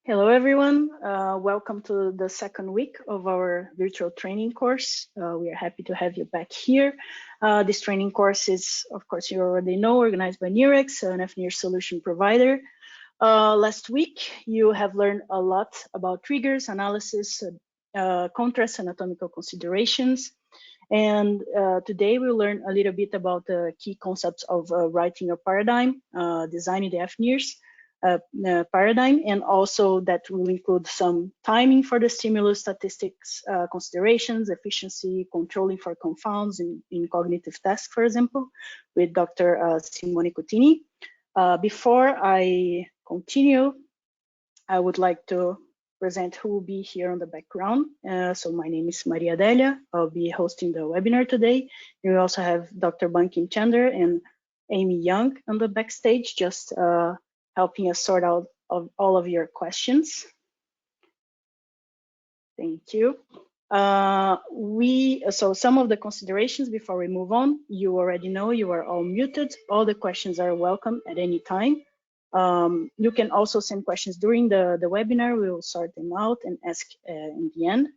Hello, everyone. Welcome to the second week of our virtual training course. We are happy to have you back here. This training course is, of course, you already know, organized by NIRx, an fNIRS solution provider. Last week, you have learned a lot about triggers, analysis, contrast, and anatomical considerations. And today we'll learn a little bit about the key concepts of writing a paradigm, designing the fNIRS paradigm, and also that will include some timing for the stimulus, statistics considerations, efficiency, controlling for confounds in cognitive tasks, for example, with Dr. Simone Cutini. Before I continue, I would like to present who will be here on the background. So my name is Maria Delia. I'll be hosting the webinar today. And we also have Dr. Bankim Chander and Amy Young on the backstage, just helping us sort out all of your questions. Thank you. So some of the considerations before we move on, you already know you are all muted. All the questions are welcome at any time. You can also send questions during the webinar. We will sort them out and ask in the end.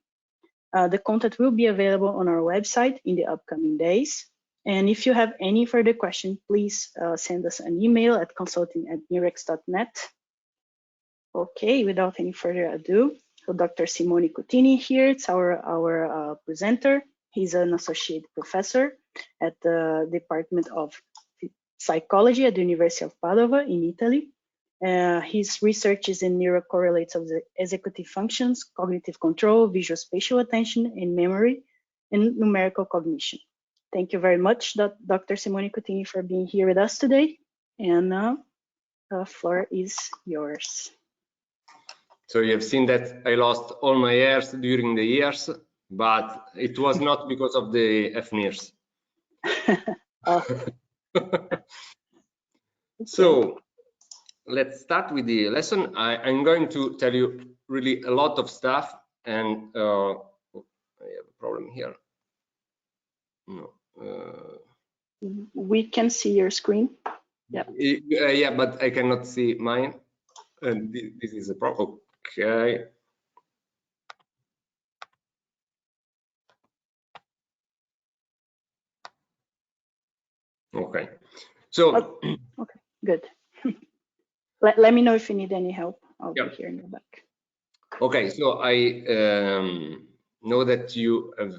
The content will be available on our website in the upcoming days. And if you have any further questions, please send us an email at consulting@nirx.net. Okay, without any further ado, so Dr. Simone Cutini here, it's our presenter. He's an associate professor at the Department of Psychology at the University of Padova in Italy. His research is in neurocorrelates of the executive functions, cognitive control, visuo-spatial attention, and memory, and numerical cognition. Thank you very much, Dr. Simone Cutini, for being here with us today. And the floor is yours. So you have seen that I lost all my hairs during the years, but it was not because of the fNIRS. So let's start with the lesson. I'm going to tell you really a lot of stuff, and I have a problem here. No. We can see your screen. Yeah. Yeah, but I cannot see mine. And this is a problem. Okay. Okay. So. Okay. Good. Let me know if you need any help. I'll be here in the back. Okay. So I know that you have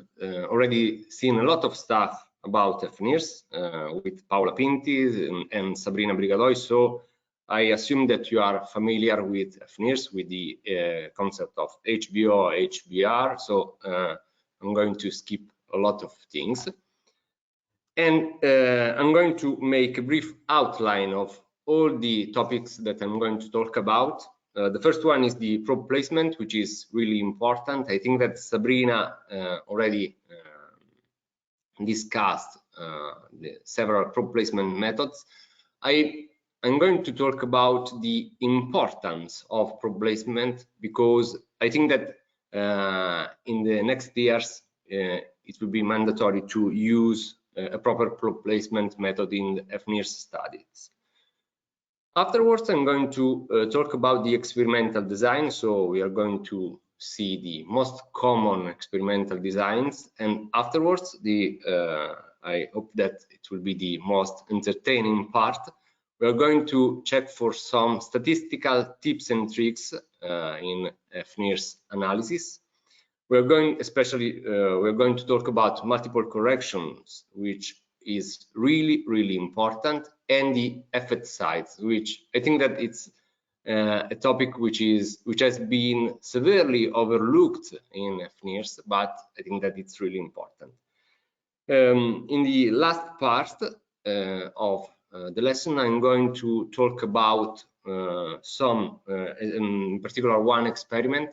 already seen a lot of stuff about fNIRS with Paola Pinti and Sabrina Brigadoy. So I assume that you are familiar with fNIRS, with the concept of HBO, HBR. So I'm going to skip a lot of things. And I'm going to make a brief outline of all the topics that I'm going to talk about. The first one is the probe placement, which is really important. I think that Sabrina already discussed the several probe placement methods. I'm going to talk about the importance of probe placement because I think that in the next years it will be mandatory to use a proper probe placement method in the fNIRS studies. Afterwards, I'm going to talk about the experimental design. So we are going to see the most common experimental designs, and afterwards, I hope that it will be the most entertaining part. We are going to check for some statistical tips and tricks in fNIRS analysis. We're going to talk about multiple corrections, which is really important, and the effect size, which I think that it's a topic which has been severely overlooked in fNIRS, but I think that it's really important. In the last part of the lesson, I'm going to talk about some, in particular, one experiment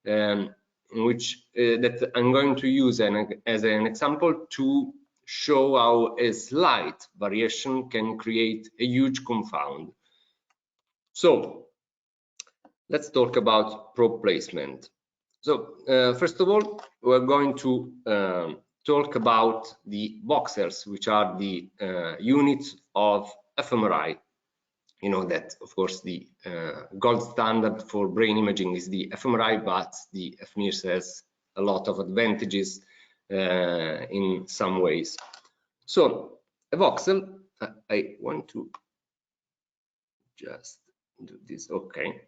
in which that I'm going to use as an example to show how a slight variation can create a huge confound. So let's talk about probe placement. So first of all, we're going to talk about the voxels, which are the units of fMRI. you know that, of course, the gold standard for brain imaging is the fMRI, but the fNIRS has a lot of advantages in some ways. So a voxel, I want to just do this. Okay.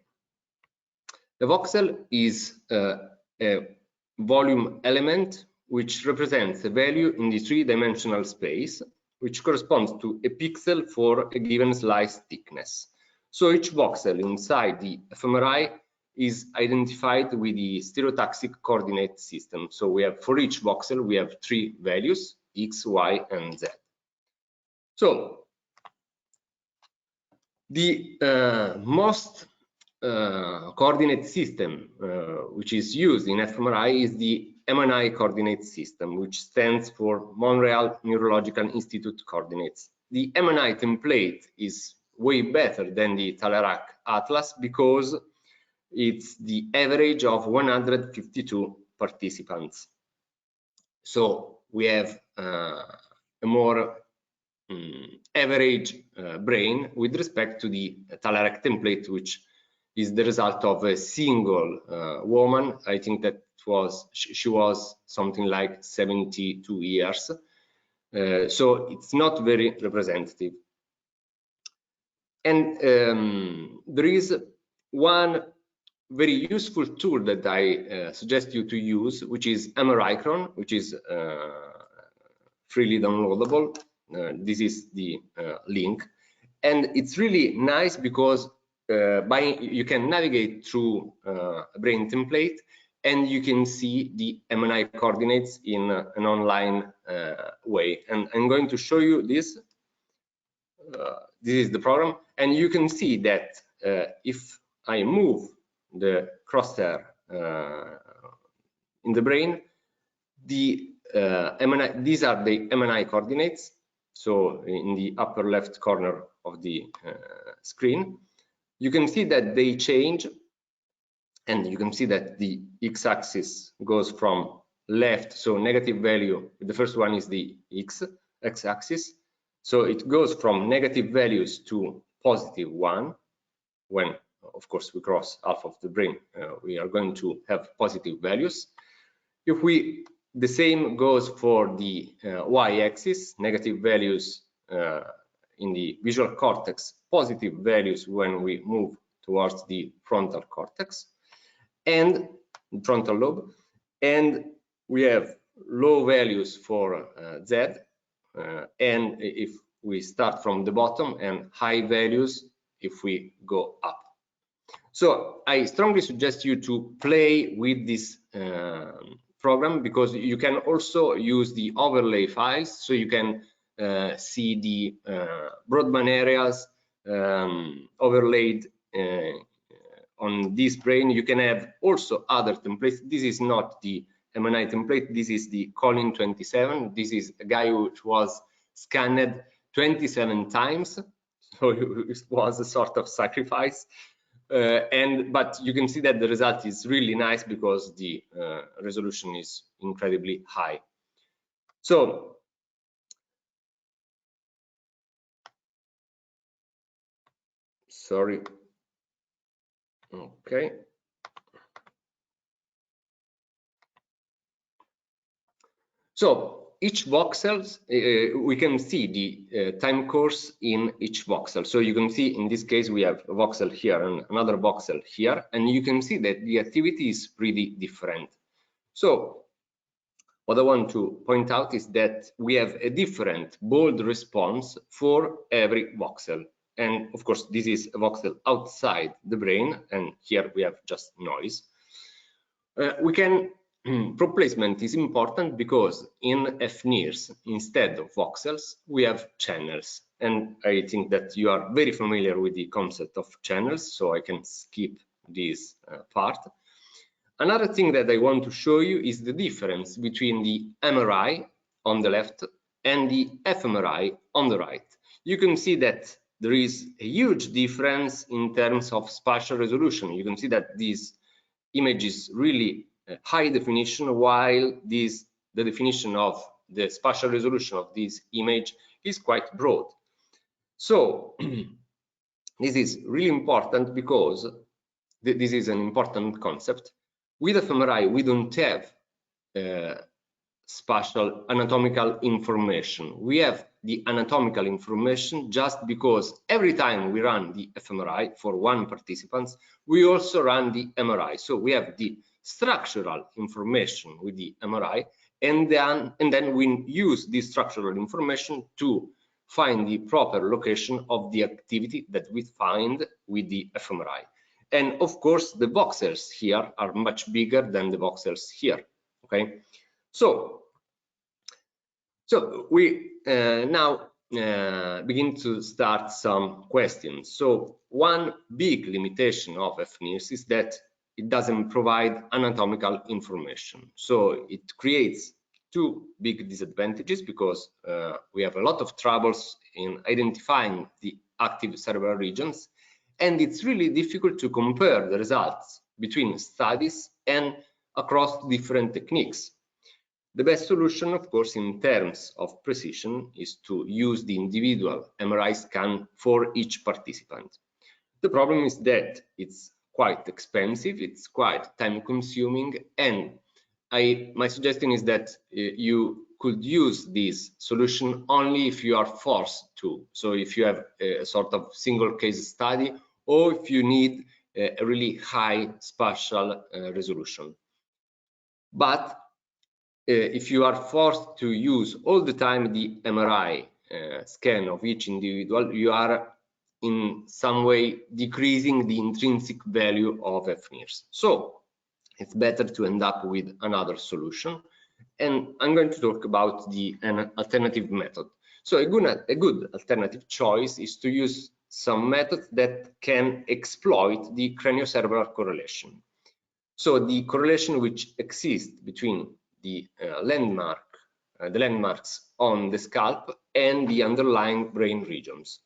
A voxel is a volume element which represents a value in the three-dimensional space, which corresponds to a pixel for a given slice thickness. So each voxel inside the fMRI is identified with the stereotaxic coordinate system. So we have, for each voxel, we have three values, x, y, and z. So the most coordinate system which is used in fMRI is the MNI coordinate system, which stands for Montreal Neurological Institute coordinates. The MNI template is way better than the Talerac Atlas because it's the average of 152 participants. So we have a more average brain with respect to the Talerac template, which is the result of a single woman. I think that she was something like 72 years. So it's not very representative. And there is one very useful tool that I suggest you to use, which is MRIcron, which is freely downloadable. This is the link, and it's really nice because you can navigate through a brain template and you can see the MNI coordinates in an online way. And I'm going to show you this. This is the program, and you can see that if I move the crosshair in the brain, the these are the MNI coordinates. So in the upper left corner of the screen, you can see that they change, and you can see that the x-axis goes from left, so negative value. The first one is the x-axis, so it goes from negative values to positive 1. When, of course, we cross half of the brain, we are going to have positive values. If we the same goes for the y-axis, negative valuus in the visual cortex, positive values when we move towards the frontal cortex and frontal lobe, and we have low values for z, and if we start from the bottom, and high values if we go up. So I strongly suggest you to play with this program, because you can also use the overlay files, so you can see the broadband areas overlaid on this brain. You can have also other templates. This is not the MNI template, this is the Colin 27. This is a guy who was scanned 27 times, so it was a sort of sacrifice. But you can see that the result is really nice because the resolution is incredibly high. So sorry. Okay. So each voxels, we can see the time course in each voxel. So you can see in this case we have a voxel here and another voxel here, and you can see that the activity is pretty different. So what I want to point out is that we have a different bold response for every voxel. And of course, this is a voxel outside the brain, and here we have just noise. Probe placement is important because in fNIRS, instead of voxels, we have channels. And I think that you are very familiar with the concept of channels, so I can skip this part. Another thing that I want to show you is the difference between the MRI on the left and the fMRI on the right. You can see that there is a huge difference in terms of spatial resolution. You can see that this image is really high definition, while the definition of the spatial resolution of this image is quite broad. So This is really important because this is an important concept. With fMRI, we don't have spatial anatomical information. We have the anatomical information just because every time we run the fMRI for one participant, we also run the MRI. So we have the structural information with the MRI, and then we use this structural information to find the proper location of the activity that we find with the fMRI. And of course, the voxels here are much bigger than the voxels here. Okay, so we now begin to start some questions. So one big limitation of fNIRS is that it doesn't provide anatomical information. So it creates two big disadvantages because we have a lot of troubles in identifying the active cerebral regions, and it's really difficult to compare the results between studies and across different techniques. The best solution, of course, in terms of precision is to use the individual MRI scan for each participant. The problem is that it's quite expensive, it's quite time consuming, and my suggestion is that you could use this solution only if you are forced to. So if you have a sort of single case study, or if you need a really high spatial resolution. But if you are forced to use all the time the MRI scan of each individual, you are in some way decreasing the intrinsic value of fNIRS. So it's better to end up with another solution. And I'm going to talk about an alternative method. So a good alternative choice is to use some methods that can exploit the craniocerebral correlation. So the correlation which exists between the landmarks on the scalp and the underlying brain regions.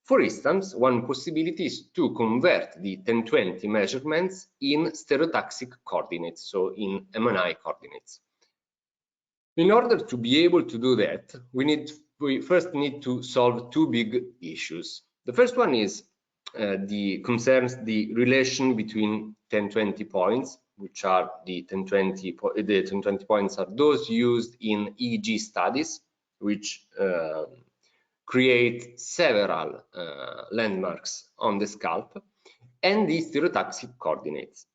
For instance, one possibility is to convert the 1020 measurements in stereotaxic coordinates, so in MNI coordinates. In order to be able to do that, we first need to solve two big issues. The first one is concerns the relation between 1020 points, which are the 1020 points are those used in EEG studies, which create several landmarks on the scalp, and the stereotaxic coordinates.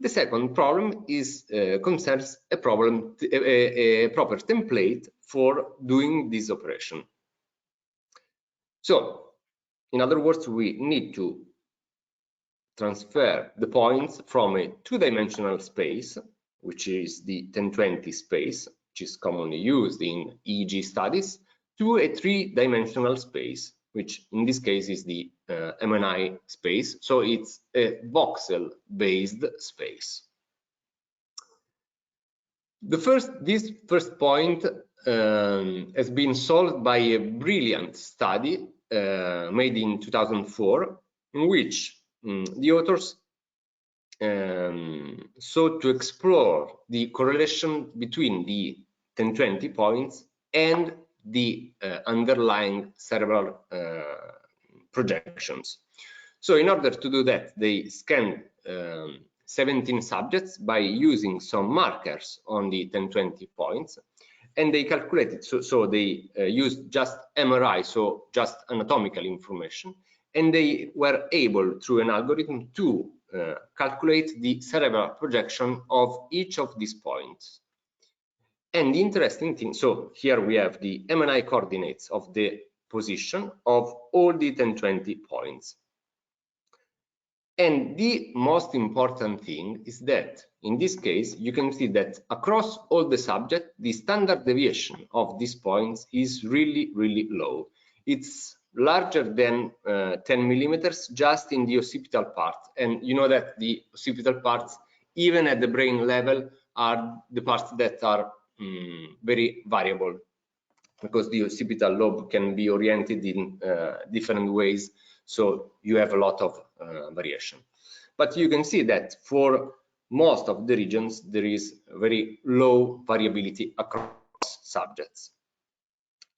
The second problem is concerns a proper template for doing this operation. So, in other words, we need to transfer the points from a two-dimensional space, which is the 1020 space, which is commonly used in EEG studies, to a three-dimensional space, which in this case is the MNI space. So it's a voxel-based space. This first point has been solved by a brilliant study made in 2004, in which the authors sought to explore the correlation between the 1020 points and the underlying cerebral projections. So in order to do that, they scanned 17 subjects by using some markers on the 1020 points, and they calculated, so they used just MRI, so just anatomical information, and they were able, through an algorithm, to calculate the cerebral projection of each of these points. And the interesting thing, so here we have the MNI coordinates of the position of all the 1020 points. And the most important thing is that in this case, you can see that across all the subjects, the standard deviation of these points is really, really low. It's larger than 10 millimeters just in the occipital part. And you know that the occipital parts, even at the brain level, are the parts that are very variable, because the occipital lobe can be oriented in different ways. So you have a lot of variation. But you can see that for most of the regions, there is very low variability across subjects.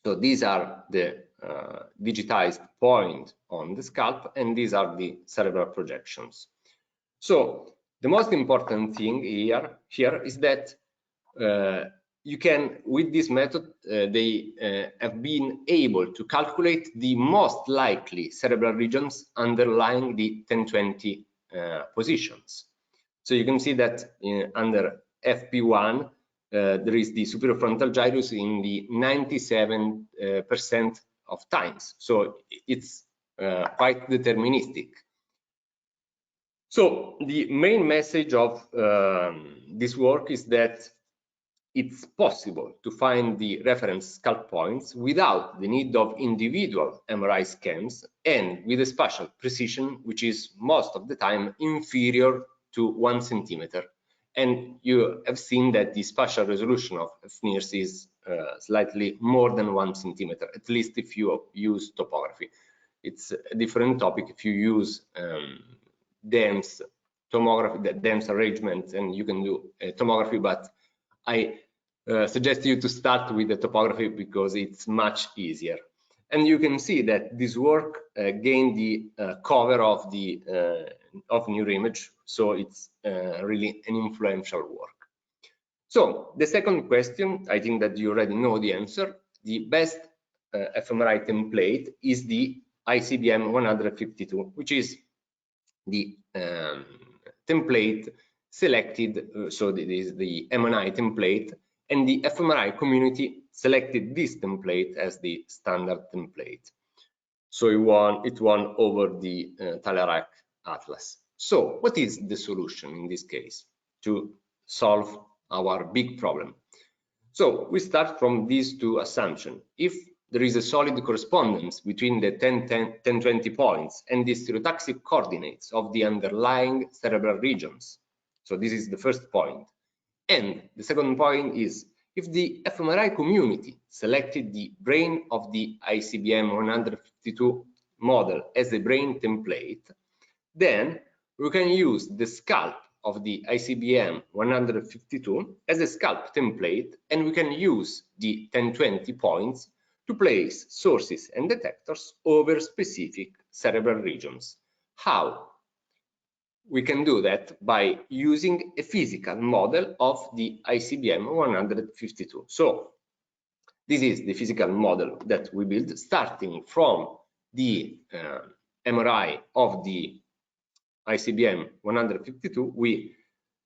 So these are the digitized point on the scalp, and these are the cerebral projections. So the most important thing here is that you can, with this method, they have been able to calculate the most likely cerebral regions underlying the 1020 positions. So you can see that under FP1, there is the superior frontal gyrus in the 97% of times. So it's quite deterministic. So the main message of this work is that it's possible to find the reference scalp points without the need of individual MRI scans and with a spatial precision which is most of the time inferior to 1 centimeter. And you have seen that the spatial resolution of fNIRS is slightly more than 1 centimeter, at least if you use topography. It's a different topic if you use dense tomography, dense arrangements, and you can do tomography, but I suggest you to start with the topography because it's much easier. And you can see that this work gained the cover of the NIRx, so it's really an influential work. So the second question, I think that you already know the answer. The best fMRI template is the ICBM 152, which is the template selected, so this is the MNI template, and the fMRI community selected this template as the standard template. So it won over the Talairach Atlas. So what is the solution in this case to solve our big problem? So we start from these two assumptions. If there is a solid correspondence between the 1020 points and the stereotaxic coordinates of the underlying cerebral regions. So this is the first point. And the second point is, if the fMRI community selected the brain of the ICBM 152 model as a brain template, then we can use the scalp of the ICBM 152 as a scalp template, and we can use the 1020 points to place sources and detectors over specific cerebral regions. How? We can do that by using a physical model of the ICBM 152. So this is the physical model that we build, starting from the MRI of the ICBM 152. We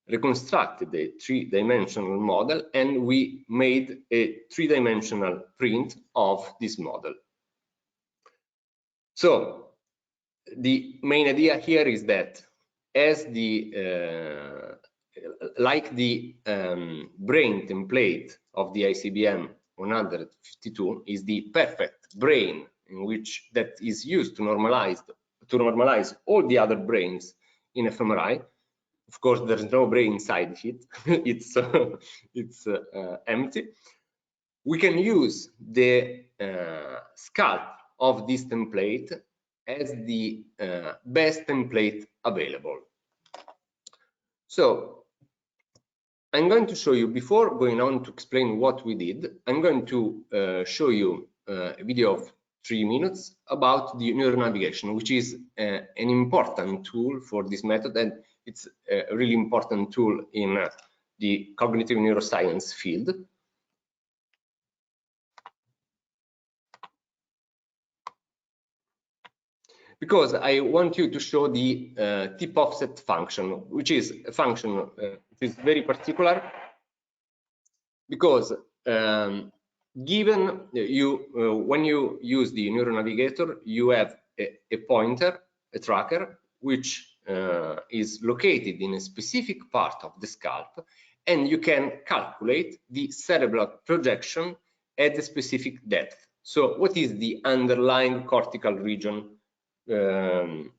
reconstructed a three-dimensional model and we made a three-dimensional print of this model. So the main idea here is that as the like the brain template of the ICBM 152 is the perfect brain in which that is used to normalize all the other brains in fMRI. Of course, there's no brain inside it; it's empty. We can use the scalp of this template as the best template available. So I'm going to show you, before going on to explain what we did, I'm going to show you a video of 3 minutes about the neuronavigation, which is an important tool for this method, and it's a really important tool in the cognitive neuroscience field. Because I want you to show the tip offset function, which is a function which is very particular, because given you when you use the neuronavigator, you have a pointer, a tracker, which is located in a specific part of the scalp, and you can calculate the cerebral projection at a specific depth. So what is the underlying cortical region in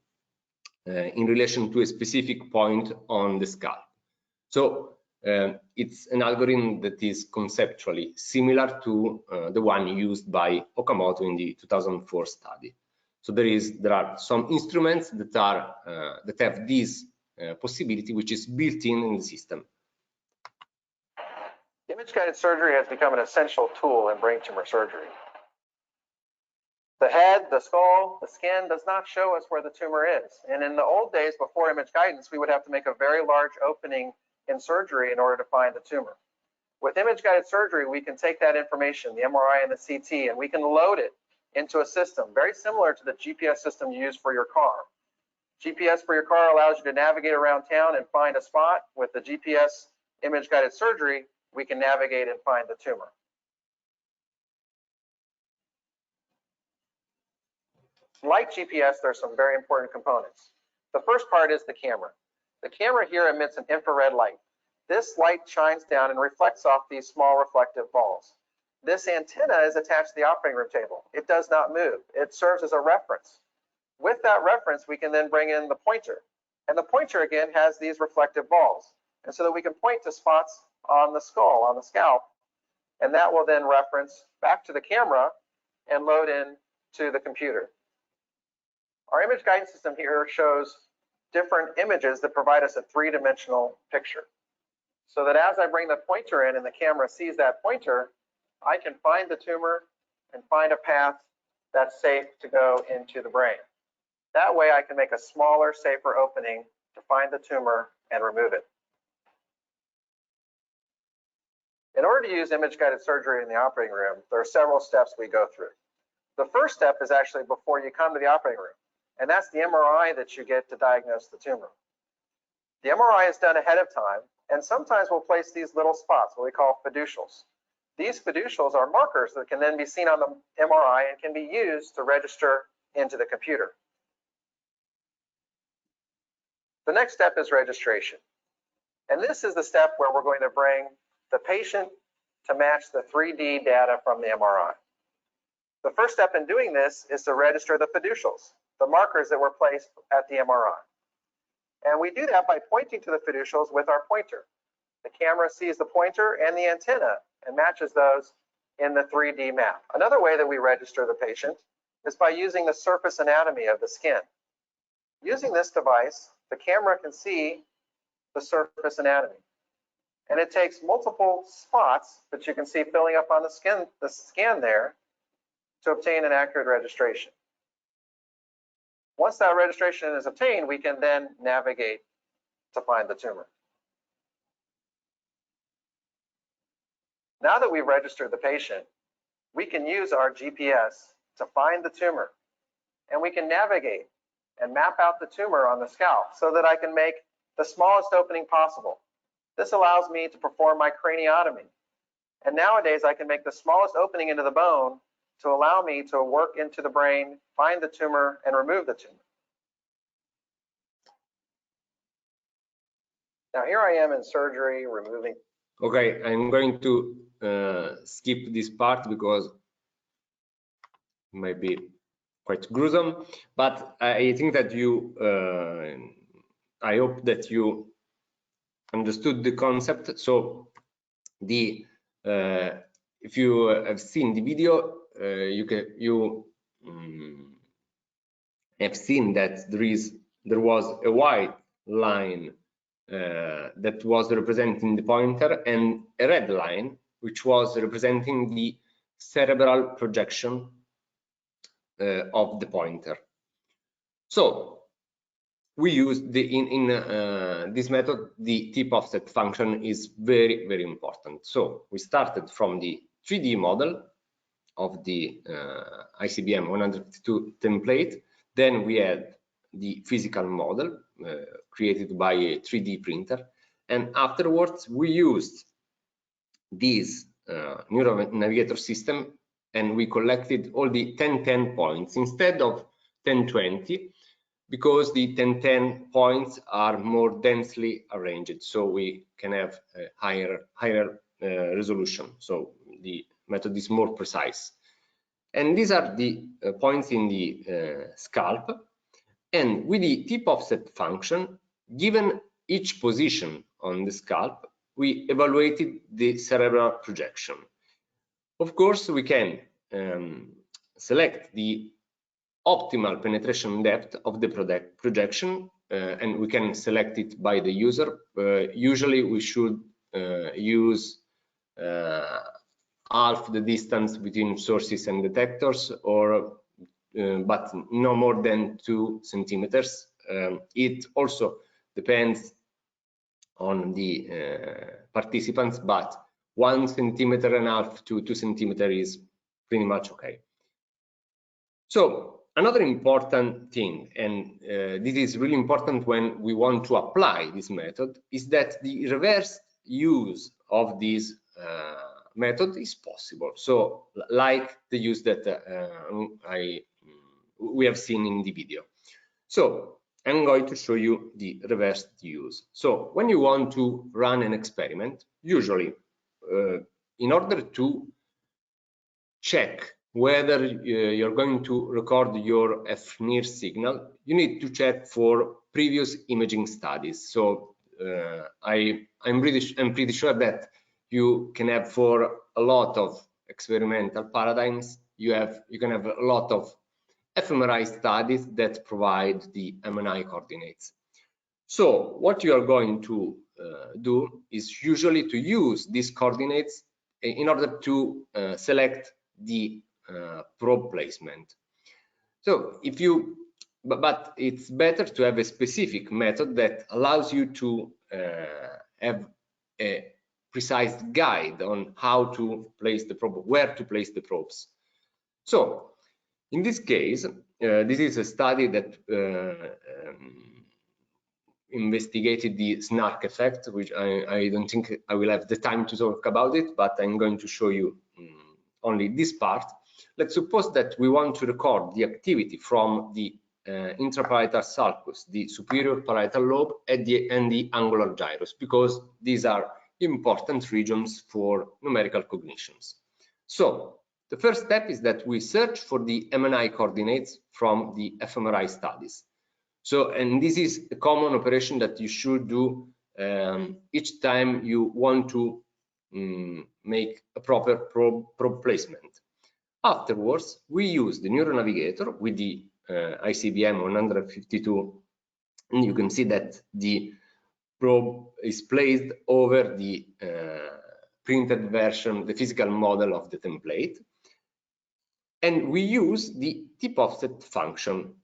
relation to a specific point on the scalp? So it's an algorithm that is conceptually similar to the one used by Okamoto in the 2004 study. So there are some instruments that are that have this possibility, which is built in the system. Image-guided surgery has become an essential tool in brain tumor surgery. The head, the skull, the skin does not show us where the tumor is. And in the old days, before image guidance, we would have to make a very large opening in surgery in order to find the tumor. With image-guided surgery, we can take that information, the MRI and the CT, and we can load it into a system very similar to the GPS system you use for your car. GPS for your car allows you to navigate around town and find a spot. With the GPS image-guided surgery, we can navigate and find the tumor. Like GPS, there are some very important components. The first part is the camera. The camera here emits an infrared light. This light shines down and reflects off these small reflective balls. This antenna is attached to the operating room table. It does not move. It serves as a reference. With that reference, we can then bring in the pointer. And the pointer, again, has these reflective balls. And so that we can point to spots on the skull, on the scalp, and that will then reference back to the camera and load in to the computer. Our image guidance system here shows different images that provide us a three-dimensional picture. So that as I bring the pointer in and the camera sees that pointer, I can find the tumor and find a path that's safe to go into the brain. That way I can make a smaller, safer opening to find the tumor and remove it. In order to use image-guided surgery in the operating room, there are several steps we go through. The first step is actually before you come to the operating room, and that's the MRI that you get to diagnose the tumor. The MRI is done ahead of time, and sometimes we'll place these little spots, what we call fiducials. These fiducials are markers that can then be seen on the MRI and can be used to register into the computer. The next step is registration. And this is the step where we're going to bring the patient to match the 3D data from the MRI. The first step in doing this is to register the fiducials, the markers that were placed at the MRI. And we do that by pointing to the fiducials with our pointer. The camera sees the pointer and the antenna and matches those in the 3D map. Another way that we register the patient is by using the surface anatomy of the skin. Using this device, the camera can see the surface anatomy. And it takes multiple spots that you can see filling up on the scan there to obtain an accurate registration. Once that registration is obtained, we can then navigate to find the tumor. Now that we've registered the patient, we can use our GPS to find the tumor, and we can navigate and map out the tumor on the scalp so that I can make the smallest opening possible. This allows me to perform my craniotomy. And nowadays I can make the smallest opening into the bone to allow me to work into the brain, find the tumor, and remove the tumor. Now here I am in surgery, removing. Okay, I'm going to skip this part because it might be quite gruesome, but I think that you, I hope that you understood the concept. So the if you have seen the video, you have seen that there was a white line that was representing the pointer and a red line which was representing the cerebral projection of the pointer. So we use in this method, the tip offset function is very, very important. So we started from the 3D model of the ICBM 152 template. Then we had the physical model created by a 3D printer. And afterwards, we used this neural navigator system and we collected all the 1010 points instead of 1020, because the 1010 points are more densely arranged, so we can have a higher resolution. So the method is more precise. And these are the points in the scalp. And with the tip offset function, given each position on the scalp, we evaluated the cerebral projection. Of course, we can select the optimal penetration depth of the projection, and we can select it by the user. Usually we should use half the distance between sources and detectors, or but no more than 2 centimeters. It also depends on the participants, but 1.5 centimeters to 2 centimeters is pretty much okay. So another important thing, and this is really important when we want to apply this method, is that the reverse use of this method is possible. So like the use that we have seen in the video. So I'm going to show you the reverse use. So when you want to run an experiment, usually in order to check whether you're going to record your fNIRS signal, you need to check for previous imaging studies. So I'm pretty sure that you can have, for a lot of experimental paradigms, you can have a lot of fMRI studies that provide the MNI coordinates. So what you are going to do is usually to use these coordinates in order to select the probe placement. So if you, but it's better to have a specific method that allows you to have a precise guide on how to place the probe, where to place the probes. So in this case, this is a study that investigated the snark effect, which I don't think I will have the time to talk about it, but I'm going to show you only this part. Let's suppose that we want to record the activity from the intraparietal sulcus, the superior parietal lobe, and the angular gyrus, because these are important regions for numerical cognitions. So the first step is that we search for the MNI coordinates from the fMRI studies. So, and this is a common operation that you should do each time you want to make a proper probe placement. Afterwards, we use the NeuroNavigator with the ICBM 152, and you can see that the probe is placed over the printed version, the physical model of the template. And we use the tip offset function.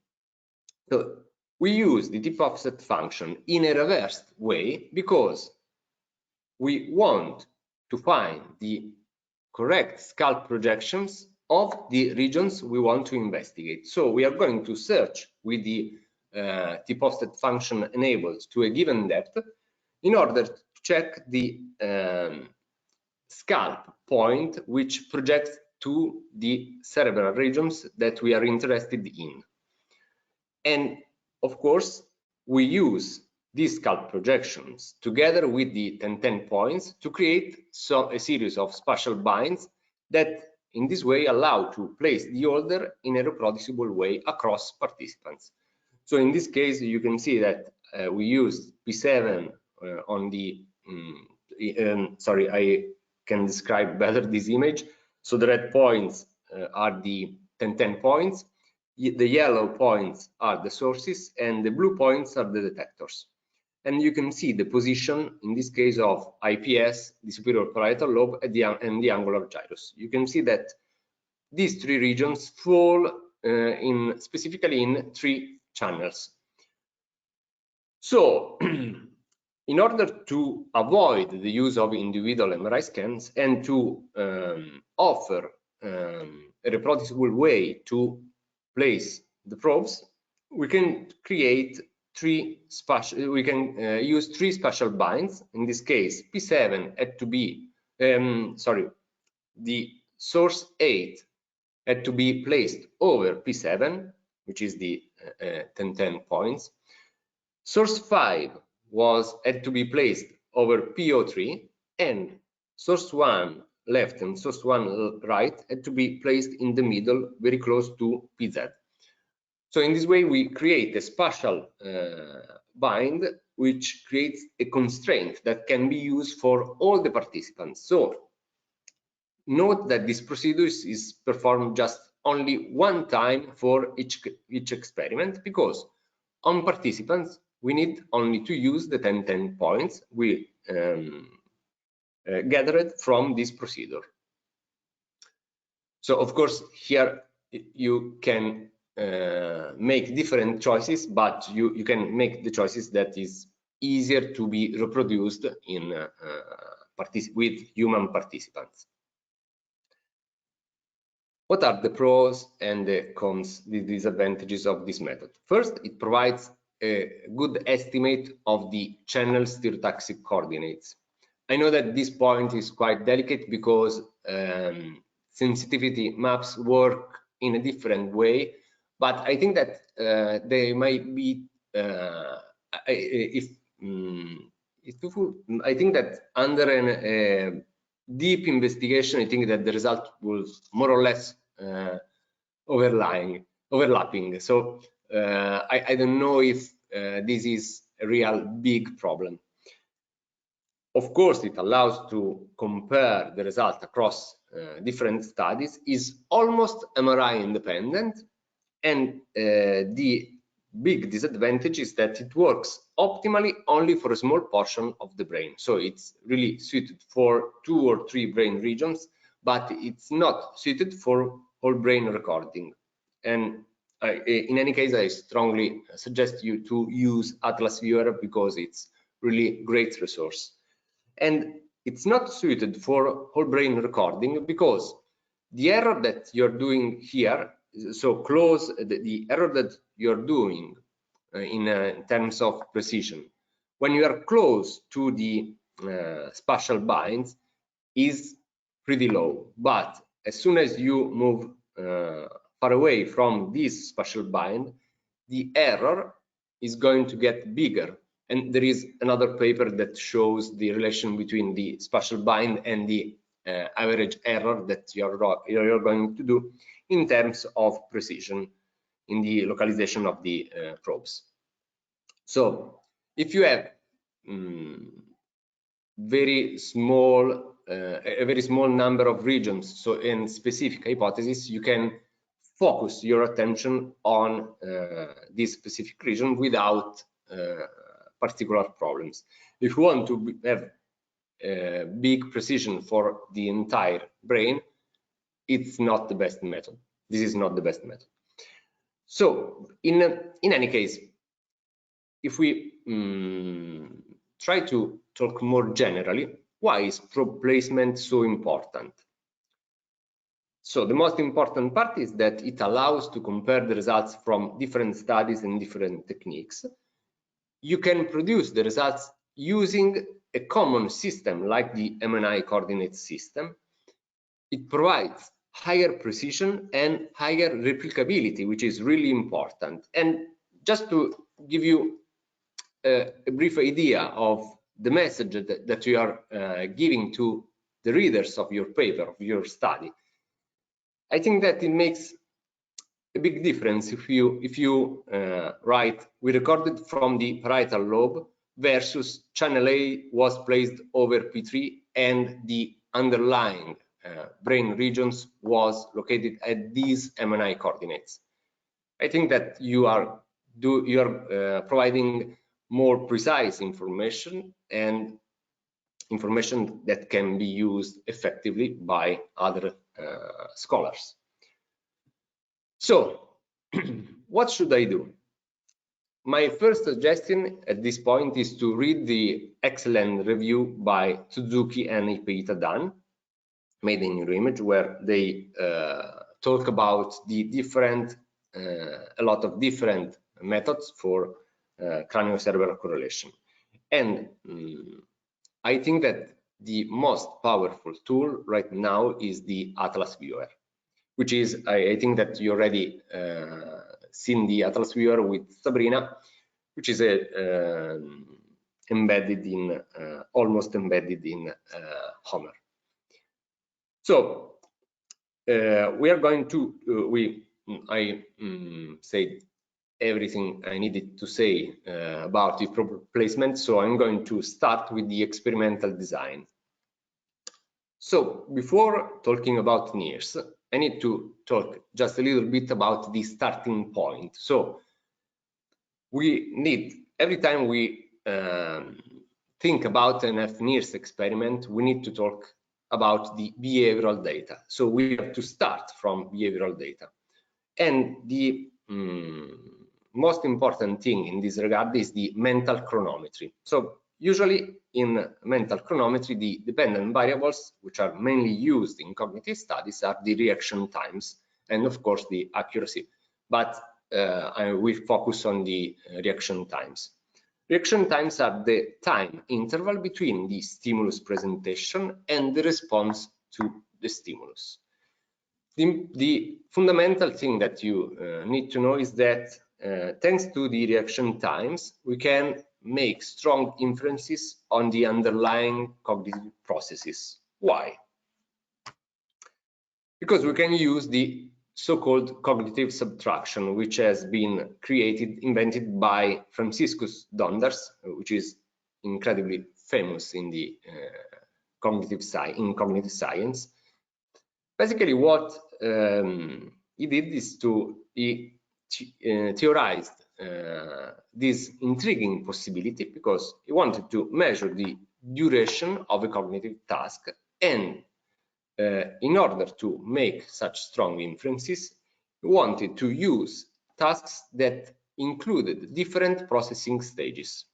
So we use the tip offset function in a reversed way because we want to find the correct scalp projections of the regions we want to investigate. So we are going to search with the tip offset function enabled to a given depth in order to check the scalp point which projects to the cerebral regions that we are interested in. And of course, we use these scalp projections together with the 1010 points to create a series of spatial binds that in this way allow to place the order in a reproducible way across participants. So in this case, you can see that we used P7 on the, sorry, I can describe better this image. So the red points are the 1010 points, the yellow points are the sources, and the blue points are the detectors. And you can see the position, in this case, of IPS, the superior parietal lobe, and the angular gyrus. You can see that these three regions fall specifically in 3 channels. So in order to avoid the use of individual MRI scans and to offer a reproducible way to place the probes, we can create use 3 spatial binds. In this case, P7 had to be, the source 8 had to be placed over P7, which is the 1010 points. Source 5 had to be placed over PO3, and source 1 left and source 1 right had to be placed in the middle, very close to PZ. So in this way, we create a spatial bind which creates a constraint that can be used for all the participants. So note that this procedure is performed just only one time for each experiment, because on participants, we need only to use the 1010 points we gathered from this procedure. So of course, here you can make different choices, but you can make the choices that is easier to be reproduced in with human participants. What are the pros and the cons, the disadvantages of this method? First, it provides a good estimate of the channel stereotaxic coordinates. I know that this point is quite delicate because sensitivity maps work in a different way, but I think that they might be, I think that under a deep investigation, I think that the result was more or less overlapping. So I don't know if this is a real big problem. Of course, it allows to compare the result across different studies, is almost MRI independent, and the big disadvantage is that it works optimally only for a small portion of the brain. So it's really suited for 2 or 3 brain regions, but it's not suited for whole brain recording. And in any case, I strongly suggest you to use Atlas Viewer because it's really great resource. And it's not suited for whole brain recording because the error that you're doing here, so close the error that you're doing in terms of precision, when you are close to the spatial binds, is pretty low. But as soon as you move far away from this spatial bind, the error is going to get bigger. And there is another paper that shows the relation between the spatial bind and the average error that you're going to do in terms of precision in the localization of the probes. So if you have a very small number of regions, so in specific hypothesis, you can focus your attention on this specific region without particular problems. If you want to have big precision for the entire brain, it's not the best method. This is not the best method. So in any case, if we try to talk more generally, why is probe placement so important? So the most important part is that it allows to compare the results from different studies and different techniques. You can produce the results using a common system like the MNI coordinate system. It provides higher precision and higher replicability, which is really important. And just to give you a brief idea of the message that you are giving to the readers of your paper, of your study, I think that it makes a big difference if you write, we recorded from the parietal lobe versus channel A was placed over P3 and the underlying brain regions was located at these MNI coordinates. I think that you are providing more precise information and information that can be used effectively by other scholars. So what should I do? My first suggestion at this point is to read the excellent review by Suzuki and Ipita Dan, made in Neuroimage, where they talk about the different, a lot of different methods for craniocerebral correlation. And I think that the most powerful tool right now is the Atlas Viewer, which is, I think that you already seen the Atlas Viewer with Sabrina, which is embedded in, almost embedded in Homer. So we are going to, I said everything I needed to say about the proper placement, so I'm going to start with the experimental design. So before talking about NIRs, I need to talk just a little bit about the starting point. So we need, every time we think about an fNIRS experiment, we need to talk about the behavioral data. So we have to start from behavioral data. And the most important thing in this regard is the mental chronometry. So usually in mental chronometry, the dependent variables which are mainly used in cognitive studies are the reaction times and of course the accuracy, but we focus on the reaction times. Reaction times are the time interval between the stimulus presentation and the response to the stimulus. The fundamental thing that you need to know is that thanks to the reaction times, we can make strong inferences on the underlying cognitive processes. Why? Because we can use the so-called cognitive subtraction, which has been invented by Franciscus Donders, which is incredibly famous in the cognitive science. Basically, what he did is he theorized this intriguing possibility because he wanted to measure the duration of a cognitive task, and in order to make such strong inferences, he wanted to use tasks that included different processing stages.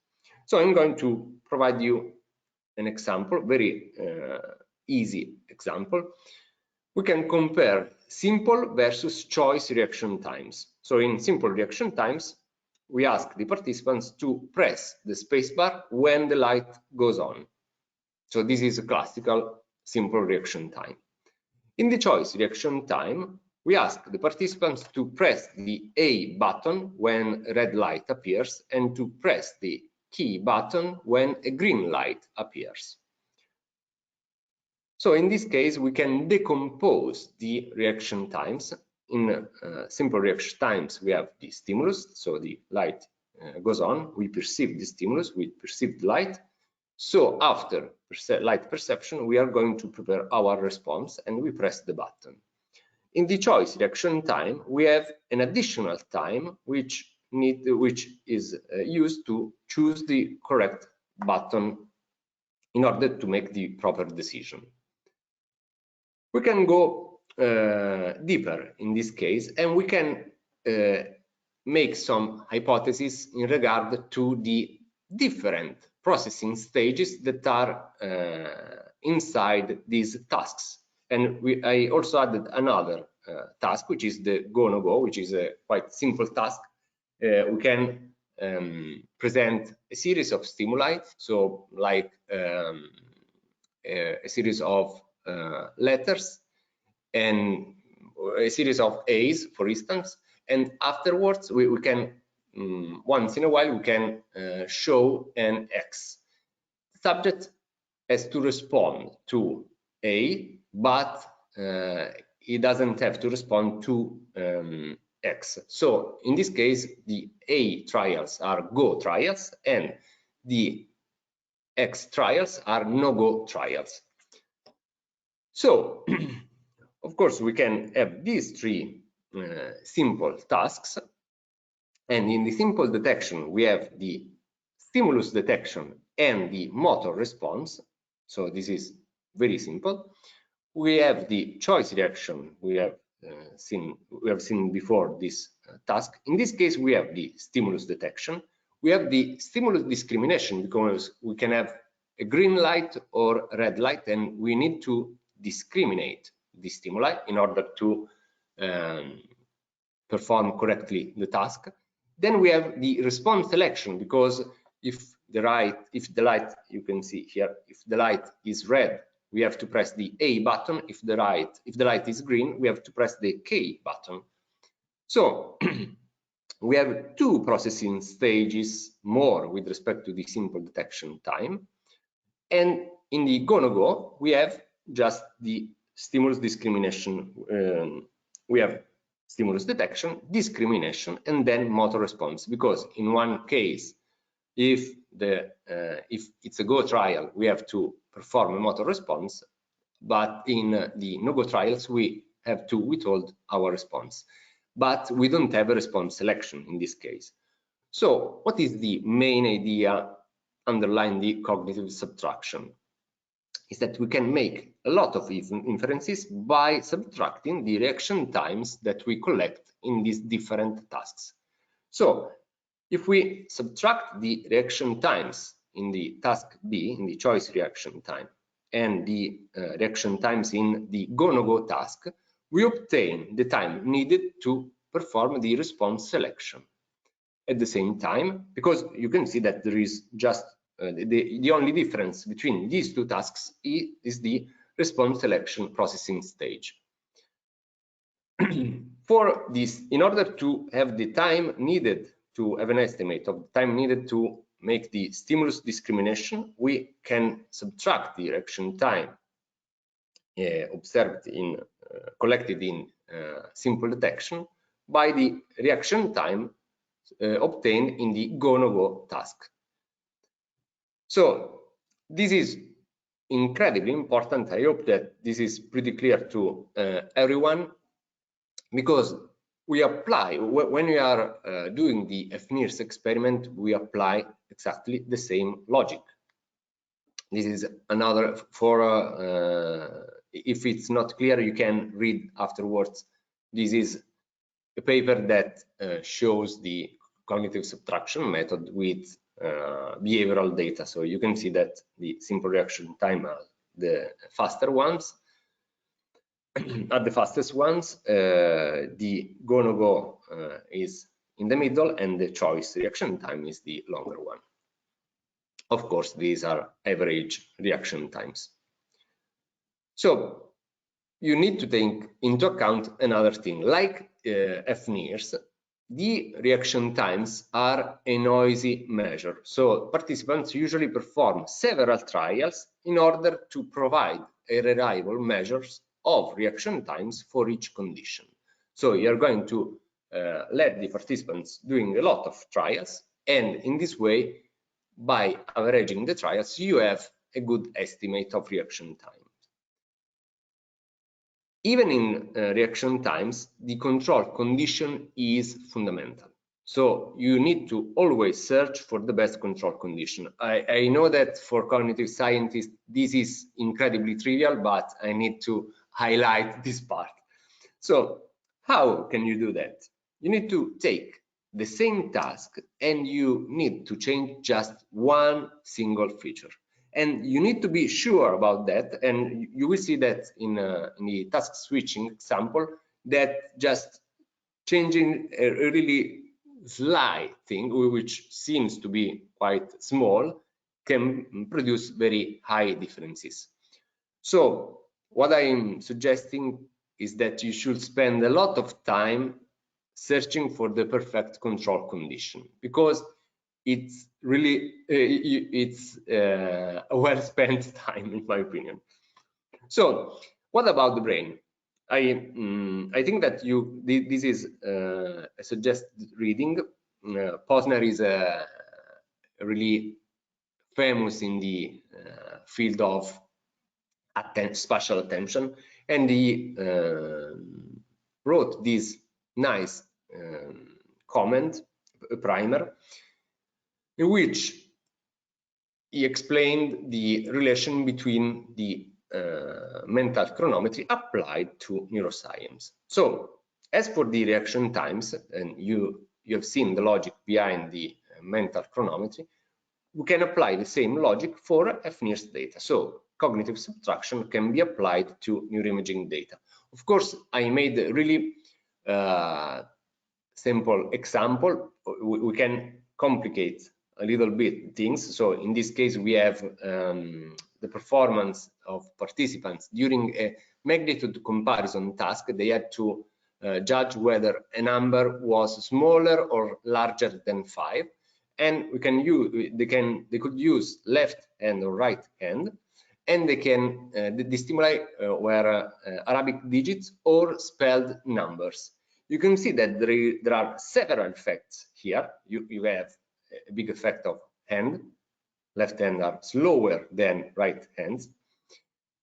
So I'm going to provide you an example, very easy example. We can compare simple versus choice reaction times. So in simple reaction times, we ask the participants to press the spacebar when the light goes on. So this is a classical simple reaction time. In the choice reaction time, we ask the participants to press the A button when a red light appears and to press the key button when a green light appears. So in this case, we can decompose the reaction times. In simple reaction times, we have the stimulus, so the light goes on, we perceive the stimulus, we perceive the light. So after light perception, we are going to prepare our response and we press the button. In the choice reaction time, we have an additional time which is used to choose the correct button in order to make the proper decision. We can go deeper in this case, and we can make some hypotheses in regard to the different processing stages that are inside these tasks. And I also added another task, which is the go-no-go, which is a quite simple task. We can present a series of stimuli, so like a series of letters and a series of A's, for instance, and afterwards we can once in a while we can show an X. The subject has to respond to A, but he doesn't have to respond to X. So in this case, the A trials are go trials and the X trials are no-go trials. So, of course, we can have these three simple tasks. And in the simple detection, we have the stimulus detection and the motor response. So this is very simple. We have the choice reaction. We have seen before this task. In this case, we have the stimulus detection. We have the stimulus discrimination because we can have a green light or a red light, and we need to discriminate the stimuli in order to perform correctly the task. Then we have the response selection, because if the light, you can see here, if the light is red, we have to press the A button. If the light is green, we have to press the K button. So we have two processing stages more with respect to the simple detection time. And in the go-no-go, we have just the stimulus discrimination. We have stimulus detection, discrimination, and then motor response. Because in one case, if it's a go trial, we have to perform a motor response, but in the no-go trials, we have to withhold our response. But we don't have a response selection in this case. So what is the main idea underlying the cognitive subtraction? is that we can make a lot of inferences by subtracting the reaction times that we collect in these different tasks. So if we subtract the reaction times in the task B, in the choice reaction time, and the reaction times in the go-no-go task, we obtain the time needed to perform the response selection. At the same time, because you can see that there is just the only difference between these two tasks is the response selection processing stage. For this, in order to have the time needed to have an estimate of the time needed to make the stimulus discrimination, we can subtract the reaction time observed in collected in simple detection by the reaction time obtained in the go-no-go task. So this is incredibly important. I hope that this is pretty clear to everyone, because we apply, when we are doing the fNIRS experiment, we apply exactly the same logic. This is another, if it's not clear, you can read afterwards. This is a paper that shows the cognitive subtraction method with behavioral data. So you can see that the simple reaction time are the faster ones, are the fastest ones. The go-no-go is in the middle, and the choice reaction time is the longer one. Of course, these are average reaction times. So you need to take into account another thing, like fNIRS. The reaction times are a noisy measure. So participants usually perform several trials in order to provide a reliable measures of reaction times for each condition. So you're going to let the participants doing a lot of trials, and in this way, by averaging the trials, you have a good estimate of reaction time. Even in reaction times, the control condition is fundamental. So you need to always search for the best control condition. I know that for cognitive scientists, this is incredibly trivial, but I need to highlight this part. So how can you do that? You need to take the same task and you need to change just one single feature. And you need to be sure about that, and you will see that in the task switching example, that just changing a really slight thing, which seems to be quite small, can produce very high differences. So what I'm suggesting is that you should spend a lot of time searching for the perfect control condition, because it's really a well spent time, in my opinion. So what about the brain? I think that this is a suggested reading. Posner is really famous in the field of spatial attention, and he wrote this nice comment, a primer, in which he explained the relation between the mental chronometry applied to neuroscience. So as for the reaction times, and you have seen the logic behind the mental chronometry, we can apply the same logic for fNIRS data. So cognitive subtraction can be applied to neuroimaging data. Of course, I made a really simple example. We can complicate a little bit things. So in this case, we have the performance of participants during a magnitude comparison task. They had to judge whether a number was smaller or larger than 5, and we can use they could use left hand or right hand, and they can the stimuli were Arabic digits or spelled numbers. You can see that there are several effects here. You have a big effect of hand. Left hand are slower than right hands.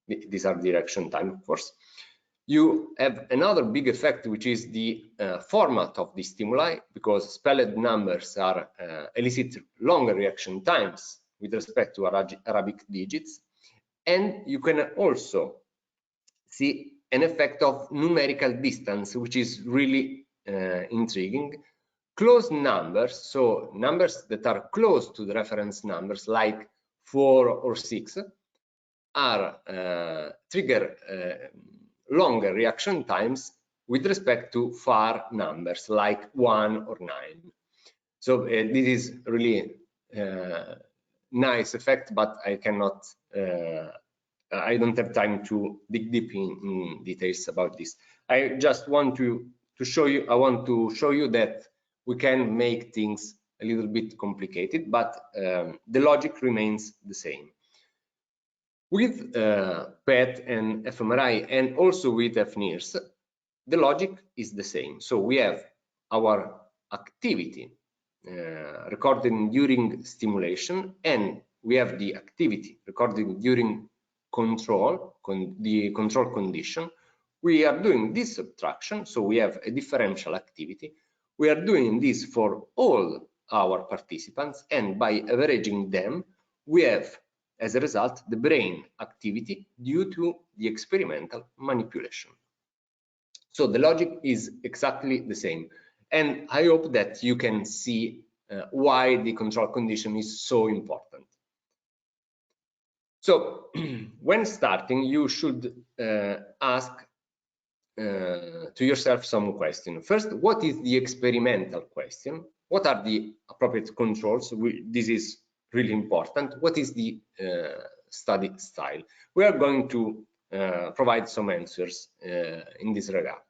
These are the reaction time, of course. You have another big effect, which is the format of the stimuli, because spelled numbers are elicit longer reaction times with respect to Arabic digits. And you can also see an effect of numerical distance, which is really intriguing. Close numbers, so numbers that are close to the reference numbers, like 4 or 6, are trigger longer reaction times with respect to far numbers like 1 or 9. So this is really nice effect, but I cannot, I don't have time to dig deep in details about this. I just want to show you, I want to show you that we can make things a little bit complicated, but the logic remains the same. With PET and fMRI, and also with fNIRS, the logic is the same. So we have our activity recorded during stimulation, and we have the activity recorded during the control condition. We are doing this subtraction, so we have a differential activity. We are doing this for all our participants, and by averaging them, we have, as a result, the brain activity due to the experimental manipulation. So the logic is exactly the same. And I hope that you can see why the control condition is so important. So when starting, you should ask to yourself some question. First, what is the experimental question? What are the appropriate controls? This is really important. What is the study style? We are going to provide some answers in this regard.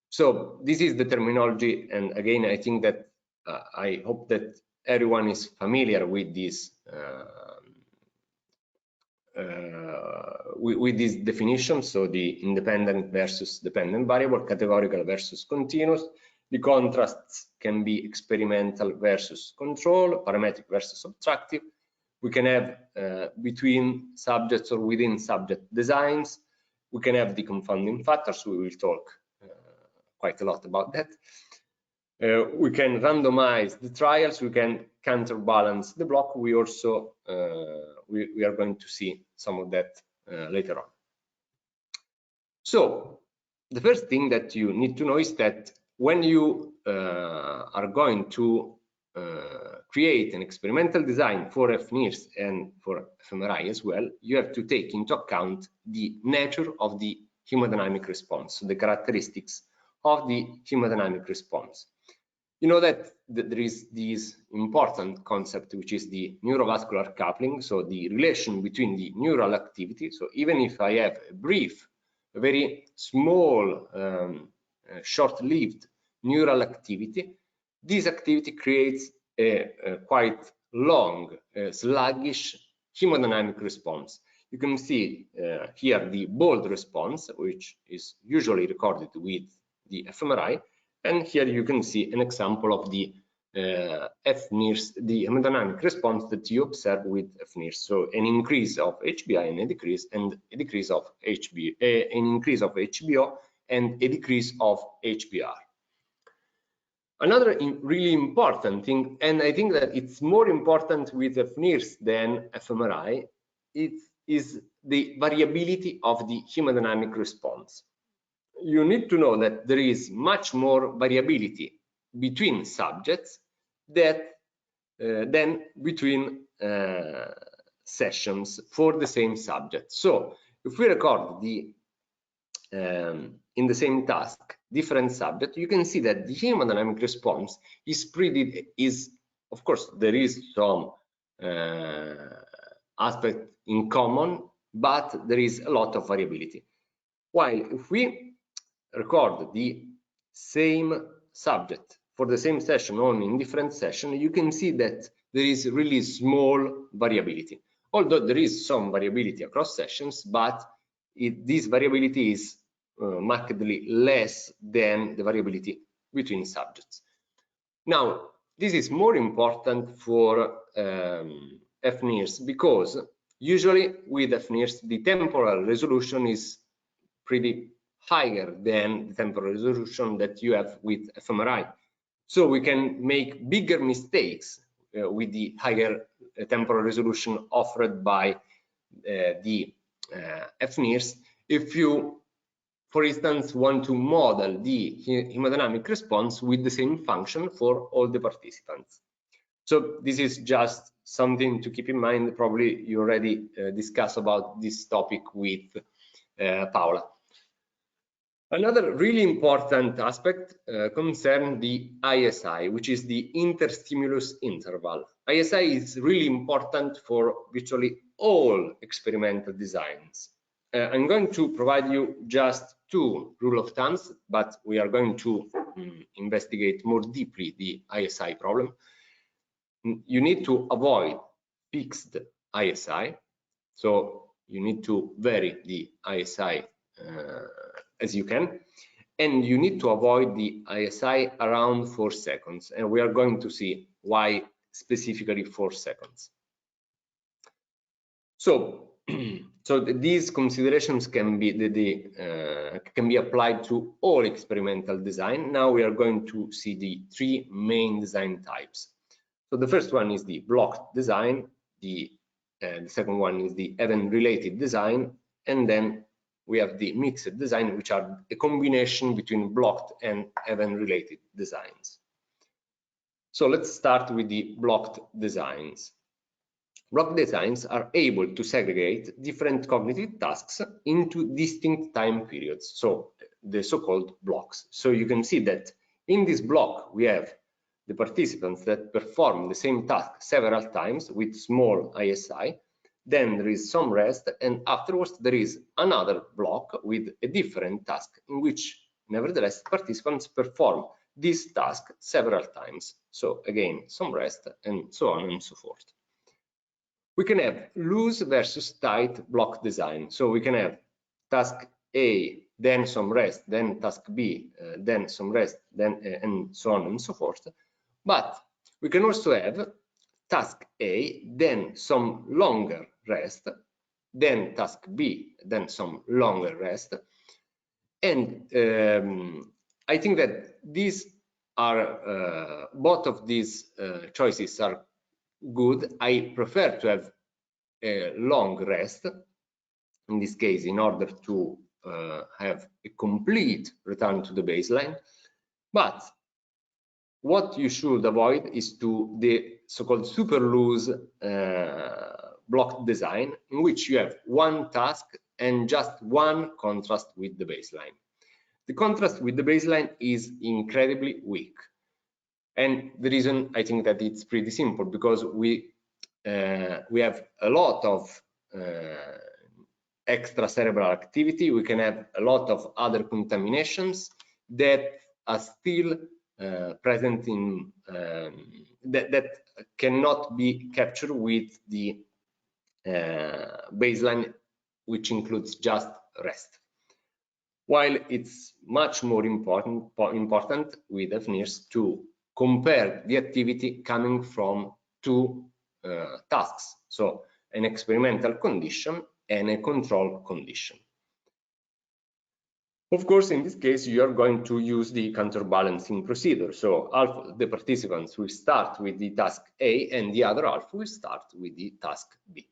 So this is the terminology, and again, I think that I hope that everyone is familiar with this with this definition. So the independent versus dependent variable, categorical versus continuous. The contrasts can be experimental versus control, parametric versus subtractive. We can have between subjects or within subject designs. We can have the confounding factors. We will talk quite a lot about that. We can randomize the trials. We can counterbalance the block. We also we are going to see some of that later on. So the first thing that you need to know is that when you are going to create an experimental design for fNIRS and for fMRI as well, you have to take into account the nature of the hemodynamic response, so the characteristics of the hemodynamic response. You know that there is this important concept, which is the neurovascular coupling, so the relation between the neural activity. So even if I have a brief, a very small, short-lived neural activity, this activity creates a quite long, sluggish hemodynamic response. You can see here the bold response, which is usually recorded with the fMRI, and here you can see an example of the fNIRS, the hemodynamic response that you observe with fNIRS. So an increase of HBI and a decrease, and a decrease of HB, an increase of HBO and a decrease of HBR. Another really important thing, and I think that it's more important with fNIRS than fMRI, it is the variability of the hemodynamic response. You need to know that there is much more variability between subjects than between sessions for the same subject. So if we record the in the same task different subject, you can see that the hemodynamic response is of course there is some aspect in common, but there is a lot of variability. While if we record the same subject for the same session only in different sessions, you can see that there is really small variability. Although there is some variability across sessions, but this variability is markedly less than the variability between subjects. Now, this is more important for fNIRS because usually with fNIRS the temporal resolution is pretty higher than the temporal resolution that you have with fMRI. So we can make bigger mistakes with the higher temporal resolution offered by the fNIRS if you, for instance, want to model the hemodynamic response with the same function for all the participants. So this is just something to keep in mind. Probably you already discussed about this topic with Paola. Another really important aspect concerns the ISI, which is the interstimulus interval. ISI is really important for virtually all experimental designs. I'm going to provide you just two rules of thumbs, but we are going to investigate more deeply the ISI problem. You need to avoid fixed ISI, so you need to vary the ISI as you can, and you need to avoid the ISI around 4 seconds, and we are going to see why specifically 4 seconds. So these considerations can be applied to all experimental design. Now we are going to see the 3 main design types. So the first one is the blocked design, the second one is the event-related design, and then we have the mixed design, which are a combination between blocked and event-related designs. So let's start with the blocked designs. Blocked designs are able to segregate different cognitive tasks into distinct time periods, so the so-called blocks. So you can see that in this block we have the participants that perform the same task several times with small ISI. Then there is some rest, and afterwards there is another block with a different task in which nevertheless participants perform this task several times. So again, some rest and so on and so forth. We can have loose versus tight block design. So we can have task A, then some rest, then task B, then some rest, then and so on and so forth. But we can also have task A, then some longer rest, then task B, then some longer rest. And I think that these are both of these choices are good. I prefer to have a long rest in this case in order to have a complete return to the baseline. But what you should avoid is to the so-called super loose block design, in which you have one task and just one contrast with the baseline. The contrast with the baseline is incredibly weak, and the reason, I think that it's pretty simple, because we have a lot of extracerebral activity. We can have a lot of other contaminations that are still present in that cannot be captured with the baseline, which includes just rest. While it's much more important with fNIRS to compare the activity coming from 2 tasks, so an experimental condition and a control condition. Of course, in this case, you are going to use the counterbalancing procedure. So half the participants will start with the task A and the other half will start with the task B.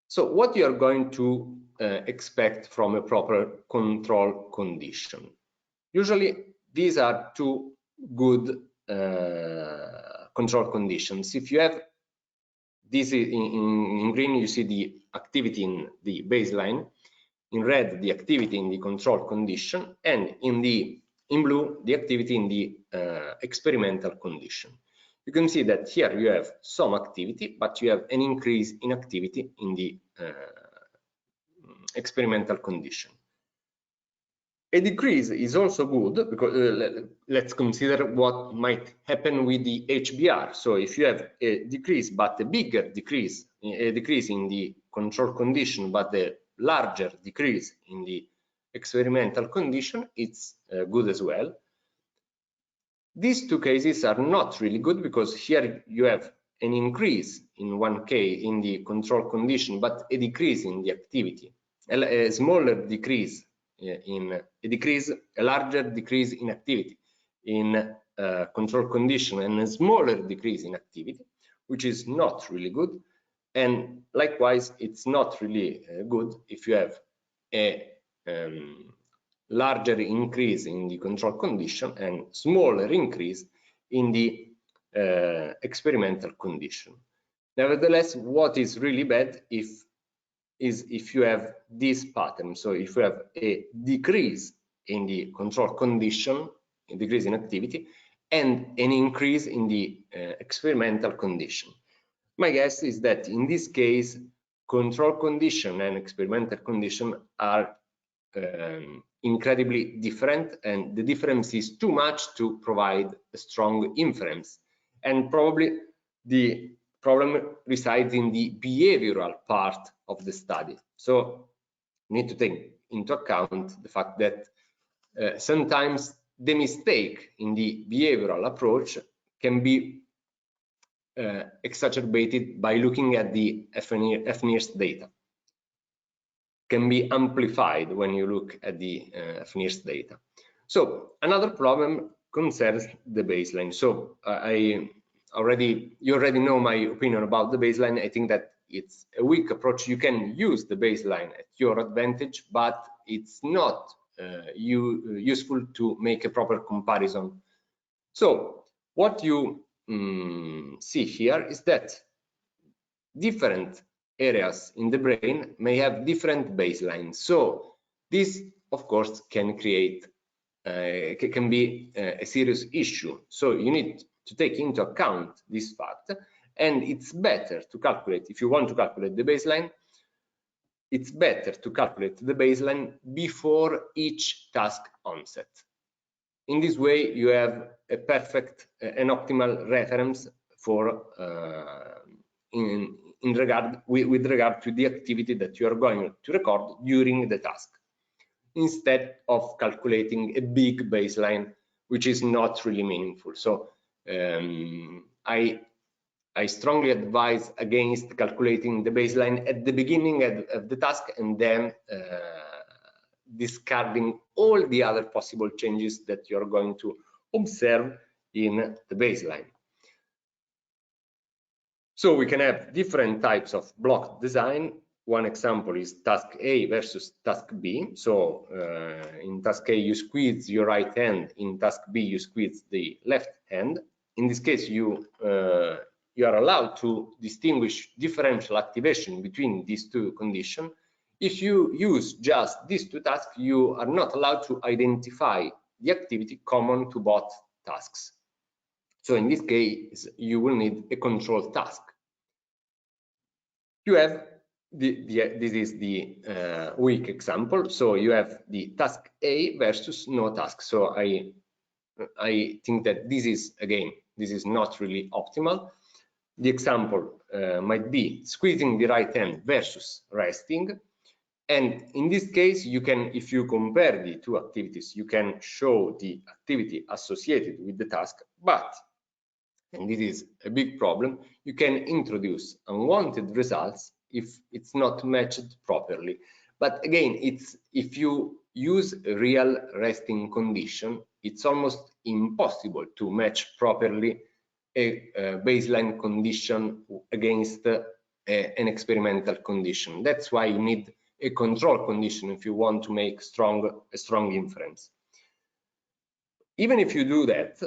So what you are going to expect from a proper control condition? Usually, these are 2 good control conditions. If you have this in green, you see the activity in the baseline. In red, the activity in the control condition, and in blue, the activity in the experimental condition. You can see that here you have some activity, but you have an increase in activity in the experimental condition. A decrease is also good, because let's consider what might happen with the HBR. So if you have a decrease, but a bigger decrease, a decrease in the control condition, but the larger decrease in the experimental condition, it's good as well. These 2 cases are not really good, because here you have an increase in one case in the control condition, but a decrease in the activity, a smaller decrease a larger decrease in activity in control condition, and a smaller decrease in activity, which is not really good. And likewise, it's not really good if you have a larger increase in the control condition and smaller increase in the experimental condition. Nevertheless, what is really bad is if you have this pattern. So if you have a decrease in the control condition, a decrease in activity, and an increase in the experimental condition. My guess is that in this case, control condition and experimental condition are incredibly different, and the difference is too much to provide a strong inference. And probably the problem resides in the behavioral part of the study. So we need to take into account the fact that sometimes the mistake in the behavioral approach can be exacerbated by looking at the fNIRS data. Can be amplified when you look at the fNIRS data. So another problem concerns the baseline. So you already know my opinion about the baseline. I think that it's a weak approach. You can use the baseline at your advantage, but it's not useful to make a proper comparison. So what you see here is that different areas in the brain may have different baselines. So this, of course, can create can be a serious issue. So you need to take into account this fact, and it's better to calculate, if you want to calculate the baseline, it's better to calculate the baseline before each task onset. In this way, you have a perfect, an optimal reference for with regard to the activity that you are going to record during the task, instead of calculating a big baseline, which is not really meaningful. So I strongly advise against calculating the baseline at the beginning of the task and then discarding all the other possible changes that you're going to observe in the baseline. So we can have different types of block design. One example is task A versus task B. So in task A, you squeeze your right hand. In task B, you squeeze the left hand. In this case, you are allowed to distinguish differential activation between these two conditions. If you use just these two tasks, you are not allowed to identify the activity common to both tasks. So in this case, you will need a control task. You have this is the weak example. So you have the task A versus no task. So I think that this is not really optimal. The example might be squeezing the right hand versus resting. And in this case, you can, if you compare the two activities, you can show the activity associated with the task, but, and this is a big problem, you can introduce unwanted results if it's not matched properly. But again, it's, if you use a real resting condition, it's almost impossible to match properly a baseline condition against an experimental condition. That's why you need a control condition if you want to make a strong inference. Even if you do that,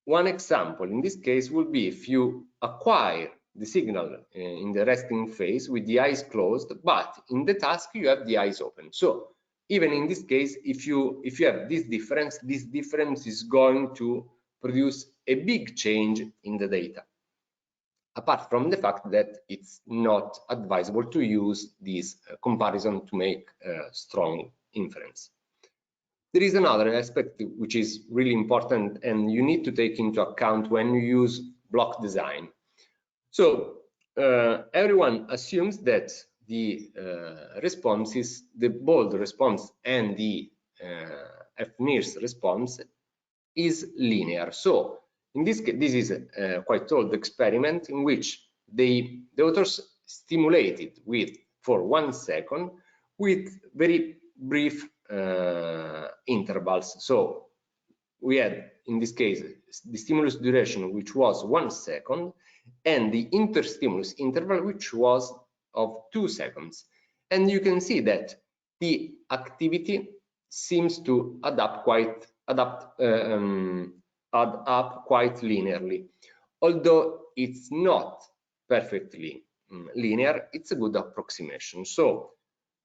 one example in this case would be if you acquire the signal in the resting phase with the eyes closed, but in the task you have the eyes open. So even in this case, if you have this difference is going to produce a big change in the data, apart from the fact that it's not advisable to use this comparison to make a strong inference. There is another aspect which is really important and you need to take into account when you use block design. So everyone assumes that the responses, the bold response and the fNIRS response is linear. So in this case, this is a quite old experiment in which the authors stimulated for 1 second with very brief intervals. So we had, in this case, the stimulus duration, which was 1 second, and the interstimulus interval, which was of 2 seconds. And you can see that the activity seems to add up quite linearly. Although it's not perfectly linear, it's a good approximation. So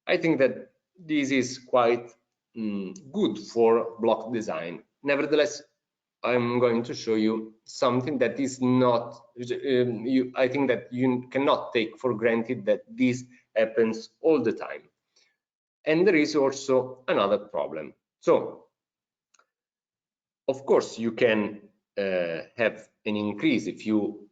I think that this is quite good for block design. Nevertheless, I'm going to show you something that is not, I think that you cannot take for granted that this happens all the time. And there is also another problem. So, of course, you can have an increase if you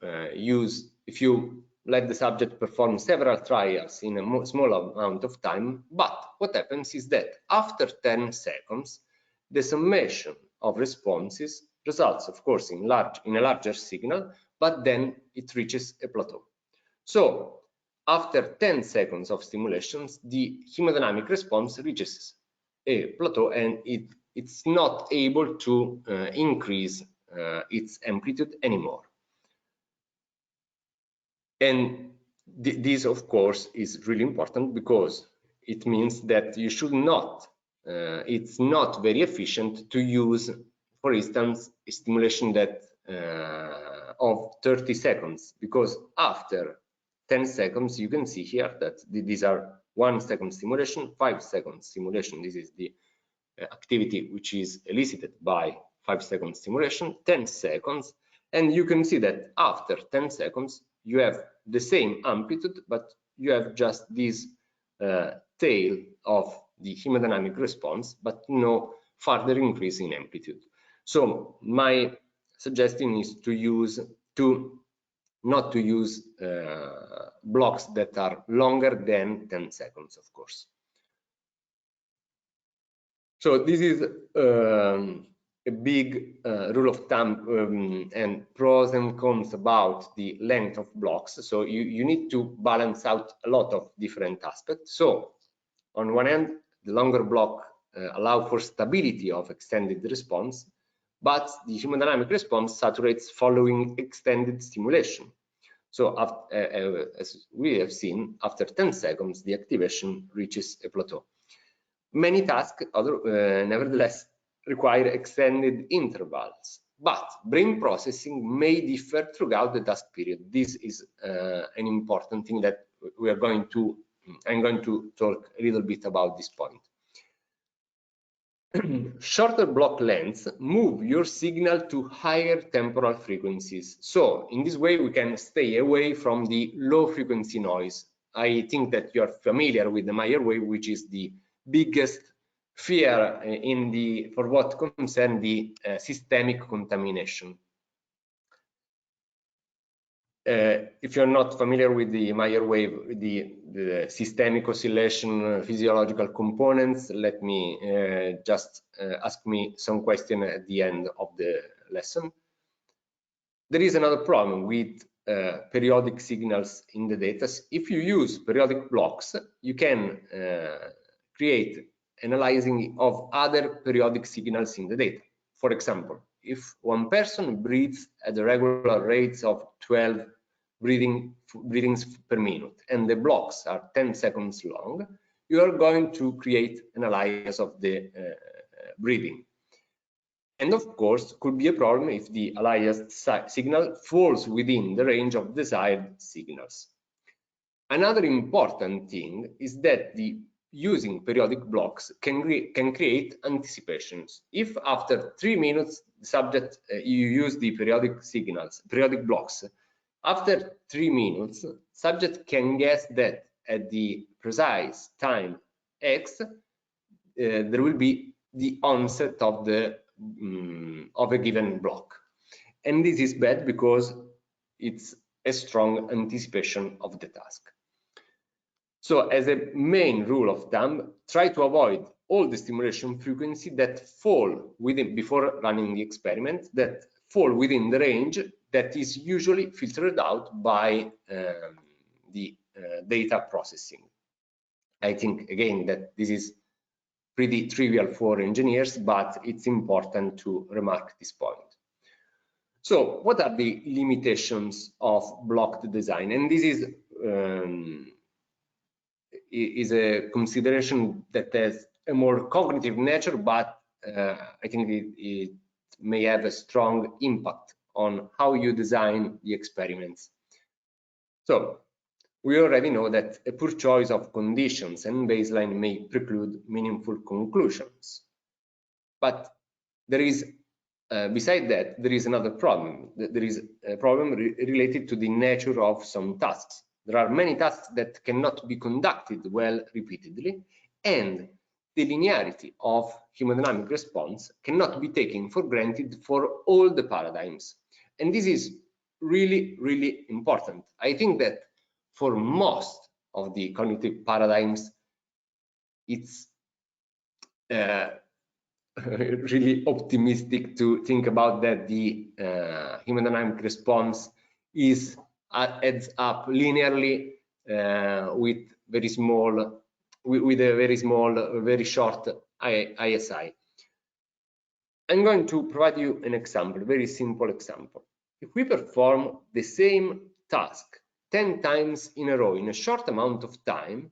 let the subject perform several trials in a small amount of time. But what happens is that after 10 seconds, the summation of responses results, of course, in a larger signal, but then it reaches a plateau. So after 10 seconds of stimulations, the hemodynamic response reaches a plateau, and it's not able to increase its amplitude anymore. And this, of course, is really important, because it means that you should not, it's not very efficient to use, for instance, a stimulation that of 30 seconds, because after 10 seconds, you can see here that these are 1 second stimulation, 5 second stimulation. This is the activity which is elicited by 5 second stimulation, 10 seconds, and you can see that after 10 seconds, you have the same amplitude, but you have just this tail of the hemodynamic response, but no further increase in amplitude. So my suggestion is not to use blocks that are longer than 10 seconds, of course. So this is a big rule of thumb and pros and cons about the length of blocks. So you need to balance out a lot of different aspects. So on one end, the longer block allow for stability of extended response, but the hemodynamic response saturates following extended stimulation. So as we have seen, after 10 seconds, the activation reaches a plateau. Many tasks, nevertheless, require extended intervals, but brain processing may differ throughout the task period. This is an important thing that I'm going to talk a little bit about this point. Shorter block lengths move your signal to higher temporal frequencies. So in this way, we can stay away from the low frequency noise. I think that you're familiar with the Meyer wave, which is the biggest fear for what concerns the systemic contamination. If you're not familiar with the Meyer wave, the systemic oscillation physiological components, let me just ask me some question at the end of the lesson. There is another problem with periodic signals in the data. If you use periodic blocks, you can create analyzing of other periodic signals in the data. For example, if one person breathes at the regular rates of 12 breathings per minute and the blocks are 10 seconds long, you are going to create an analysis of the breathing. And of course, could be a problem if the aliased signal falls within the range of desired signals. Another important thing is that using periodic blocks can create anticipations. If after 3 minutes the subject you use the periodic blocks, after 3 minutes, subject can guess that at the precise time X, there will be the onset of a given block. And this is bad because it's a strong anticipation of the task. So as a main rule of thumb, try to avoid all the stimulation frequency that fall within, before running the experiment, that fall within the range that is usually filtered out by the data processing. I think, again, that this is pretty trivial for engineers, but it's important to remark this point. So what are the limitations of blocked design? And this is a consideration that has a more cognitive nature, but I think it may have a strong impact on how you design the experiments. So we already know that a poor choice of conditions and baseline may preclude meaningful conclusions. But there is, beside that, there is another problem. There is a problem related to the nature of some tasks. There are many tasks that cannot be conducted well repeatedly, and the linearity of hemodynamic response cannot be taken for granted for all the paradigms. And this is really, really important. I think that for most of the cognitive paradigms, it's really optimistic to think about that the hemodynamic response adds up linearly with very small, very short ISI. I'm going to provide you an example, a very simple example. If we perform the same task 10 times in a row in a short amount of time,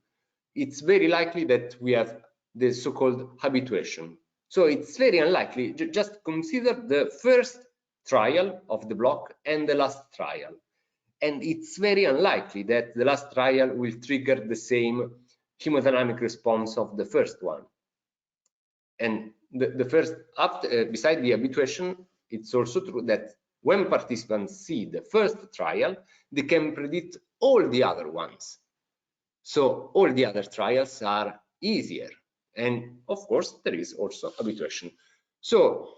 it's very likely that we have the so-called habituation. So it's very unlikely. Just consider the first trial of the block and the last trial. And it's very unlikely that the last trial will trigger the same hemodynamic response of the first one. And the first, beside the habituation, it's also true that when participants see the first trial, they can predict all the other ones. So all the other trials are easier. And of course, there is also habituation. So,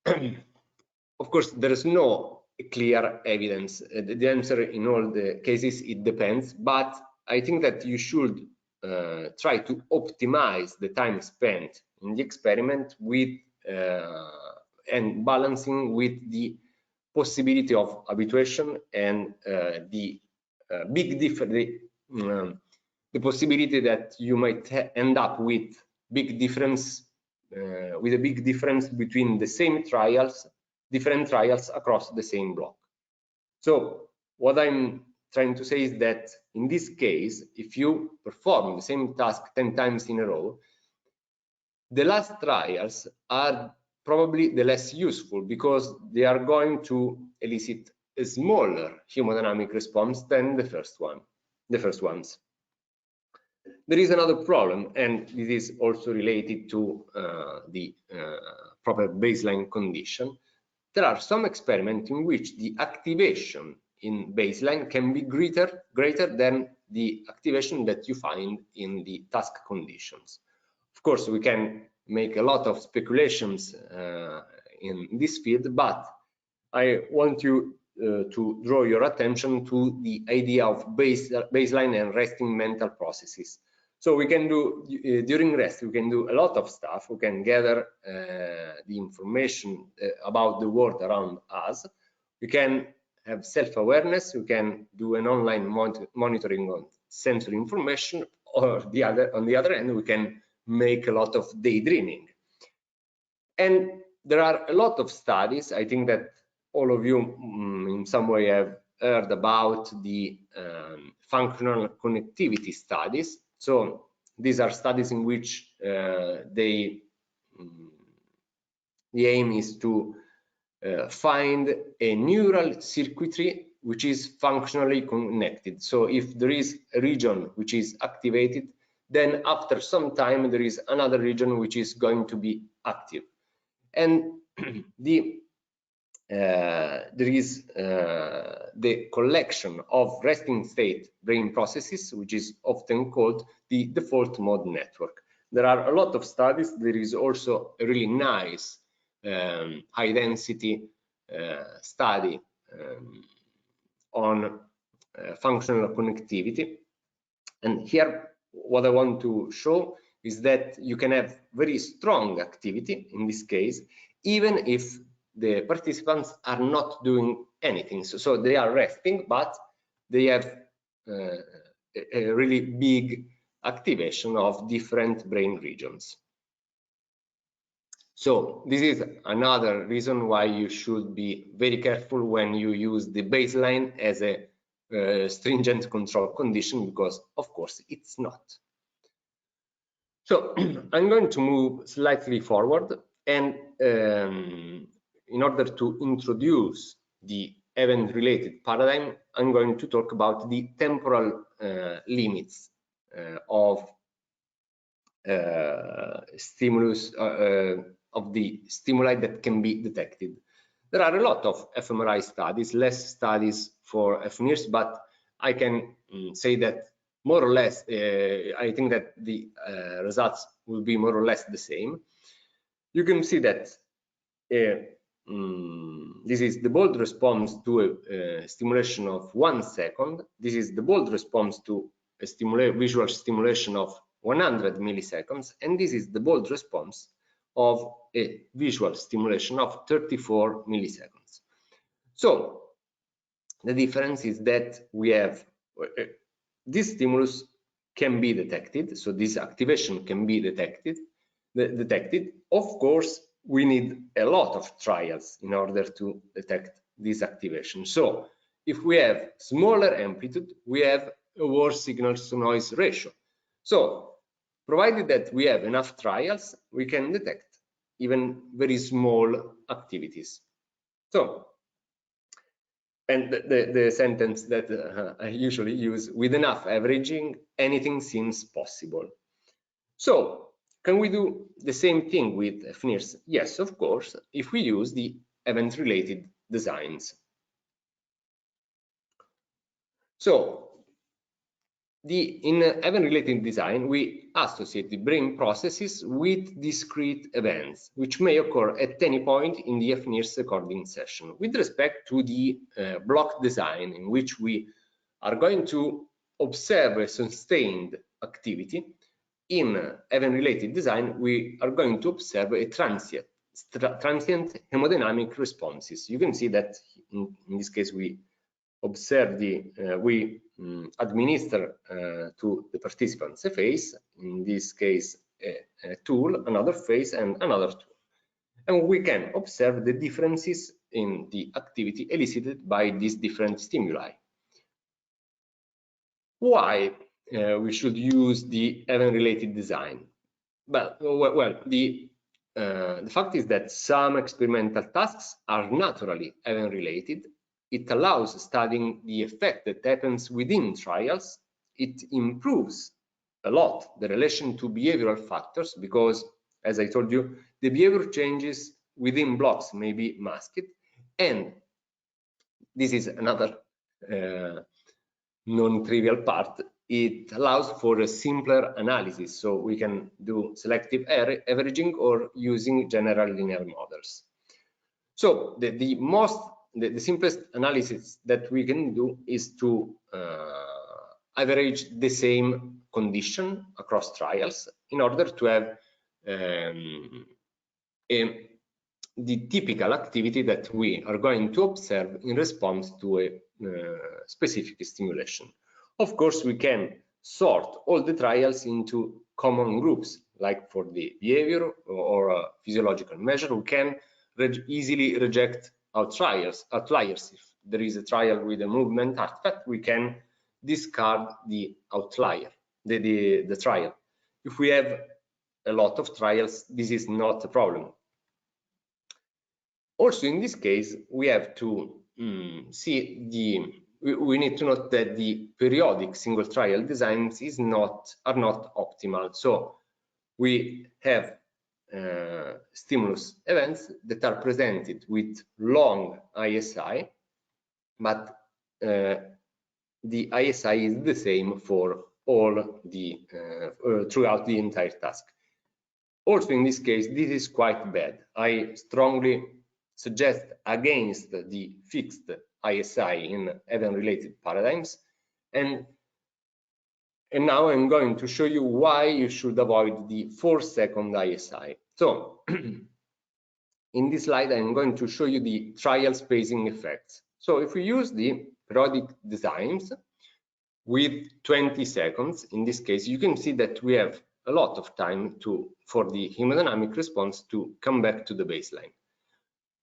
of course, there is no clear evidence. The answer in all the cases, it depends. But I think that you should try to optimize the time spent in the experiment with and balancing with the possibility of habituation and the possibility that you might end up with big difference with a big difference between the same trials, different trials across the same block. So what I'm trying to say is that in this case, if you perform the same task 10 times in a row, the last trials are probably the less useful because they are going to elicit a smaller hemodynamic response than the first ones. There is another problem, and this is also related to the proper baseline condition. There are some experiments in which the activation in baseline can be greater than the activation that you find in the task conditions. Of course, we can make a lot of speculations in this field, but I want you to draw your attention to the idea of baseline and resting mental processes. So we can do, during rest, we can do a lot of stuff. We can gather the information about the world around us. We can have self-awareness. We can do an online monitoring on sensory information, or on the other end, we can make a lot of daydreaming. And there are a lot of studies. I think that all of you in some way have heard about the functional connectivity studies. So these are studies in which the aim is to find a neural circuitry which is functionally connected. So if there is a region which is activated, then after some time there is another region which is going to be active. And there is the collection of resting state brain processes, which is often called the default mode network. There are a lot of studies. There is also a really nice high density study on functional connectivity. And here, what I want to show is that you can have very strong activity in this case, even if the participants are not doing anything. So they are resting, but they have a really big activation of different brain regions. So this is another reason why you should be very careful when you use the baseline as a stringent control condition, because of course it's not. So I'm going to move slightly forward, and in order to introduce the event-related paradigm, I'm going to talk about the temporal limits of stimulus, of the stimuli that can be detected. There are a lot of fMRI studies, less studies for fNIRS, but I can say that more or less, I think that the results will be more or less the same. You can see that this is the bold response to a stimulation of 1 second. This is the bold response to a visual stimulation of 100 milliseconds, and this is the bold response of a visual stimulation of 34 milliseconds. So the difference is that we have this stimulus can be detected, so this activation can be detected. Of course, we need a lot of trials in order to detect this activation. So if we have smaller amplitude, we have a worse signal to noise ratio. So provided that we have enough trials, we can detect even very small activities. So, and the sentence that I usually use, with enough averaging, anything seems possible. So, can we do the same thing with fNIRS? Yes, of course, if we use the event-related designs. So, in event-related design, we associate the brain processes with discrete events, which may occur at any point in the fNIRS recording session. With respect to the block design, in which we are going to observe a sustained activity, in event-related design, we are going to observe a transient hemodynamic responses. You can see that in this case we observe we administer to the participants a phase, in this case a tool, another phase, and another tool. And we can observe the differences in the activity elicited by these different stimuli. Why we should use the event-related design? Well, the fact is that some experimental tasks are naturally event-related. It allows studying the effect that happens within trials. It improves a lot the relation to behavioral factors, because, as I told you, the behavior changes within blocks may be masked. And this is another non-trivial part. It allows for a simpler analysis, so we can do selective averaging or using general linear models. So the simplest analysis that we can do is to average the same condition across trials in order to have the typical activity that we are going to observe in response to a specific stimulation. Of course, we can sort all the trials into common groups, like for the behavior or a physiological measure. We can easily reject outliers. If there is a trial with a movement artifact, we can discard the outlier, the trial. If we have a lot of trials, this is not a problem. Also, in this case, we have to we need to note that the periodic single trial designs are not optimal. So we have stimulus events that are presented with long ISI, but the ISI is the same for all the throughout the entire task. Also, in this case, this is quite bad. I strongly suggest against the fixed ISI in event-related paradigms, and now I'm going to show you why you should avoid the 4-second ISI. So in this slide, I'm going to show you the trial spacing effects. So if we use the periodic designs with 20 seconds, in this case, you can see that we have a lot of time for the hemodynamic response to come back to the baseline.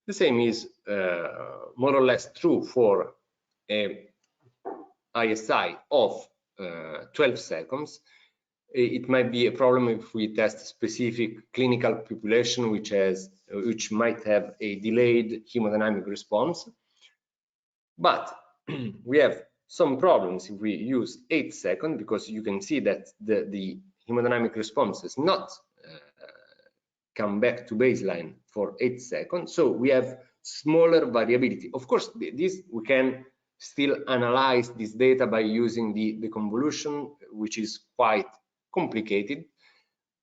The same is more or less true for a ISI of 12 seconds. It might be a problem if we test specific clinical population which might have a delayed hemodynamic response. But we have some problems if we use 8 seconds, because you can see that the hemodynamic response has not come back to baseline for 8 seconds. So we have smaller variability. Of course, we can still analyze this data by using the convolution, which is quite complicated.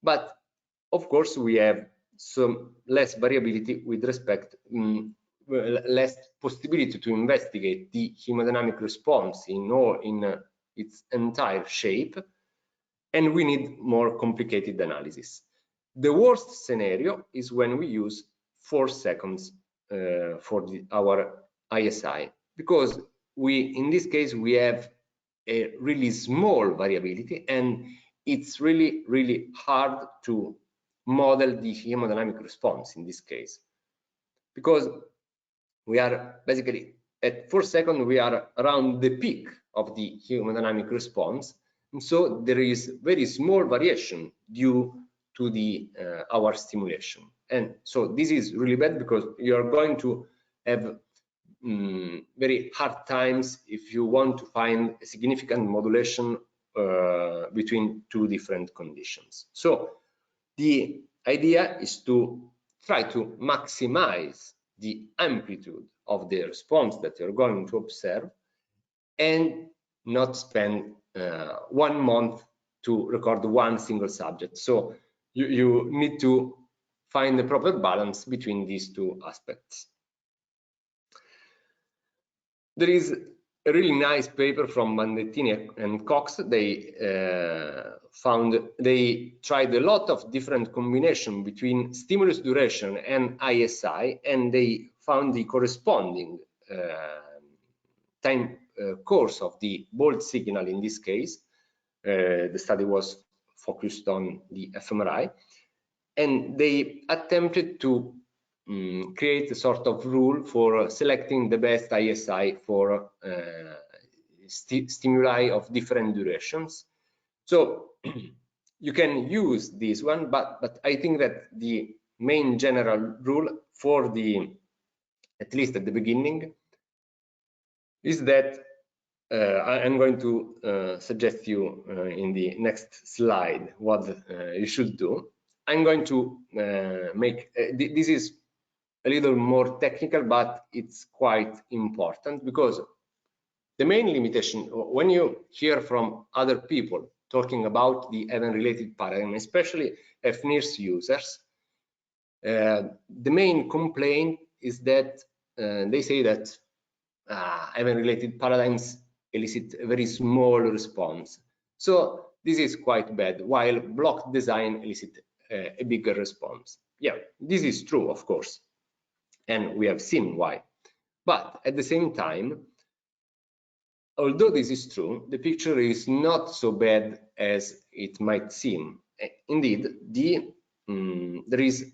But of course, we have some less variability with respect, less possibility to investigate the hemodynamic response in its entire shape, and we need more complicated analysis. The worst scenario is when we use 4 seconds for our ISI, because in this case we have a really small variability, and it's really hard to model the hemodynamic response in this case, because we are basically at 4 seconds, we are around the peak of the hemodynamic response, and so there is very small variation due to our stimulation. And so this is really bad, because you are going to have very hard times if you want to find a significant modulation between two different conditions. So the idea is to try to maximize the amplitude of the response that you're going to observe, and not spend 1 month to record one single subject. So you need to find the proper balance between these two aspects. There is a really nice paper from Bandettini and Cox. They tried a lot of different combinations between stimulus duration and ISI, and they found the corresponding time course of the bold signal in this case. The study was focused on the fMRI, and they attempted to create a sort of rule for selecting the best ISI for stimuli of different durations. So you can use this one, but I think that the main general rule for at least at the beginning, is that I'm going to suggest you in the next slide what you should do. I'm going to make this is a little more technical, but it's quite important, because the main limitation, when you hear from other people talking about the event-related paradigm, especially fNIRS users, the main complaint is that they say that event-related paradigms elicit a very small response. So this is quite bad, while block design elicit a bigger response. Yeah, this is true, of course, and we have seen why. But at the same time, although this is true, the picture is not so bad as it might seem. Indeed, there is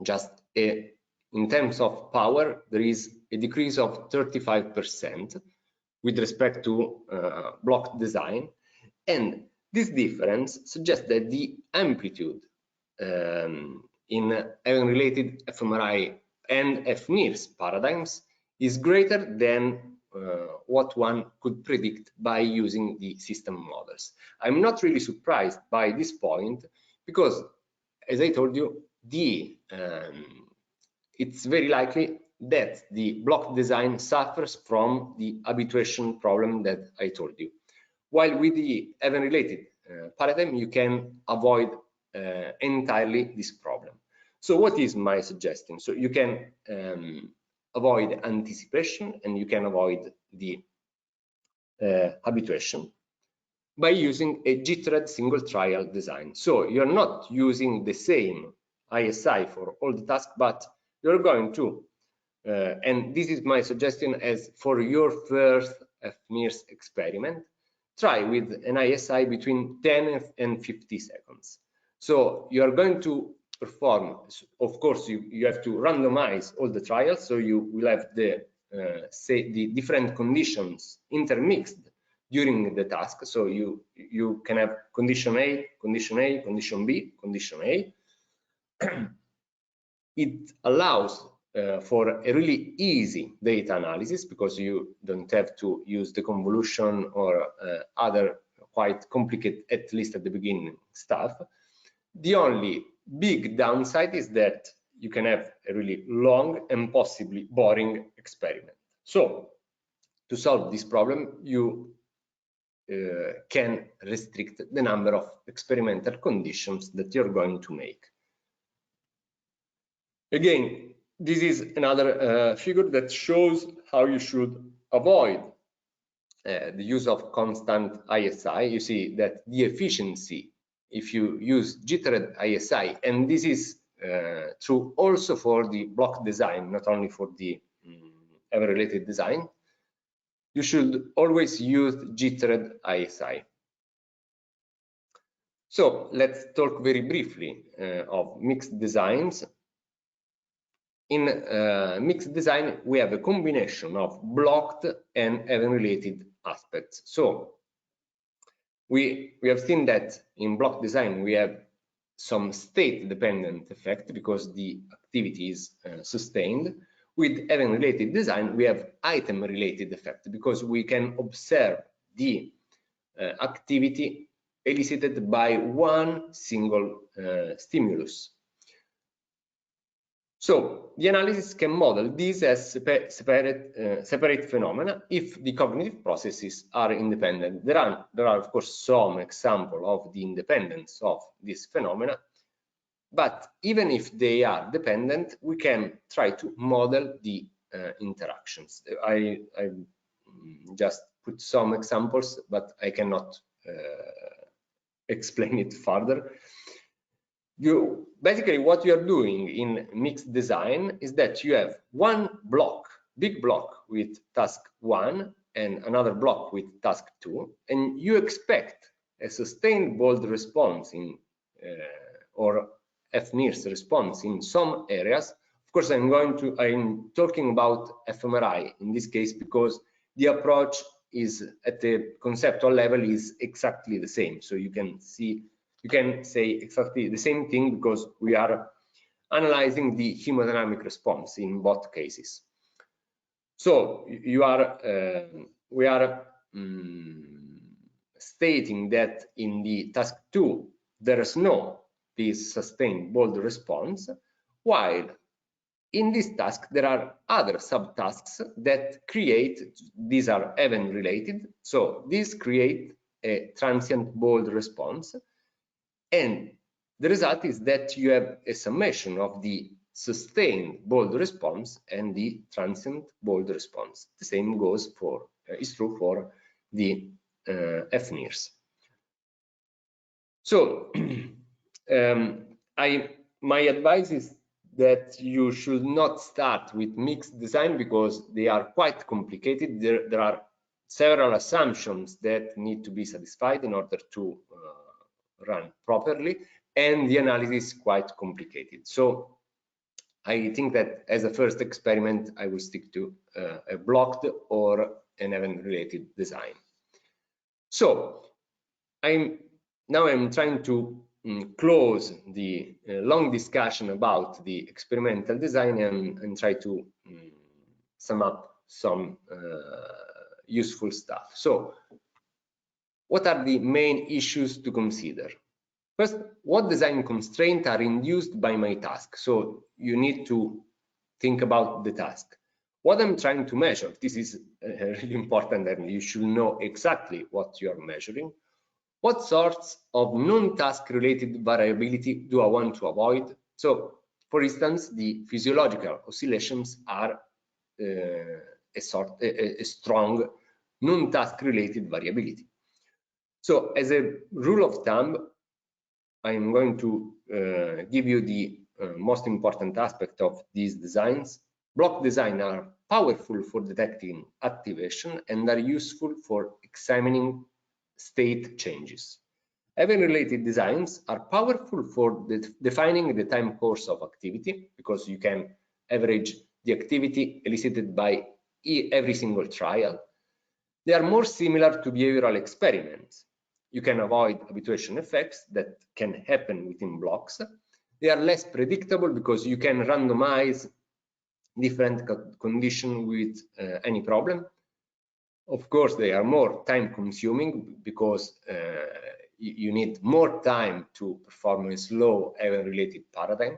just in terms of power, there is a decrease of 35% with respect to block design, and this difference suggests that the amplitude in event-related fMRI and fNIRS paradigms is greater than what one could predict by using the system models. I'm not really surprised by this point, because, as I told you, it's very likely that the block design suffers from the habituation problem that I told you. While with the event-related paradigm, you can avoid entirely this problem. So what is my suggestion? So you can avoid anticipation, and you can avoid the habituation by using a jittered single trial design. So you're not using the same ISI for all the tasks, but you're going to, and this is my suggestion as for your first fNIRS experiment, try with an ISI between 10 and 50 seconds. So you are going to perform, of course, you have to randomize all the trials, so you will have the say the different conditions intermixed during the task. So you can have condition A, condition A, condition B, condition A. It allows for a really easy data analysis, because you don't have to use the convolution or other quite complicated, at least at the beginning, stuff. The only big downside is that you can have a really long and possibly boring experiment. So to solve this problem, you can restrict the number of experimental conditions that you're going to make. Again, this is another figure that shows how you should avoid the use of constant ISI. You see that the efficiency, if you use jittered ISI, and this is true also for the block design, not only for the event-related design, you should always use jittered ISI. So let's talk very briefly of mixed designs. In mixed design, we have a combination of blocked and event-related aspects. So we have seen that in block design we have some state-dependent effect because the activity is sustained. With event-related design, we have item-related effect because we can observe the activity elicited by one single stimulus. So the analysis can model these as separate phenomena if the cognitive processes are independent. There are of course some examples of the independence of this phenomena, but even if they are dependent, we can try to model the interactions. I just put some examples, but I cannot explain it further. Basically what you are doing in mixed design is that you have one block, big block with task 1 and another block with task 2, and you expect a sustained bold response in or fNIRs response in some areas. Of course, I'm talking about fMRI in this case because the approach is at the conceptual level is exactly the same. So you can say exactly the same thing because we are analyzing the hemodynamic response in both cases. So we are stating that in the task 2 there is no this sustained bold response, while in this task there are other subtasks that create, these are event related, so these create a transient bold response, and the result is that you have a summation of the sustained bold response and the transient bold response. The same goes for is true for the fNIRs. So my advice is that you should not start with mixed design because they are quite complicated. There are several assumptions that need to be satisfied in order to run properly, and the analysis is quite complicated. So I think that as a first experiment, I will stick to a blocked or an event-related design. So I'm trying to close the long discussion about the experimental design and try to sum up some useful stuff. So what are the main issues to consider? First, what design constraints are induced by my task? So you need to think about the task. What I'm trying to measure, this is really important, and you should know exactly what you are measuring. What sorts of non-task related variability do I want to avoid? So, for instance, the physiological oscillations are a strong non-task related variability. So, as a rule of thumb, I'm going to give you the most important aspect of these designs. Block design are powerful for detecting activation and are useful for examining state changes. Event-related designs are powerful for defining the time course of activity, because you can average the activity elicited by every single trial. They are more similar to behavioral experiments. You can avoid habituation effects that can happen within blocks. They are less predictable because you can randomize different conditions with any problem. Of course, they are more time consuming because you need more time to perform a slow event-related paradigm,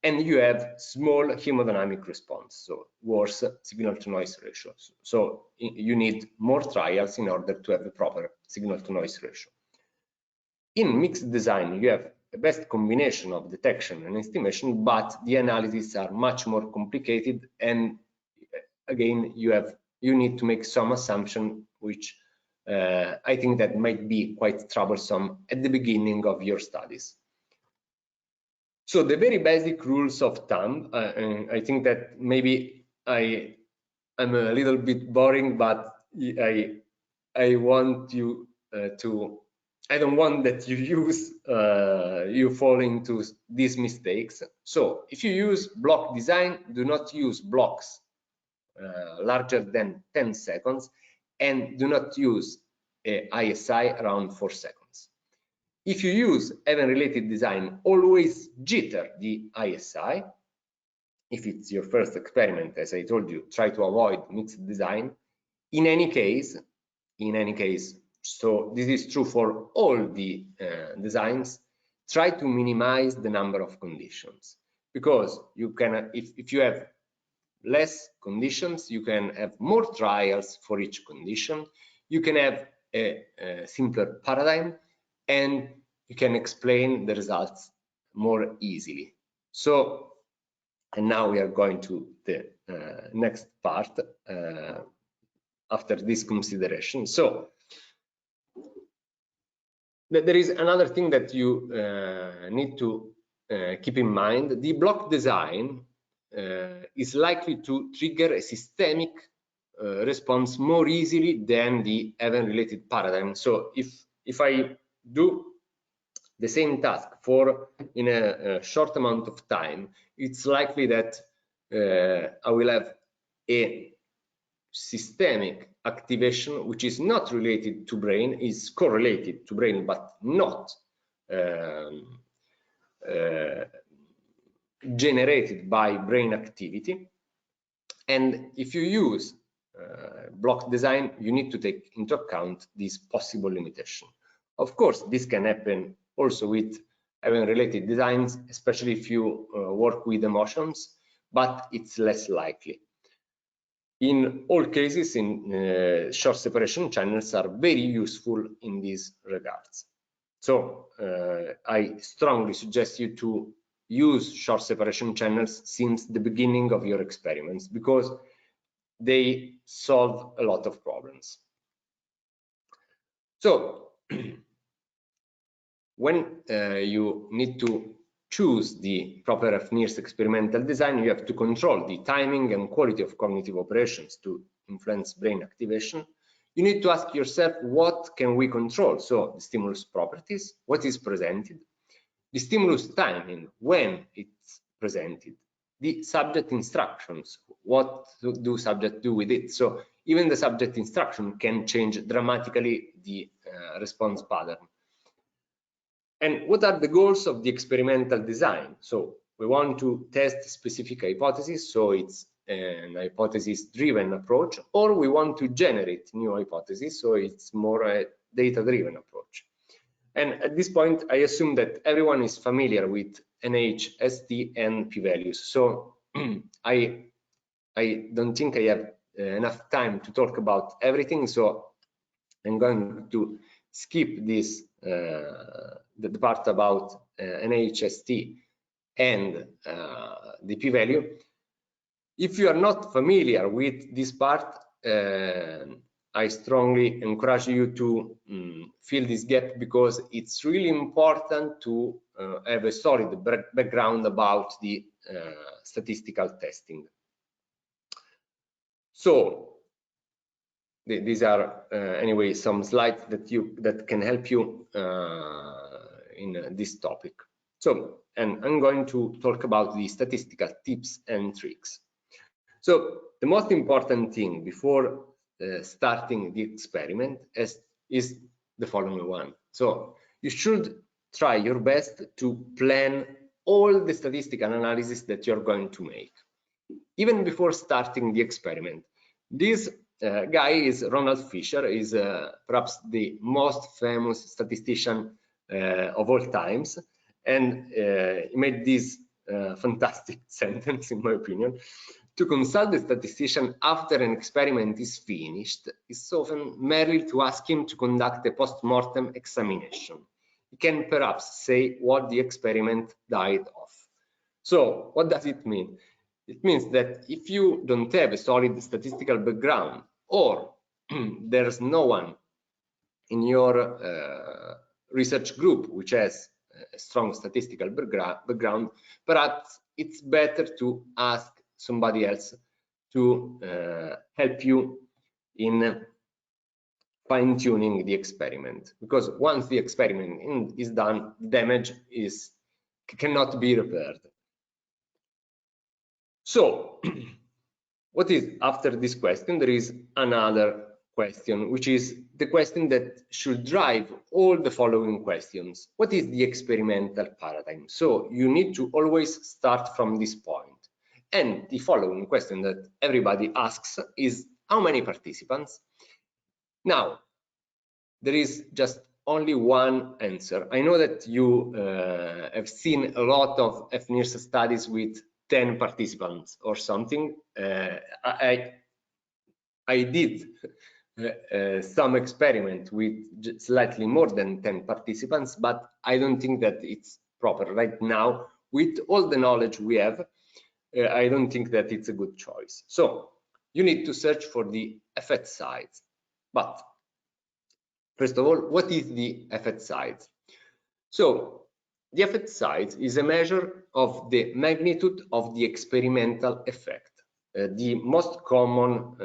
and you have small hemodynamic response, so worse signal-to-noise ratio. So you need more trials in order to have a proper signal-to-noise ratio. In mixed design, you have the best combination of detection and estimation, but the analyses are much more complicated, and again, you need to make some assumption, which I think that might be quite troublesome at the beginning of your studies. So the very basic rules of thumb, I think that maybe I'm a little bit boring, but I want you I don't want that you fall into these mistakes. So if you use block design, do not use blocks larger than 10 seconds, and do not use ISI around 4 seconds. If you use event-related design, always jitter the ISI. If it's your first experiment, as I told you, try to avoid mixed design. In any case, so this is true for all the designs, try to minimize the number of conditions, because you can, if you have less conditions, you can have more trials for each condition, you can have a simpler paradigm, and you can explain the results more easily. So, and now we are going to the next part after this consideration. So there is another thing that you need to keep in mind. The block design is likely to trigger a systemic response more easily than the event-related paradigm. So if I do the same task in a short amount of time, it's likely that I will have a systemic activation which is not related to brain, is correlated to brain, but not generated by brain activity. And if you use block design, you need to take into account this possible limitation. Of course, this can happen also with event-related designs, especially if you work with emotions, but it's less likely. In all cases, in short separation channels are very useful in these regards. So I strongly suggest you to use short separation channels since the beginning of your experiments, because they solve a lot of problems. So when you need to choose the proper fNIRS experimental design, you have to control the timing and quality of cognitive operations to influence brain activation. You need to ask yourself, what can we control? So the stimulus properties, what is presented, the stimulus timing, when it's presented, the subject instructions, what do subject do with it? So even the subject instruction can change dramatically the response pattern. And what are the goals of the experimental design? So we want to test specific hypotheses, so it's an hypothesis-driven approach, or we want to generate new hypotheses, so it's more a data-driven approach. And at this point, I assume that everyone is familiar with NIHST and p-values. So I don't think I have enough time to talk about everything, so I'm going to skip this the part about NIHST and the p-value. If you are not familiar with this part, I strongly encourage you to fill this gap, because it's really important to have a solid background about the statistical testing. So these are anyway some slides that can help you in this topic. So, and I'm going to talk about the statistical tips and tricks. So the most important thing before starting the experiment is the following one. So you should try your best to plan all the statistical analysis that you're going to make, even before starting the experiment. This guy is Ronald Fisher, is perhaps the most famous statistician of all times, and he made this fantastic sentence, in my opinion: to consult the statistician after an experiment is finished is often merely to ask him to conduct a post-mortem examination. He can perhaps say what the experiment died of. So what does it mean? It means that if you don't have a solid statistical background, or there's no one in your research group which has a strong statistical background, perhaps it's better to ask somebody else to help you in fine-tuning the experiment, because once the experiment is done, damage cannot be repaired. So what is after this question? There is another question, which is the question that should drive all the following questions. What is the experimental paradigm? So you need to always start from this point. And the following question that everybody asks is, how many participants? Now, there is just only one answer. I know that you have seen a lot of fNIRS studies with 10 participants or something. I did some experiment with slightly more than 10 participants, but I don't think that it's proper right now. With all the knowledge we have, I don't think that it's a good choice. So you need to search for the effect size. But first of all, what is the effect size? So the effect size is a measure of the magnitude of the experimental effect. The most common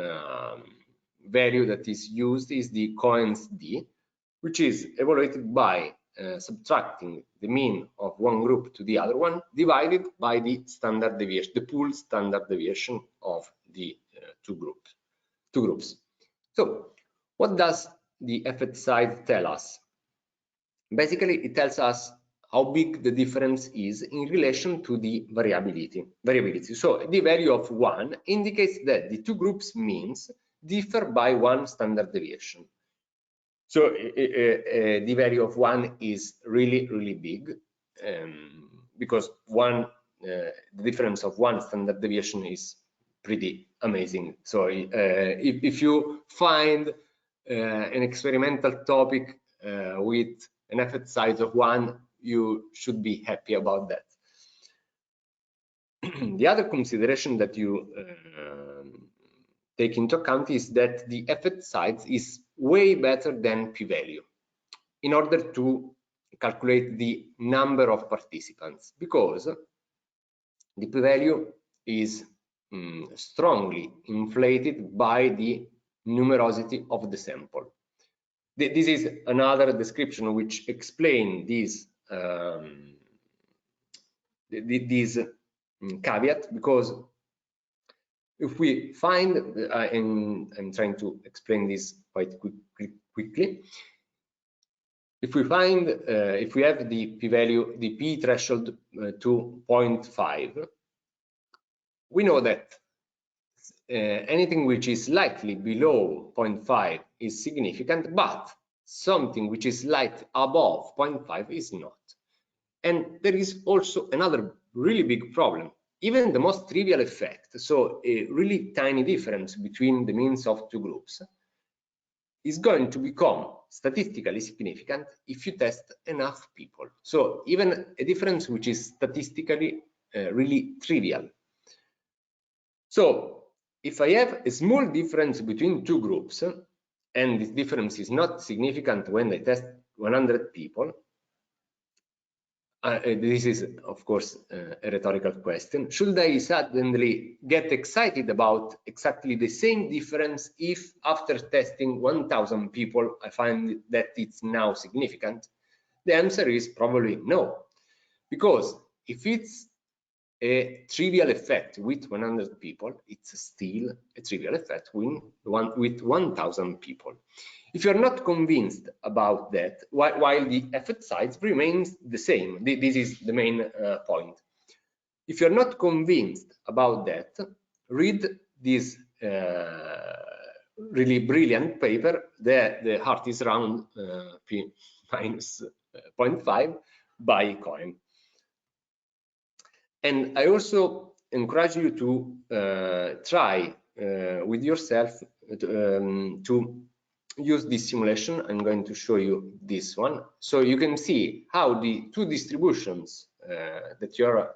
value that is used is the Cohen's d, which is evaluated by subtracting the mean of one group to the other one, divided by the standard deviation, the pooled standard deviation of the two groups. So what does the effect size tell us? Basically, it tells us how big the difference is in relation to the variability. So the value of 1 indicates that the two groups' means differ by 1 standard deviation. So the value of 1 is really big, because the difference of 1 standard deviation is pretty amazing. So if you find an experimental topic with an effect size of 1, you should be happy about that. The other consideration that you take into account is that the effect size is way better than p-value in order to calculate the number of participants, because the p-value is strongly inflated by the numerosity of the sample. This is another description which explains this caveat, because if we find, and I'm trying to explain this quite quickly, if we find, if we have the p-value, the p threshold to 0.5, we know that anything which is slightly below 0.5 is significant, but something which is slightly above 0.5 is not. And there is also another really big problem. Even the most trivial effect, so a really tiny difference between the means of two groups, is going to become statistically significant if you test enough people. So even a difference which is statistically really trivial. So if I have a small difference between two groups, and this difference is not significant when I test 100 people, this is, of course, a rhetorical question. Should I suddenly get excited about exactly the same difference if after testing 1,000 people, I find that it's now significant? The answer is probably no, because if it's a trivial effect with 100 people, it's still a trivial effect with 1,000 people. If you're not convinced about that, while the effect size remains the same, this is the main point. If you're not convinced about that, read this really brilliant paper, the heart is round p minus 0.5 by Cohen. And I also encourage you to try with yourself to use this simulation. I'm going to show you this one, so you can see how the two distributions that you're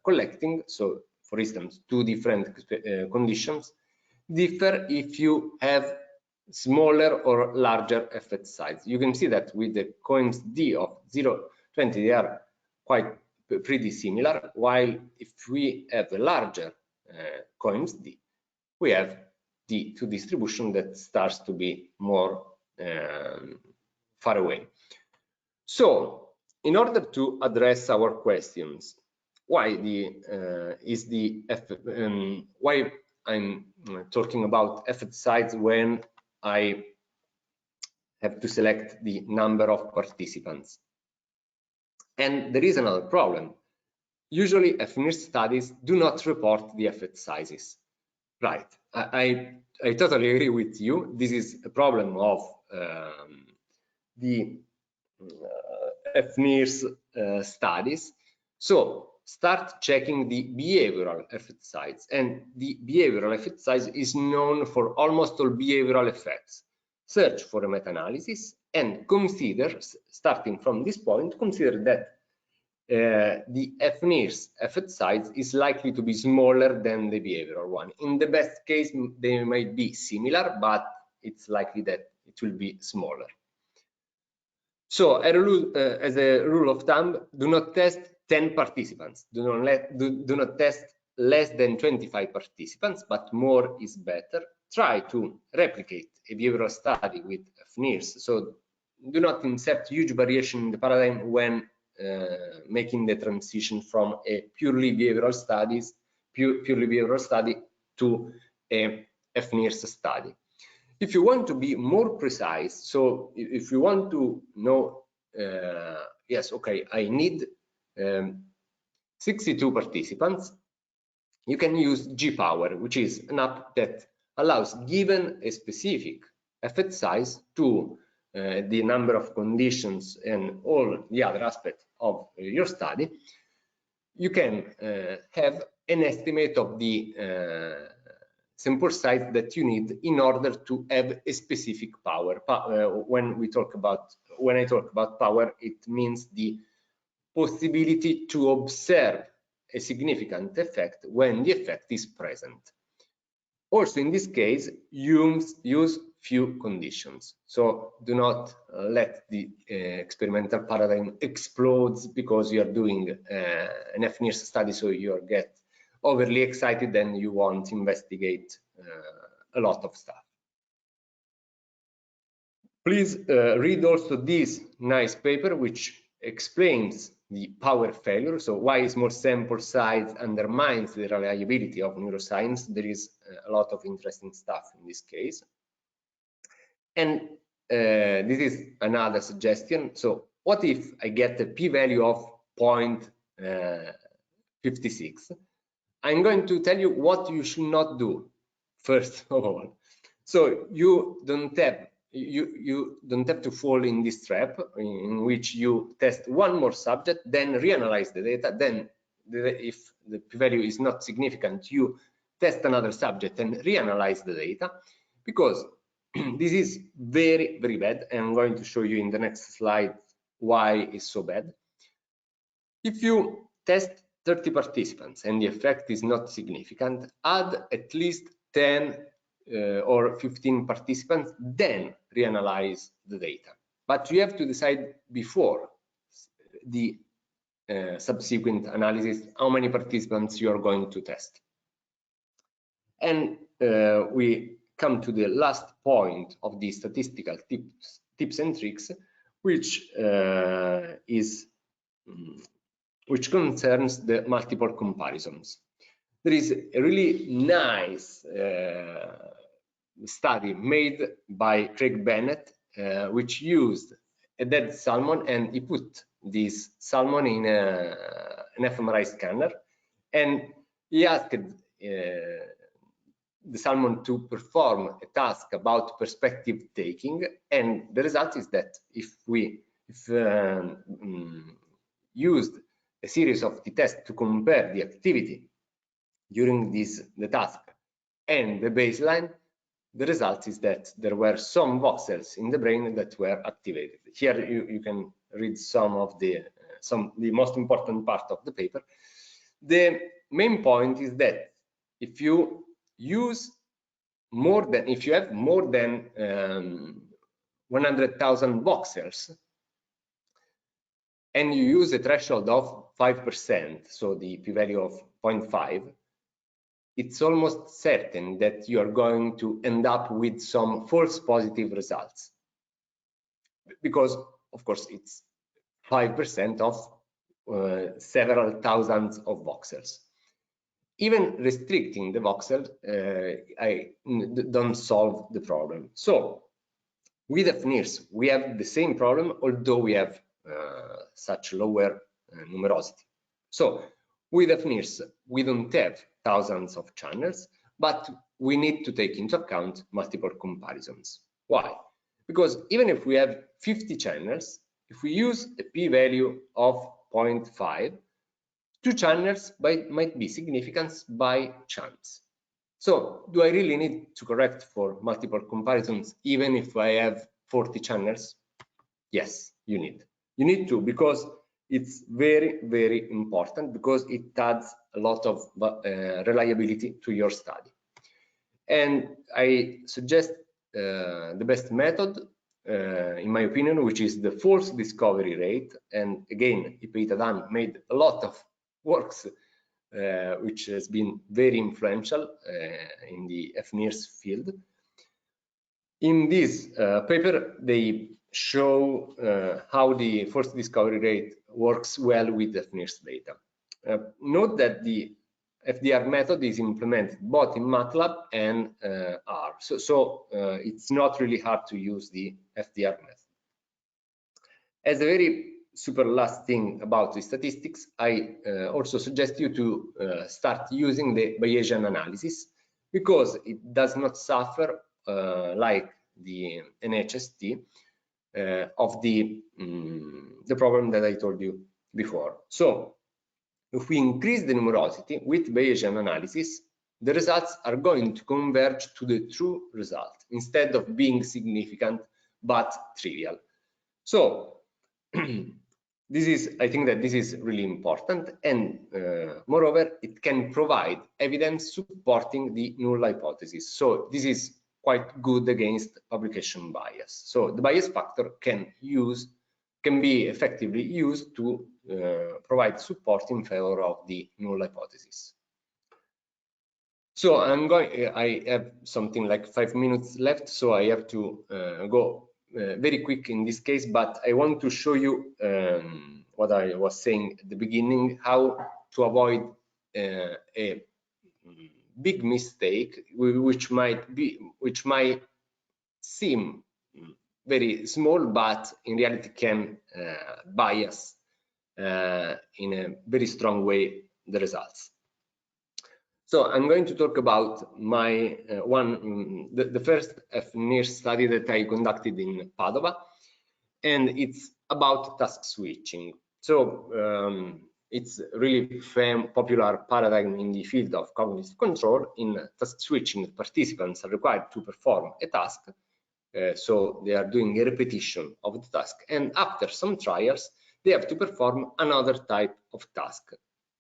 collecting, so for instance, two different conditions, differ if you have smaller or larger effect size. You can see that with the Cohen's D of 0.20, they are quite pretty similar, while if we have a larger Cohen's D, we have the two distribution that starts to be more far away. So in order to address our questions, why why I'm talking about effect size when I have to select the number of participants? And there is another problem. Usually fNIRS studies do not report the effect sizes. Right, I totally agree with you. This is a problem of the fNIRS studies. So start checking the behavioral effect size, and the behavioral effect size is known for almost all behavioral effects. Search for a meta-analysis and consider, starting from this point, consider that the fNIRS effect size is likely to be smaller than the behavioral one. In the best case, they might be similar, but it's likely that it will be smaller. So as a rule of thumb, do not test 10 participants. Do not test less than 25 participants, but more is better. Try to replicate a behavioral study with fNIRS. So do not insert huge variation in the paradigm when making the transition from a purely behavioral study to a fNIRS study. If you want to be more precise, so if you want to know, yes, okay, I need 62 participants, you can use G-Power, which is an app that allows, given a specific effect size, to the number of conditions and all the other aspects of your study, you can have an estimate of the sample size that you need in order to have a specific power. When I talk about power, it means the possibility to observe a significant effect when the effect is present. Also, in this case, use few conditions. So do not let the experimental paradigm explode because you are doing an fNIRS study, so you get overly excited and you want to investigate a lot of stuff. Please read also this nice paper, which explains the power failure, so why small sample size undermines the reliability of neuroscience. There is a lot of interesting stuff in this case. And this is another suggestion. So what if I get a p-value of 0.56? I'm going to tell you what you should not do, first of all. So you don't have to fall in this trap in which you test one more subject, then reanalyze the data, then if the p-value is not significant, you test another subject and reanalyze the data, because this is very, very bad. And I'm going to show you in the next slide why it's so bad. If you test 30 participants and the effect is not significant, add at least 10 or 15 participants, then reanalyze the data. But you have to decide before the subsequent analysis how many participants you are going to test. And we come to the last point of the statistical tips and tricks, which concerns the multiple comparisons. There is a really nice study made by Craig Bennett, which used a dead salmon, and he put this salmon in an fMRI scanner, and he asked the salmon to perform a task about perspective taking, and the result is that if we used a series of the tests to compare the activity during the task and the baseline, the result is that there were some voxels in the brain that were activated. Here you can read some of the most important part of the paper. The main point is that if you have more than 100,000 voxels and you use a threshold of 5%, so the p-value of 0.5, it's almost certain that you are going to end up with some false positive results, because of course it's 5% of several thousands of voxels. Even restricting the voxel don't solve the problem. So with fNIRS we have the same problem, although we have such lower numerosity. So with fNIRS we don't have thousands of channels, but we need to take into account multiple comparisons. Why? Because even if we have 50 channels, if we use a p-value of 0.5, 2 channels might be significant by chance. So do I really need to correct for multiple comparisons even if I have 40 channels? Yes, you need. You need to, because it's very, very important, because it adds a lot of reliability to your study. And I suggest the best method, in my opinion, which is the false discovery rate. And again, Ippolita made a lot of works which has been very influential in the fNIRS field. In this paper, they show how the false discovery rate works well with the fNIRS data. Note that the FDR method is implemented both in MATLAB and R, so it's not really hard to use the FDR method. As a very super last thing about the statistics, I also suggest you to start using the Bayesian analysis, because it does not suffer like the NHST of the problem that I told you before. So if we increase the numerosity with Bayesian analysis, the results are going to converge to the true result instead of being significant but trivial. So I think that this is really important, and moreover, it can provide evidence supporting the null hypothesis. So this is quite good against publication bias. So the bias factor can be effectively used to provide support in favor of the null hypothesis. So I have something like 5 minutes left, so I have to go very quick in this case, but I want to show you what I was saying at the beginning, how to avoid a big mistake, which might seem very small, but in reality can bias in a very strong way the results. So I'm going to talk about my the first fNIRS study that I conducted in Padova, and it's about task switching. So it's really popular paradigm in the field of cognitive control. In task switching, participants are required to perform a task, so they are doing a repetition of the task, and after some trials they have to perform another type of task.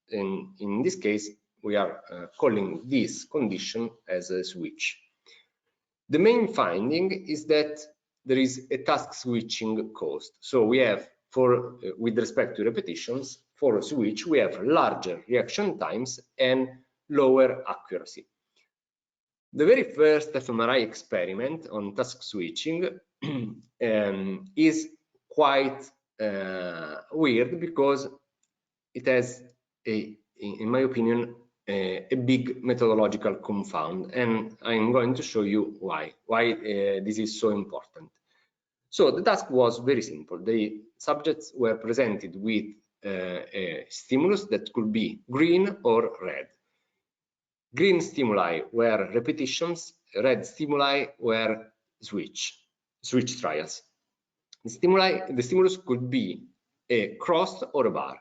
In this case, we are calling this condition as a switch. The main finding is that there is a task switching cost. So we have, with respect to repetitions, for a switch, we have larger reaction times and lower accuracy. The very first fMRI experiment on task switching is quite weird because it has, in my opinion, a big methodological confound, and I'm going to show you why this is so important. So the task was very simple. The subjects were presented with a stimulus that could be green or red. Green stimuli were repetitions, red stimuli were switch trials. The stimulus could be a cross or a bar.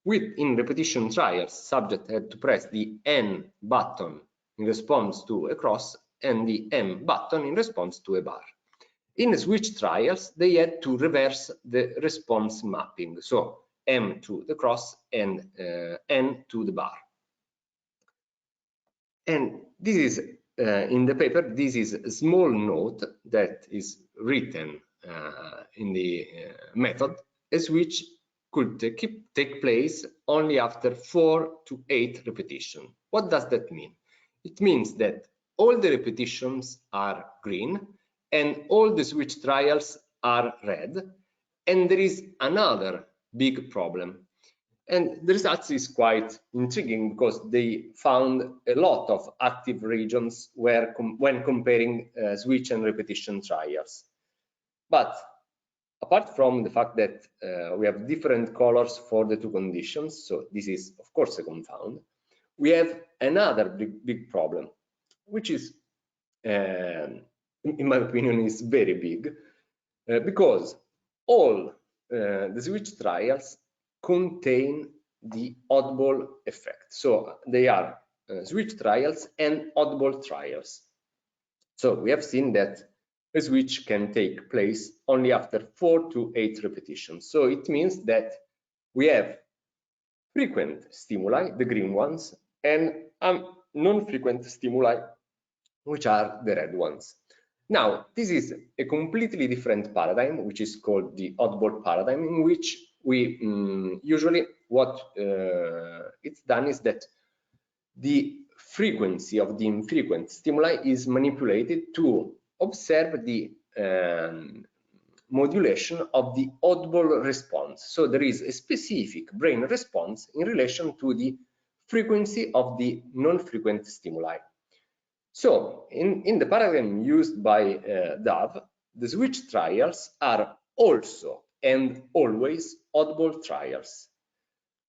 In repetition trials, subject had to press the N button in response to a cross and the M button in response to a bar. In the switch trials, they had to reverse the response mapping, so M to the cross and N to the bar. And this is, in the paper, this is a small note that is written in the method. A switch could take place only after 4 to 8 repetitions. What does that mean? It means that all the repetitions are green and all the switch trials are red, and there is another big problem. And the results is quite intriguing because they found a lot of active regions when comparing switch and repetition trials. But apart from the fact that we have different colors for the two conditions, so this is of course a confound, we have another big problem, which is, in my opinion, is very big, because all the switch trials contain the oddball effect. So they are switch trials and oddball trials. So we have seen that a switch can take place only after 4 to 8 repetitions. So it means that we have frequent stimuli, the green ones, and non-frequent stimuli, which are the red ones. Now, this is a completely different paradigm, which is called the oddball paradigm, in which we usually what it's done is that the frequency of the infrequent stimuli is manipulated to observe the modulation of the oddball response. So there is a specific brain response in relation to the frequency of the non-frequent stimuli. So in the paradigm used by Dove, the switch trials are also and always oddball trials.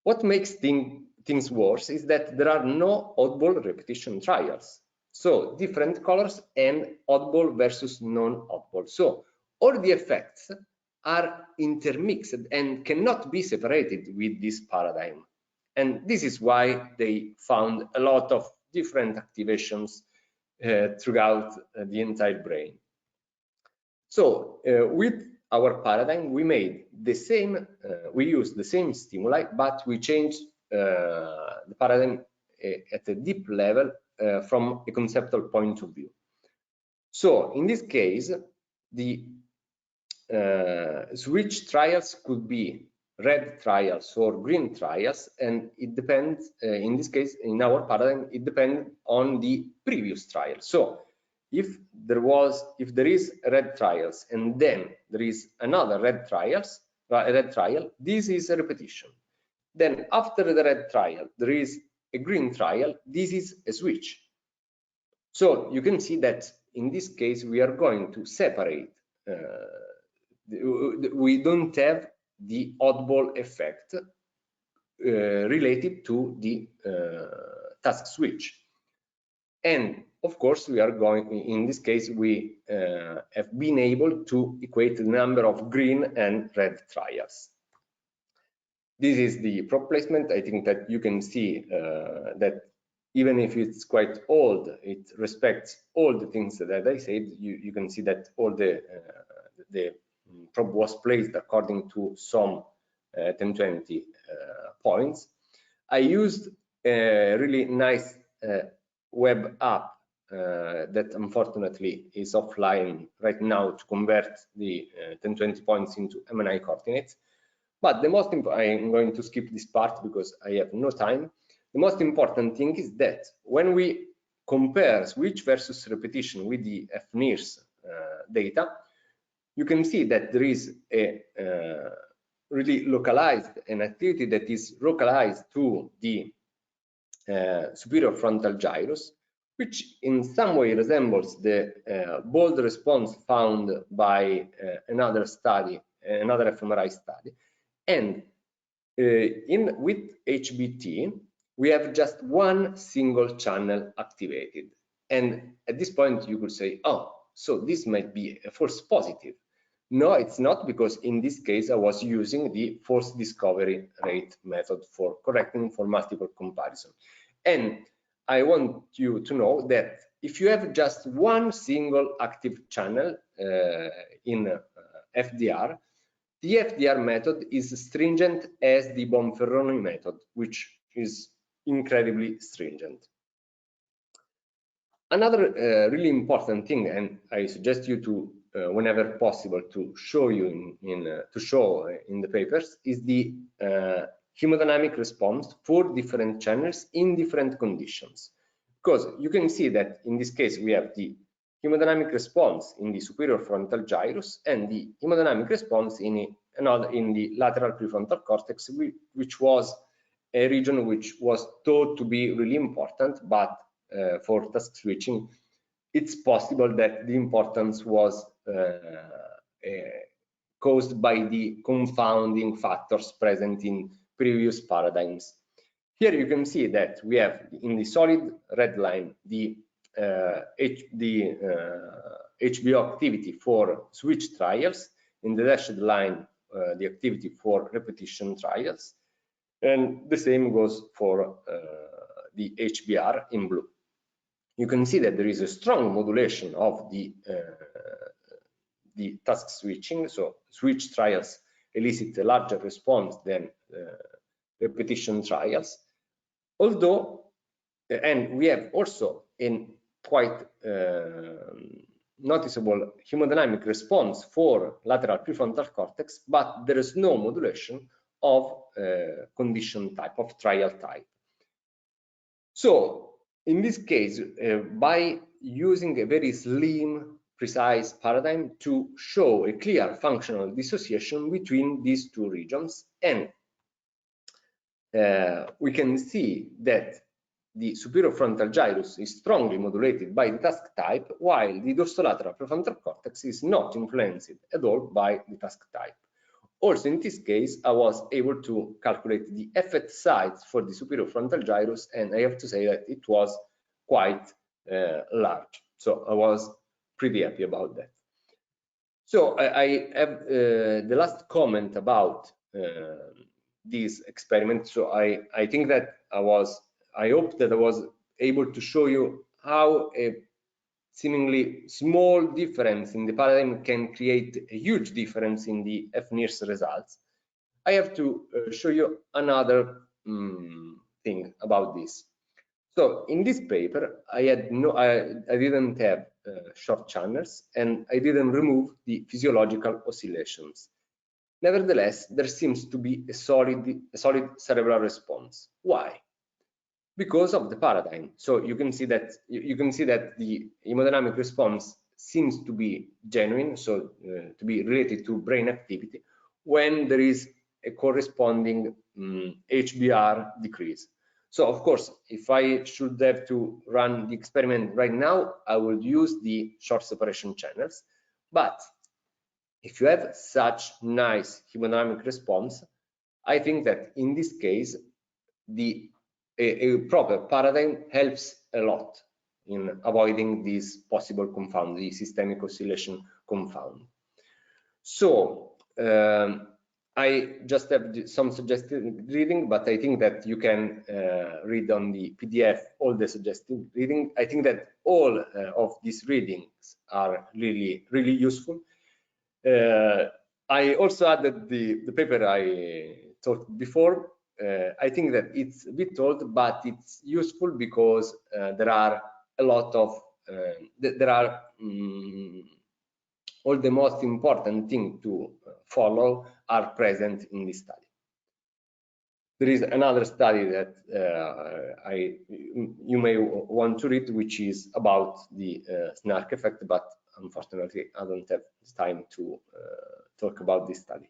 What makes things worse is that there are no oddball repetition trials. So different colors and oddball versus non-oddball. So all the effects are intermixed and cannot be separated with this paradigm. And this is why they found a lot of different activations throughout the entire brain. So with our paradigm, we made the same, we used the same stimuli, but we changed the paradigm at a deep level from a conceptual point of view. So in this case, the switch trials could be red trials or green trials, and it depends, in this case, in our paradigm, it depends on the previous trial. So if there is red trials and then there is another red trial, this is a repetition. Then after the red trial, there is a green trial, this is a switch. So you can see that in this case, we are going to separate, we don't have the oddball effect related to the task switch. And of course, we are going, in this case, we have been able to equate the number of green and red trials. This is the prop placement. I think that you can see that even if it's quite old, it respects all the things that I said. You can see that all the probe was placed according to some 1020 points. I used a really nice web app that unfortunately is offline right now to convert the 1020 points into MNI coordinates. But the most I'm going to skip this part because I have no time. The most important thing is that when we compare switch versus repetition with the fNIRS data, you can see that there is a really localized, an activity that is localized to the superior frontal gyrus, which in some way resembles the bold response found by another study, another fMRI study. And with HBT, we have just one single channel activated. And at this point, you could say, oh, so this might be a false positive. No, it's not, because in this case, I was using the false discovery rate method for correcting for multiple comparison. And I want you to know that if you have just one single active channel in FDR, the FDR method is stringent as the Bonferroni method, which is incredibly stringent. Another really important thing, and I suggest you to, whenever possible, to show you in the papers, is the hemodynamic response for different channels in different conditions. Because you can see that in this case we have the hemodynamic response in the superior frontal gyrus and the hemodynamic response in the lateral prefrontal cortex, which was a region which was thought to be really important, but for task switching, it's possible that the importance was caused by the confounding factors present in previous paradigms. Here you can see that we have in the solid red line the HBO activity for switch trials, in the dashed line the activity for repetition trials, and the same goes for the HBR in blue. You can see that there is a strong modulation of the task switching, so switch trials elicit a larger response than repetition trials. Although, and we have also a quite noticeable hemodynamic response for lateral prefrontal cortex, but there is no modulation of condition type, of trial type. So in this case, by using a very slim, precise paradigm to show a clear functional dissociation between these two regions, and we can see that the superior frontal gyrus is strongly modulated by the task type, while the dorsolateral prefrontal cortex is not influenced at all by the task type. Also, in this case, I was able to calculate the effect size for the superior frontal gyrus, and I have to say that it was quite large. So I was pretty happy about that. So I have the last comment about this experiment. So I think that I hope that I was able to show you how a seemingly small difference in the paradigm can create a huge difference in the fNIRS results. I have to show you another thing about this. So in this paper, I didn't have short channels, and I didn't remove the physiological oscillations. Nevertheless, there seems to be a solid cerebral response. Why? Because of the paradigm. So you can see that the hemodynamic response seems to be genuine, so to be related to brain activity, when there is a corresponding HBR decrease. So of course, if I should have to run the experiment right now, I would use the short separation channels. But if you have such nice hemodynamic response, I think that in this case, a proper paradigm helps a lot in avoiding this possible confound, the systemic oscillation confound. So I just have some suggested reading, but I think that you can read on the PDF all the suggested reading. I think that all of these readings are really useful. I also added the paper I talked before. I think that it's a bit old, but it's useful because there are a lot of all the most important things to follow are present in this study. There is another study that you may want to read, which is about the SNARK effect, but unfortunately I don't have time to talk about this study.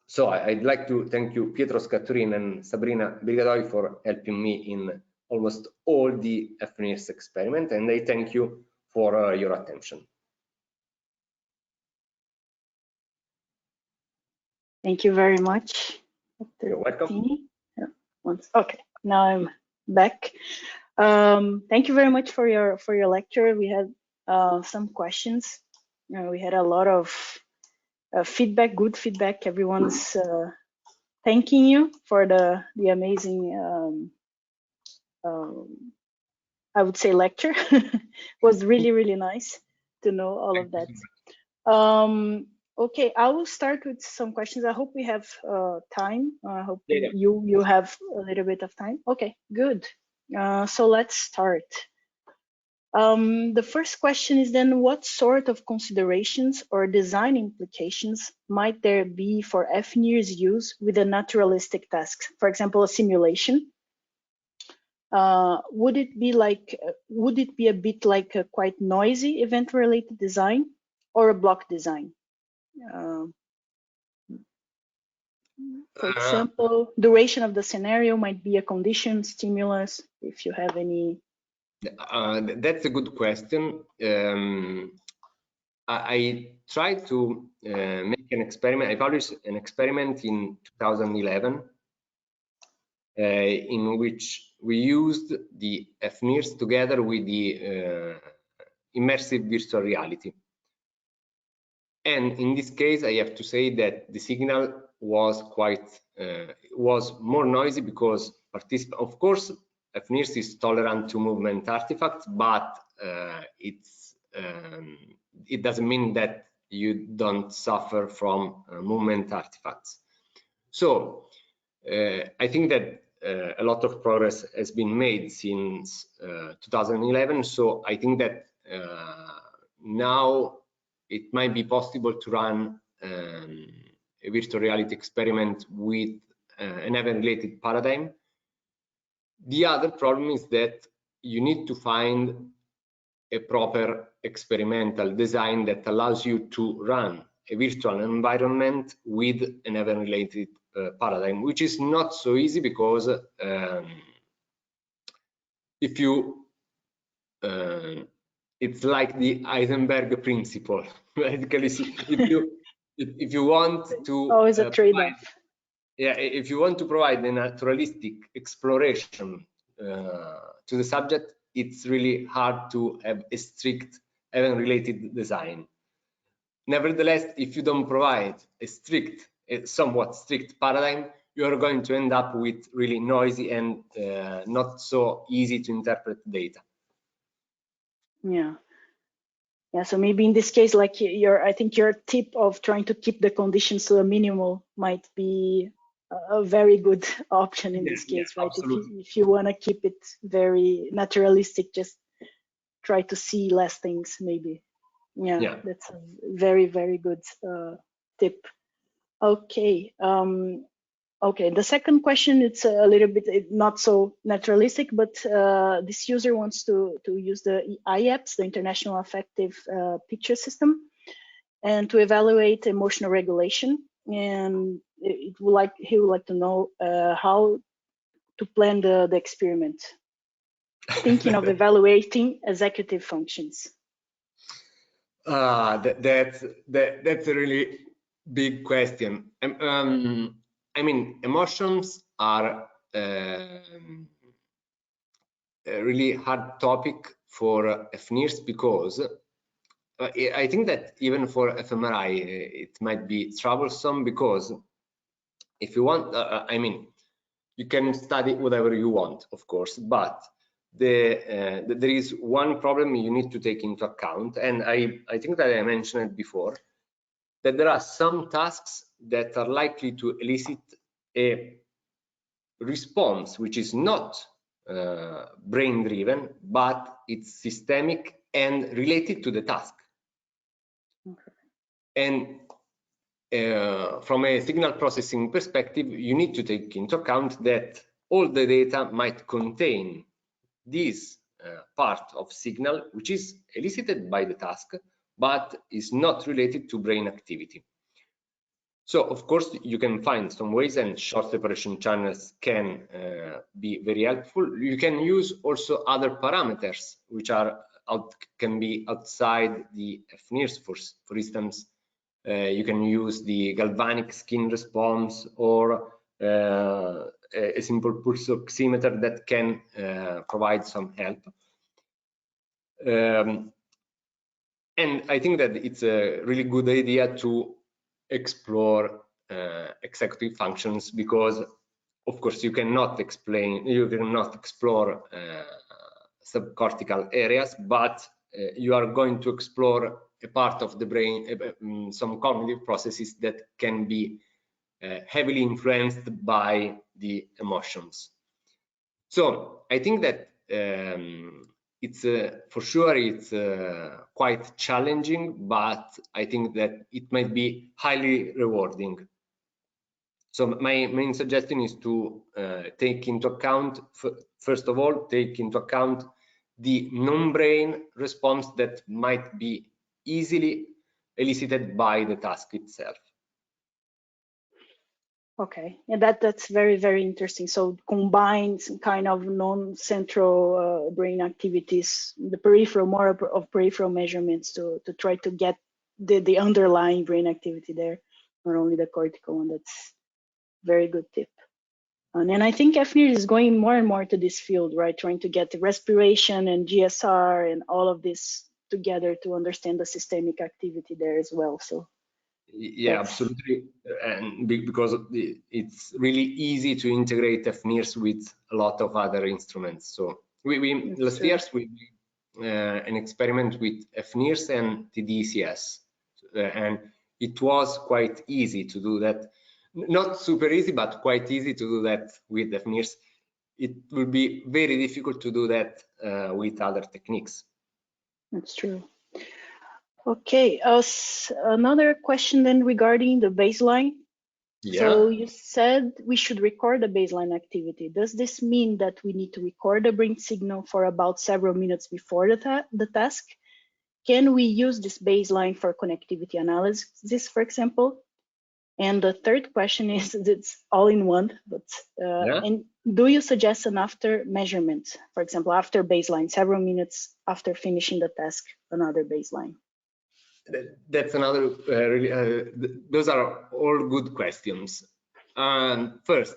So I'd like to thank you, Pietro Scatturin and Sabrina Brigadoi, for helping me in almost all the fNIRS experiment, and I thank you for your attention. Thank you very much, Dr. You're welcome. Cutini. Okay, now I'm back. Thank you very much for your lecture. We had some questions. We had a lot of feedback, good feedback. Everyone's thanking you for the amazing, I would say, lecture. It was really nice to know all of that. Okay, I will start with some questions. I hope we have time. I hope you have a little bit of time. Okay, good. So let's start. The first question is then, what sort of considerations or design implications might there be for fNIRS use with a naturalistic task? For example, a simulation. Would it be a bit like a quite noisy event-related design or a block design? For example, duration of the scenario might be a condition, stimulus, if you have any. That's a good question. I tried to make an experiment. I published an experiment in 2011 in which we used the fNIRS together with the immersive virtual reality. And in this case, I have to say that the signal was was more noisy because of course, fNIRS is tolerant to movement artifacts, but it doesn't mean that you don't suffer from movement artifacts. So I think that a lot of progress has been made since 2011. So I think that now it might be possible to run a virtual reality experiment with an event-related paradigm. The other problem is that you need to find a proper experimental design that allows you to run a virtual environment with an event-related paradigm, which is not so easy because if you it's like the Heisenberg principle. Basically, if you want to always a trade-off. Yeah, if you want to provide a naturalistic exploration to the subject, it's really hard to have a strict event-related design. Nevertheless, if you don't provide a somewhat strict paradigm, you are going to end up with really noisy and not so easy to interpret data. Yeah. So maybe in this case, like I think your tip of trying to keep the conditions to a minimal might be a very good option in this case, right? If you want to keep it very naturalistic, just try to see less things, maybe. Yeah. That's a very good tip. Okay. Okay, the second question, it's a little bit not so naturalistic, but this user wants to use the IAPS, the International Affective Picture System, and to evaluate emotional regulation. And he would like to know how to plan the experiment, thinking of evaluating executive functions. That's a really big question. I mean, emotions are a really hard topic for fNIRS because I think that even for fMRI it might be troublesome, because if you want, I mean, you can study whatever you want, of course, but there is one problem you need to take into account, and I think that I mentioned it before, that there are some tasks that are likely to elicit a response which is not brain driven, but it's systemic and related to the task. Okay. And from a signal processing perspective, you need to take into account that all the data might contain this part of signal which is elicited by the task but is not related to brain activity. So of course you can find some ways, and short separation channels can be very helpful. You can use also other parameters which can be outside the fNIRS. For instance, you can use the galvanic skin response or a simple pulse oximeter that can provide some help. And I think that it's a really good idea to explore executive functions, because of course you cannot explore subcortical areas, but you are going to explore a part of the brain, some cognitive processes that can be heavily influenced by the emotions. So I think that it's for sure it's quite challenging, but I think that it might be highly rewarding. So my main suggestion is to take into account, first of all, take into account the non-brain response that might be easily elicited by the task itself. Okay, and that's very, very interesting. So combine some kind of non-central brain activities, the peripheral, more of peripheral measurements to try to get the underlying brain activity there, not only the cortical one. That's very good tip. And I think fNIRS is going more and more to this field, right? Trying to get the respiration and GSR and all of this together to understand the systemic activity there as well. So yeah, absolutely, and because it's really easy to integrate fNIRS with a lot of other instruments. So last years we did an experiment with fNIRS and TDCS, and it was quite easy to do that. Not super easy, but quite easy to do that with fNIRS. It will be very difficult to do that with other techniques. That's true. Okay, another question then regarding the baseline. Yeah. So you said we should record the baseline activity. Does this mean that we need to record the brain signal for about several minutes before the task? Can we use this baseline for connectivity analysis, for example? And the third question is, it's all in one, but and do you suggest an after measurement, for example, after baseline, several minutes after finishing the task, another baseline? That's another those are all good questions. First,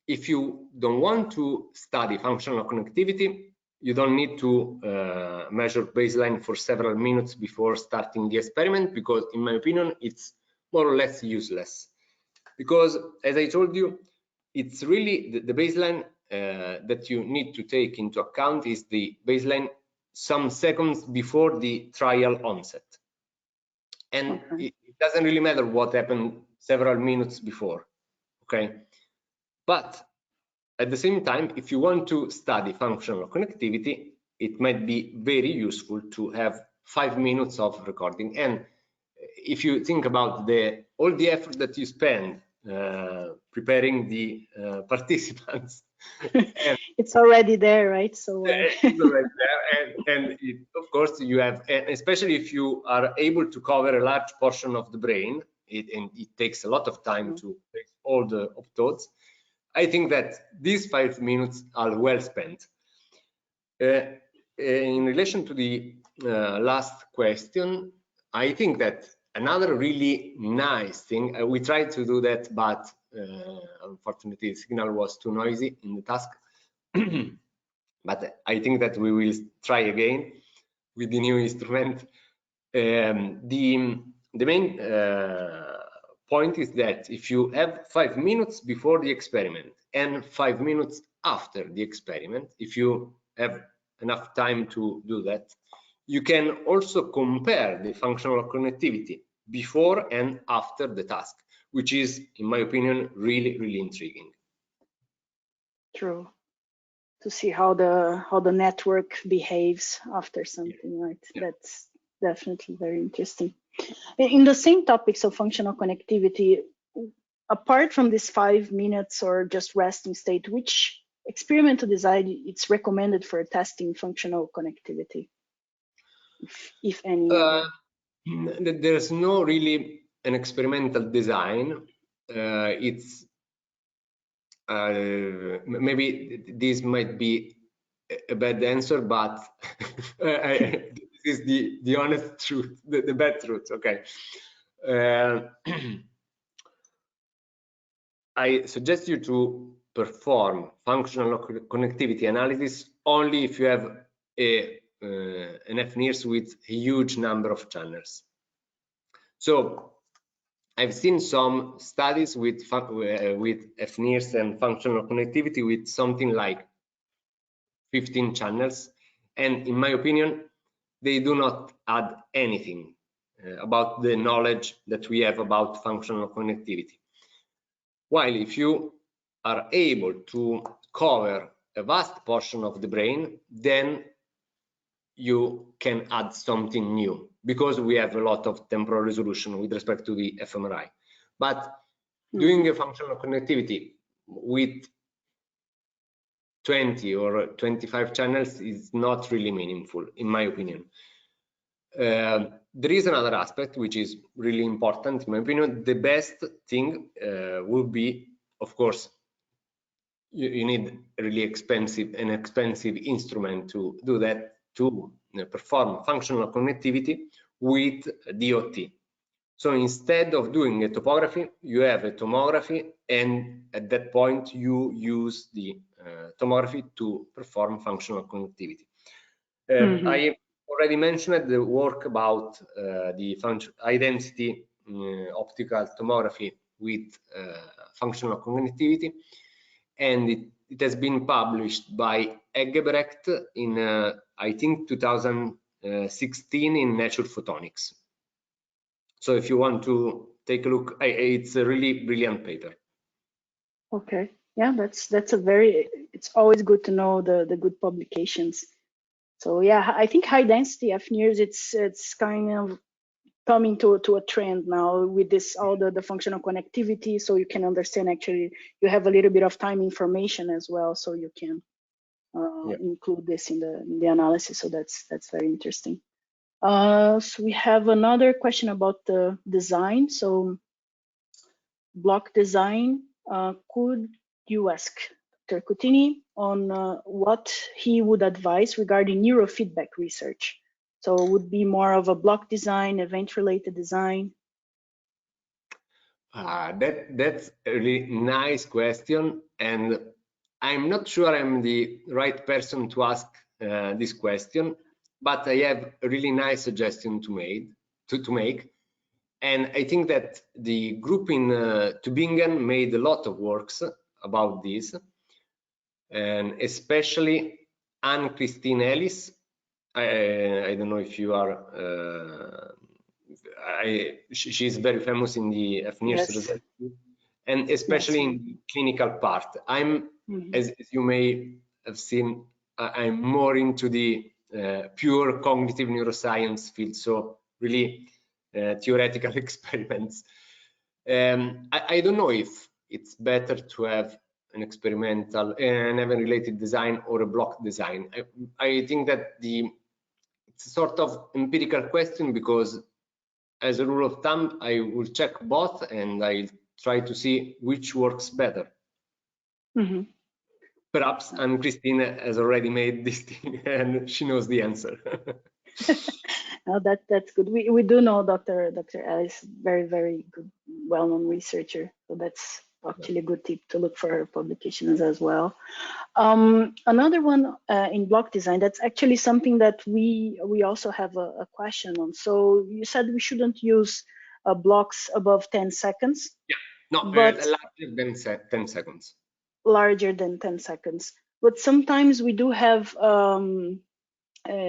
if you don't want to study functional connectivity, you don't need to measure baseline for several minutes before starting the experiment, because in my opinion it's more or less useless, because as I told you, it's really the baseline that you need to take into account is the baseline some seconds before the trial onset. And it doesn't really matter what happened several minutes before, okay? But at the same time, if you want to study functional connectivity, it might be very useful to have 5 minutes of recording. And if you think about all the effort that you spend preparing the participants, and it's already there, right? So it's already there, and of course you have, especially if you are able to cover a large portion of the brain, and it takes a lot of time to take all the optodes. I think that these 5 minutes are well spent. In relation to the last question, I think that another really nice thing, we tried to do that, but unfortunately the signal was too noisy in the task. But I think that we will try again with the new instrument. The main point is that if you have 5 minutes before the experiment and 5 minutes after the experiment, if you have enough time to do that, you can also compare the functional connectivity before and after the task, which is, in my opinion, really, really intriguing. True. To see how the network behaves after something, right? Yeah. That's definitely very interesting. In the same topics of functional connectivity, apart from this 5 minutes or just resting state, which experimental design it's recommended for testing functional connectivity, if any? There's no really an experimental design. It's maybe this might be a bad answer, but this is the honest truth, the bad truth. Okay. I suggest you to perform functional connectivity analysis only if you have an fNIRS with a huge number of channels. So I've seen some studies with fNIRS and functional connectivity with something like 15 channels, and in my opinion, they do not add anything about the knowledge that we have about functional connectivity. While if you are able to cover a vast portion of the brain, then you can add something new, because we have a lot of temporal resolution with respect to the fMRI. But doing a functional connectivity with 20 or 25 channels is not really meaningful, in my opinion. There is another aspect which is really important, in my opinion. The best thing would be, of course, you need a really expensive instrument to do that, to perform functional connectivity with DOT. So instead of doing a topography, you have a tomography, and at that point you use the tomography to perform functional connectivity. I already mentioned the work about the high density optical tomography with functional connectivity, and it has been published by Eggebrecht in I think 2016 in Nature Photonics. So if you want to take a look, it's a really brilliant paper. Okay, yeah, that's a very, it's always good to know the good publications. So yeah, I think high density fNIRS, it's kind of coming to a trend now with this, all the functional connectivity, so you can understand, actually you have a little bit of time information as well, so you can include this in the analysis. So that's very interesting. So we have another question about the design. So block design, could you ask Dr. Cutini on what he would advise regarding neurofeedback research? So it would be more of a block design, event-related design? That's a really nice question, and I'm not sure I'm the right person to ask this question, but I have a really nice suggestion to make. And I think that the group in Tübingen made a lot of works about this, and especially Anne-Christine Ellis. I don't know if you are, she's very famous in the fNIRS research, and especially in the clinical part. I'm, as you may have seen, I'm more into the pure cognitive neuroscience field, so really theoretical experiments. I don't know if it's better to have an experimental and event-related design or a block design. I think that it's a sort of empirical question, because as a rule of thumb, I will check both and I'll try to see which works better. Perhaps Anne-Christine has already made this thing and she knows the answer. Oh, that's good. We do know Dr. Ellis, very good, well-known researcher. So that's actually a good tip to look for her publications as well. Another one in block design, that's actually something that we also have a question on. So you said we shouldn't use blocks above 10 seconds. Yeah, no, but larger than 10 seconds. Larger than 10 seconds. But sometimes we do have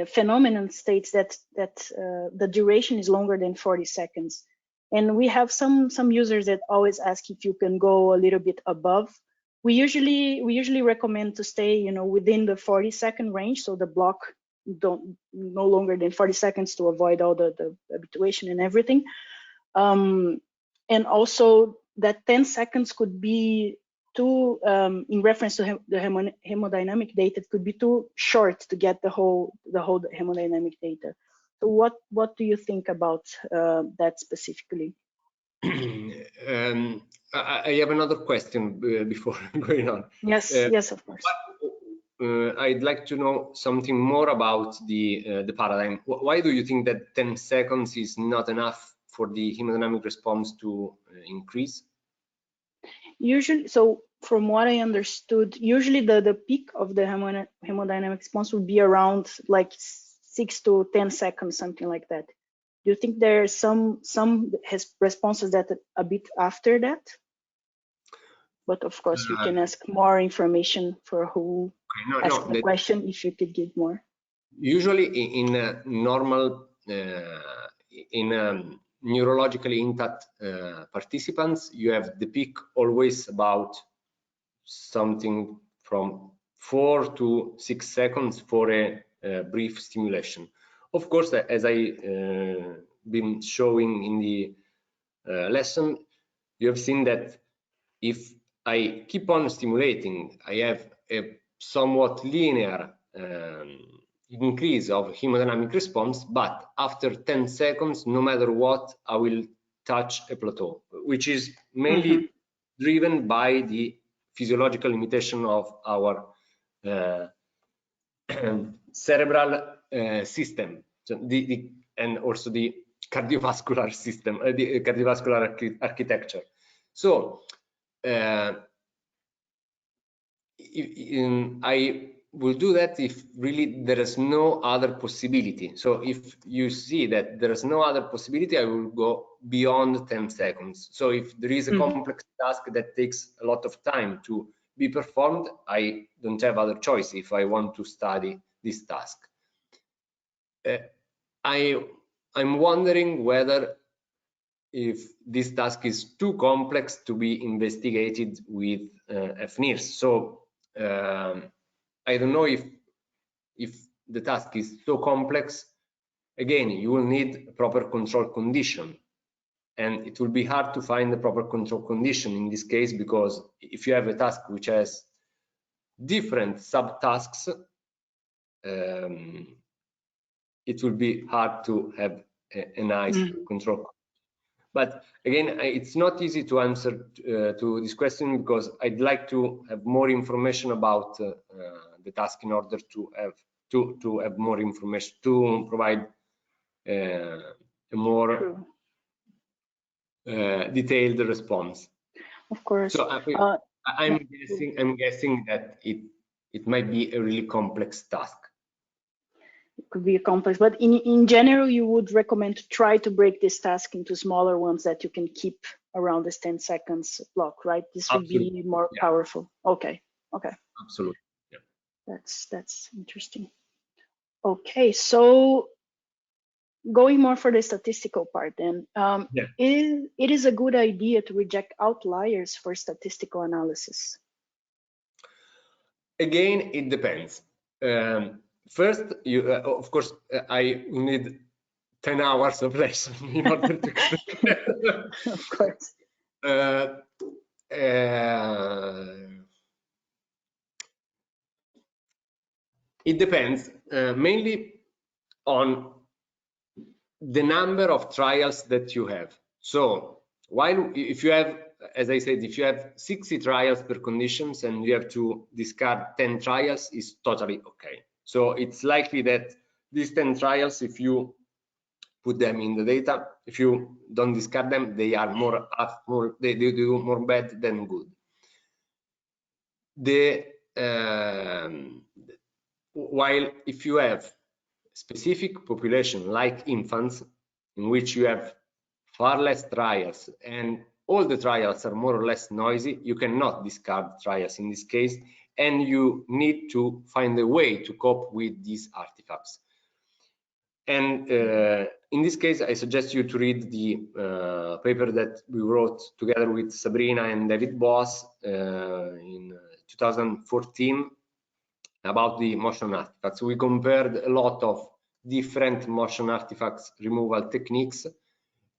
phenomenon states that the duration is longer than 40 seconds. And we have some users that always ask if you can go a little bit above. We usually recommend to stay, within the 40-second range, so the block no longer than 40 seconds to avoid all the habituation and everything. And also that 10 seconds could be too, in reference to the hemodynamic data, it could be too short to get the whole hemodynamic data. So what do you think about that specifically? I have another question before going on. Yes, yes, of course. I'd like to know something more about the paradigm. Why do you think that 10 seconds is not enough for the hemodynamic response to increase? Usually, so from what I understood, usually the peak of the hemodynamic response would be around like 6 to 10 seconds, something like that. Do you think there are some responses that a bit after that? But of course, we can ask more information for who asked the question, if you could give more. Usually in normal, neurologically intact participants, you have the peak always about something from 4 to 6 seconds for a brief stimulation. Of course, as I been showing in the lesson, you have seen that if I keep on stimulating, I have a somewhat linear increase of hemodynamic response, but after 10 seconds, no matter what, I will touch a plateau, which is mainly driven by the physiological limitation of our cerebral system, so and also the cardiovascular system, the cardiovascular architecture. So I will do that if really there is no other possibility. So if you see that there is no other possibility, I will go beyond 10 seconds. So if there is a complex task that takes a lot of time to be performed, I don't have other choice if I want to study this task. I'm wondering whether if this task is too complex to be investigated with fNIRS. So I don't know if the task is so complex. Again, you will need a proper control condition, and it will be hard to find the proper control condition in this case, because if you have a task which has different subtasks, it will be hard to have a nice control. But again, it's not easy to answer to this question, because I'd like to have more information about the task in order to have more information to provide a more detailed response. Of course. So I'm guessing that it might be a really complex task. It could be complex, but in general, you would recommend to try to break this task into smaller ones that you can keep around this 10 seconds block, right? This would be more powerful. Okay. Absolutely. Yeah. That's interesting. Okay, so going more for the statistical part then, it is a good idea to reject outliers for statistical analysis. Again, it depends. First, you of course, I need 10 hours of lesson in order to explain that. Of course. It depends mainly on the number of trials that you have. So while if you have, as I said, if you have 60 trials per conditions and you have to discard 10 trials, is totally okay. So it's likely that these 10 trials, if you put them in the data, if you don't discard them, they are they do more bad than good. While if you have specific population like infants, in which you have far less trials and all the trials are more or less noisy, you cannot discard trials in this case, and you need to find a way to cope with these artifacts. And in this case, I suggest you to read the paper that we wrote together with Sabrina and David Boas in 2014 about the motion artifacts. We compared a lot of different motion artifacts removal techniques,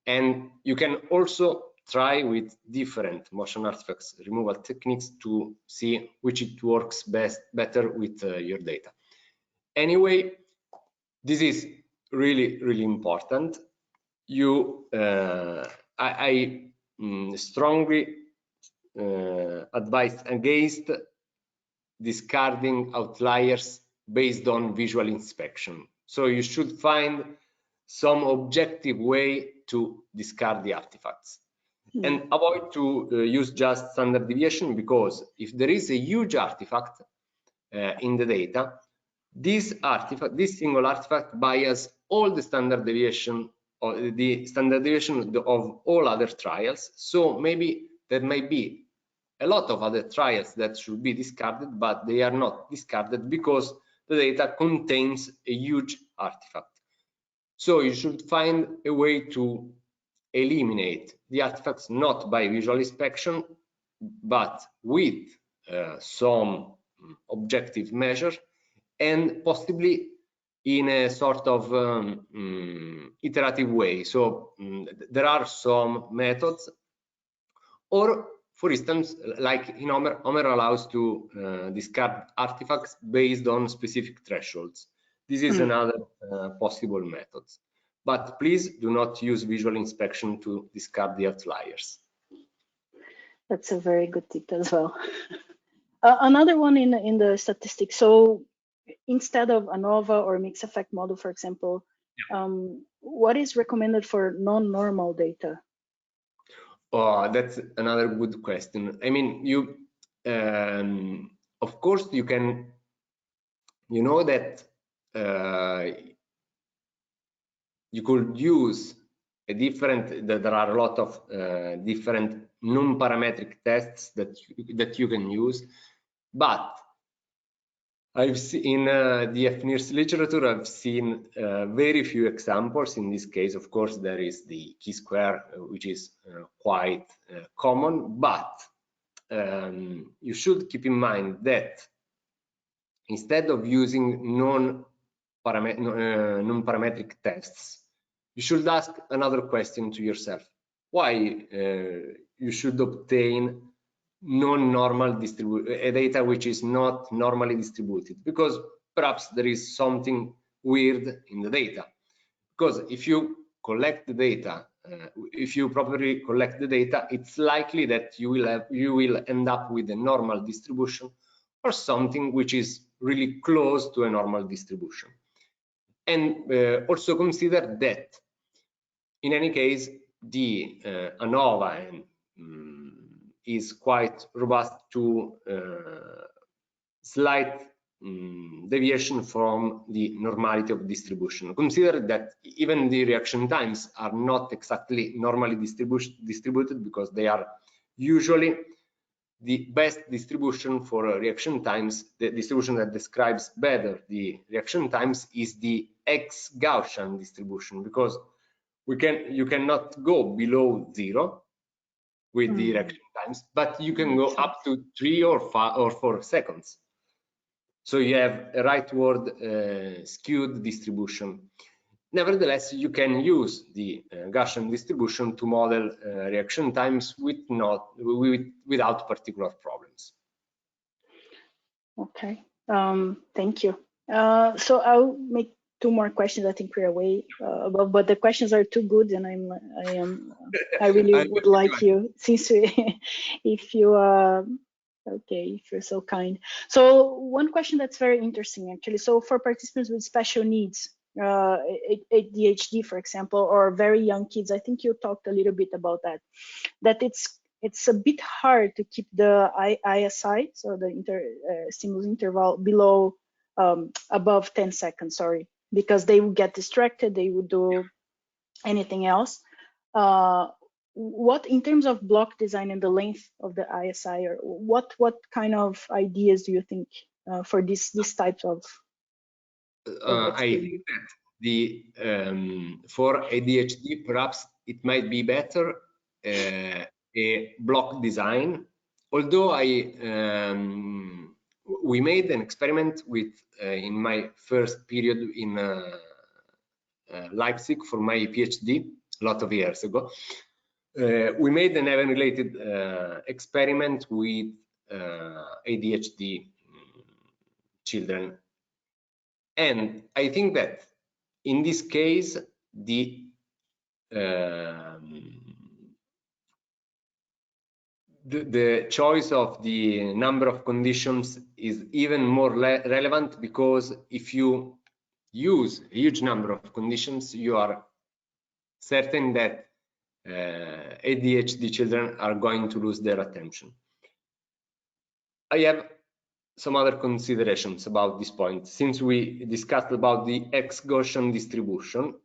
and you can also try with different motion artifacts removal techniques to see which it works better with your data. Anyway, this is really important. I strongly advise against discarding outliers based on visual inspection. So you should find some objective way to discard the artifacts. And avoid to use just standard deviation, because if there is a huge artifact in the data, this single artifact bias all the standard deviation, or the standard deviation of all other trials. So maybe there might be a lot of other trials that should be discarded, but they are not discarded because the data contains a huge artifact. So you should find a way to eliminate the artifacts not by visual inspection, but with some objective measure, and possibly in a sort of iterative way. So there are some methods, or for instance, like in Homer allows to discard artifacts based on specific thresholds. This is another possible method. But please do not use visual inspection to discard the outliers. That's a very good tip as well. Another one in the statistics. So instead of ANOVA or mixed effect model, for example, what is recommended for non-normal data? Oh, that's another good question. I mean, you, of course, you can, you know that you could use a different, there are a lot of different non-parametric tests that you can use, but I've seen in the fNIRS literature, I've seen very few examples. In this case, of course, there is the chi-square, which is quite common, but you should keep in mind that instead of using non-parametric tests, you should ask another question to yourself. Why you should obtain non-normal data which is not normally distributed? Because perhaps there is something weird in the data. Because if you collect the data, if you properly collect the data, it's likely that you will end up with a normal distribution or something which is really close to a normal distribution. And also consider that in any case, the ANOVA is quite robust to slight deviation from the normality of distribution. Consider that even the reaction times are not exactly normally distributed, because they are usually the best distribution for reaction times. The distribution that describes better the reaction times is the ex-Gaussian distribution, because you cannot go below 0 with the reaction times, but you can go up to 3 or 5 or 4 seconds. So you have a rightward skewed distribution. Nevertheless, you can use the Gaussian distribution to model reaction times without particular problems. Okay, thank you. So I'll make 2 more questions. I think we're way above, but the questions are too good, and I really would like you, since if you okay, if you're so kind. So one question that's very interesting, actually. So for participants with special needs, ADHD, for example, or very young kids, I think you talked a little bit about that it's a bit hard to keep the ISI, so the stimulus interval, below above 10 seconds, sorry, because they would get distracted, they would do anything else. What, in terms of block design and the length of the ISI, or what kind of ideas do you think for these types of I think that the for ADHD, perhaps it might be better a block design, although I we made an experiment with in my first period in Leipzig for my PhD a lot of years ago. We made an event-related experiment with ADHD children, and I think that in this case the choice of the number of conditions is even more relevant, because if you use a huge number of conditions, you are certain that ADHD children are going to lose their attention. I have some other considerations about this point. Since we discussed about the X-Gaussian distribution,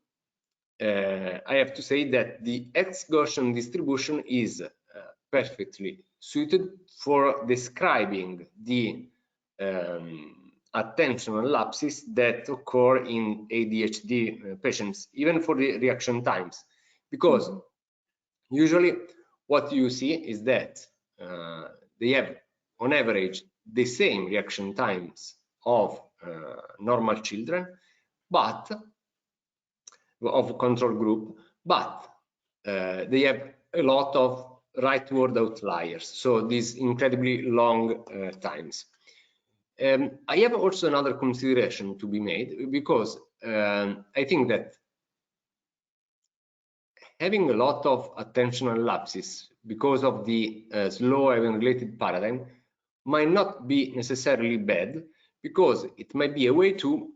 I have to say that the X-Gaussian distribution is perfectly suited for describing the attentional lapses that occur in ADHD patients, even for the reaction times, because usually what you see is that they have on average the same reaction times of normal children, but of control group, but they have a lot of rightward outliers, so these incredibly long times. I have also another consideration to be made, because I think that having a lot of attentional lapses because of the slow event-related paradigm might not be necessarily bad, because it might be a way to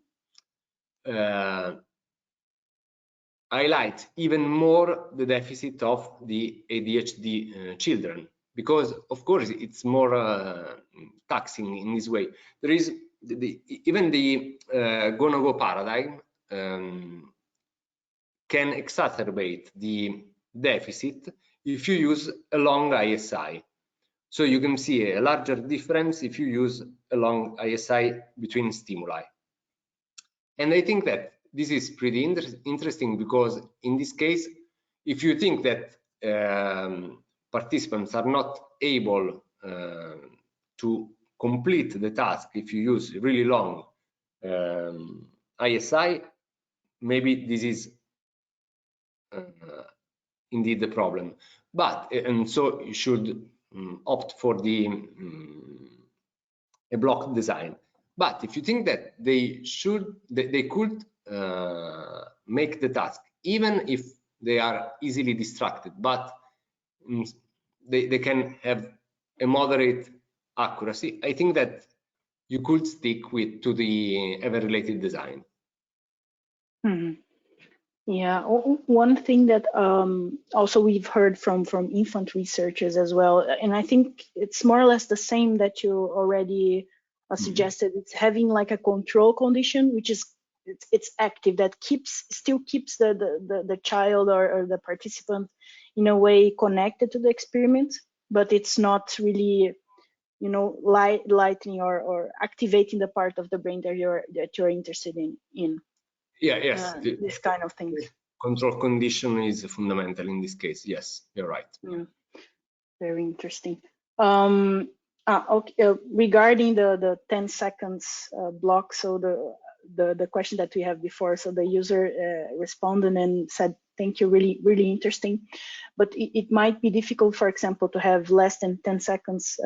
highlight even more the deficit of the ADHD children, because of course it's more taxing in this way. There is even the go-no-go paradigm can exacerbate the deficit if you use a long ISI. So you can see a larger difference if you use a long ISI between stimuli. And I think that this is pretty interesting, because in this case, if you think that participants are not able to complete the task if you use really long ISI, maybe this is indeed the problem. But and so you should opt for the a block design. But if you think that they could make the task, even if they are easily distracted, but they can have a moderate accuracy, I think that you could stick to the event-related design. Yeah, one thing that also we've heard from infant researchers as well, and I think it's more or less the same that you already suggested. It's having like a control condition, which is it's active, that still keeps the child or the participant in a way connected to the experiment, but it's not really, you know, lightening or activating the part of the brain that you're interested in. Yeah, yes. This kind of thing. Control condition is fundamental in this case. Yes, you're right. Yeah. Very interesting. Okay, regarding the 10 seconds block, so the question that we have before, so the user responded and said, thank you, really interesting, but it might be difficult, for example, to have less than 10 seconds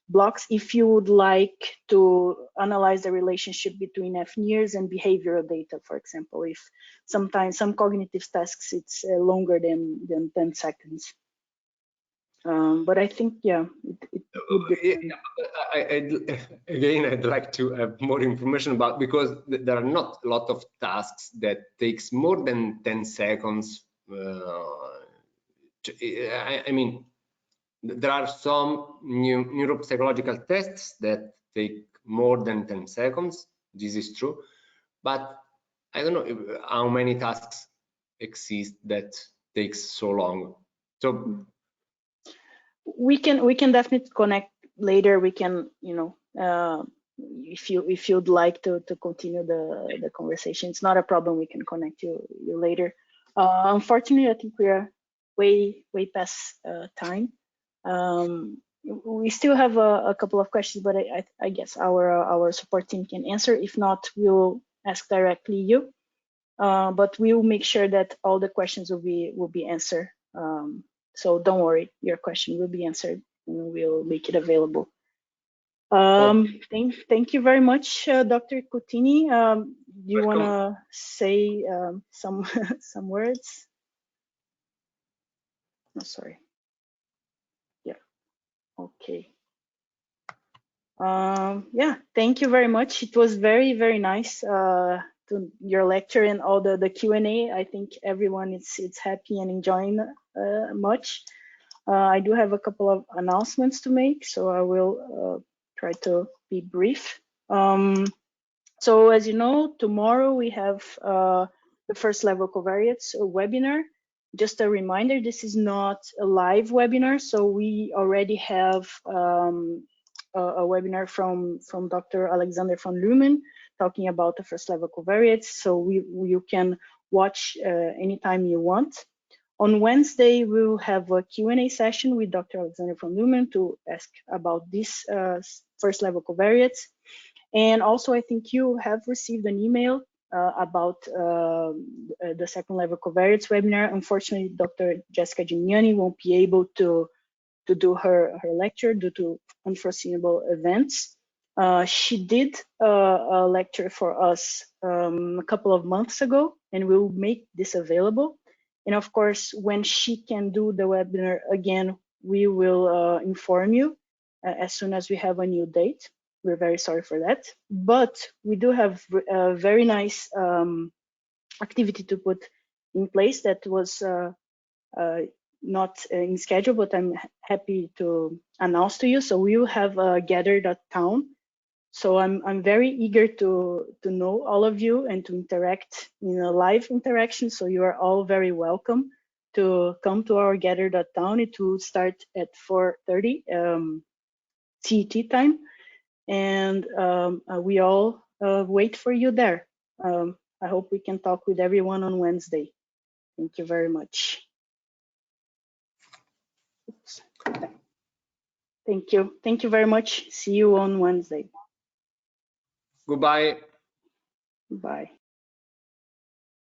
blocks if you would like to analyze the relationship between fNIRS and behavioral data, for example, if sometimes some cognitive tasks it's longer than 10 seconds. But I think, yeah, it would depend. Again, I'd like to have more information about, because there are not a lot of tasks that takes more than 10 seconds. I mean, there are some neuropsychological tests that take more than 10 seconds. This is true, but I don't know how many tasks exist that takes so long. So we can definitely connect later. We can, you know, if you'd like to continue the conversation, it's not a problem. We can connect you later. Unfortunately, I think we are way past time. we still have a couple of questions, but I guess our support team can answer. If not, we'll ask directly you. But we will make sure that all the questions will be answered. So don't worry, your question will be answered, and we'll make it available. Thank you very much, Dr. Cutini. Do you want to say some some words? Oh, sorry. Yeah. Okay. Yeah. Thank you very much. It was very nice to your lecture and all the Q&A. I think everyone is happy and enjoying much. I do have a couple of announcements to make, so I will try to be brief. So as you know, tomorrow we have the first level covariates webinar. Just a reminder, this is not a live webinar, so we already have a webinar from Dr. Alexander von Lumen talking about the first level covariates, so you can watch anytime you want. On Wednesday, we will have a Q&A session with Dr. Alexander von Lumen to ask about this first level covariates. And also, I think you have received an email about the second level covariates webinar. Unfortunately, Dr. Jessica Gimignani won't be able to do her lecture due to unforeseeable events. She did a lecture for us a couple of months ago, and we'll make this available. And of course, when she can do the webinar again, we will inform you as soon as we have a new date. We're very sorry for that, but we do have a very nice activity to put in place that was not in schedule, but I'm happy to announce to you. So we will have a gather.town. So I'm very eager to know all of you and to interact in a live interaction. So you are all very welcome to come to our gather.town. It will start at 4:30 CET time. And we all wait for you there. I hope we can talk with everyone on Wednesday. Thank you very much. Oops. Thank you. Thank you very much. See you on Wednesday. Goodbye. Bye.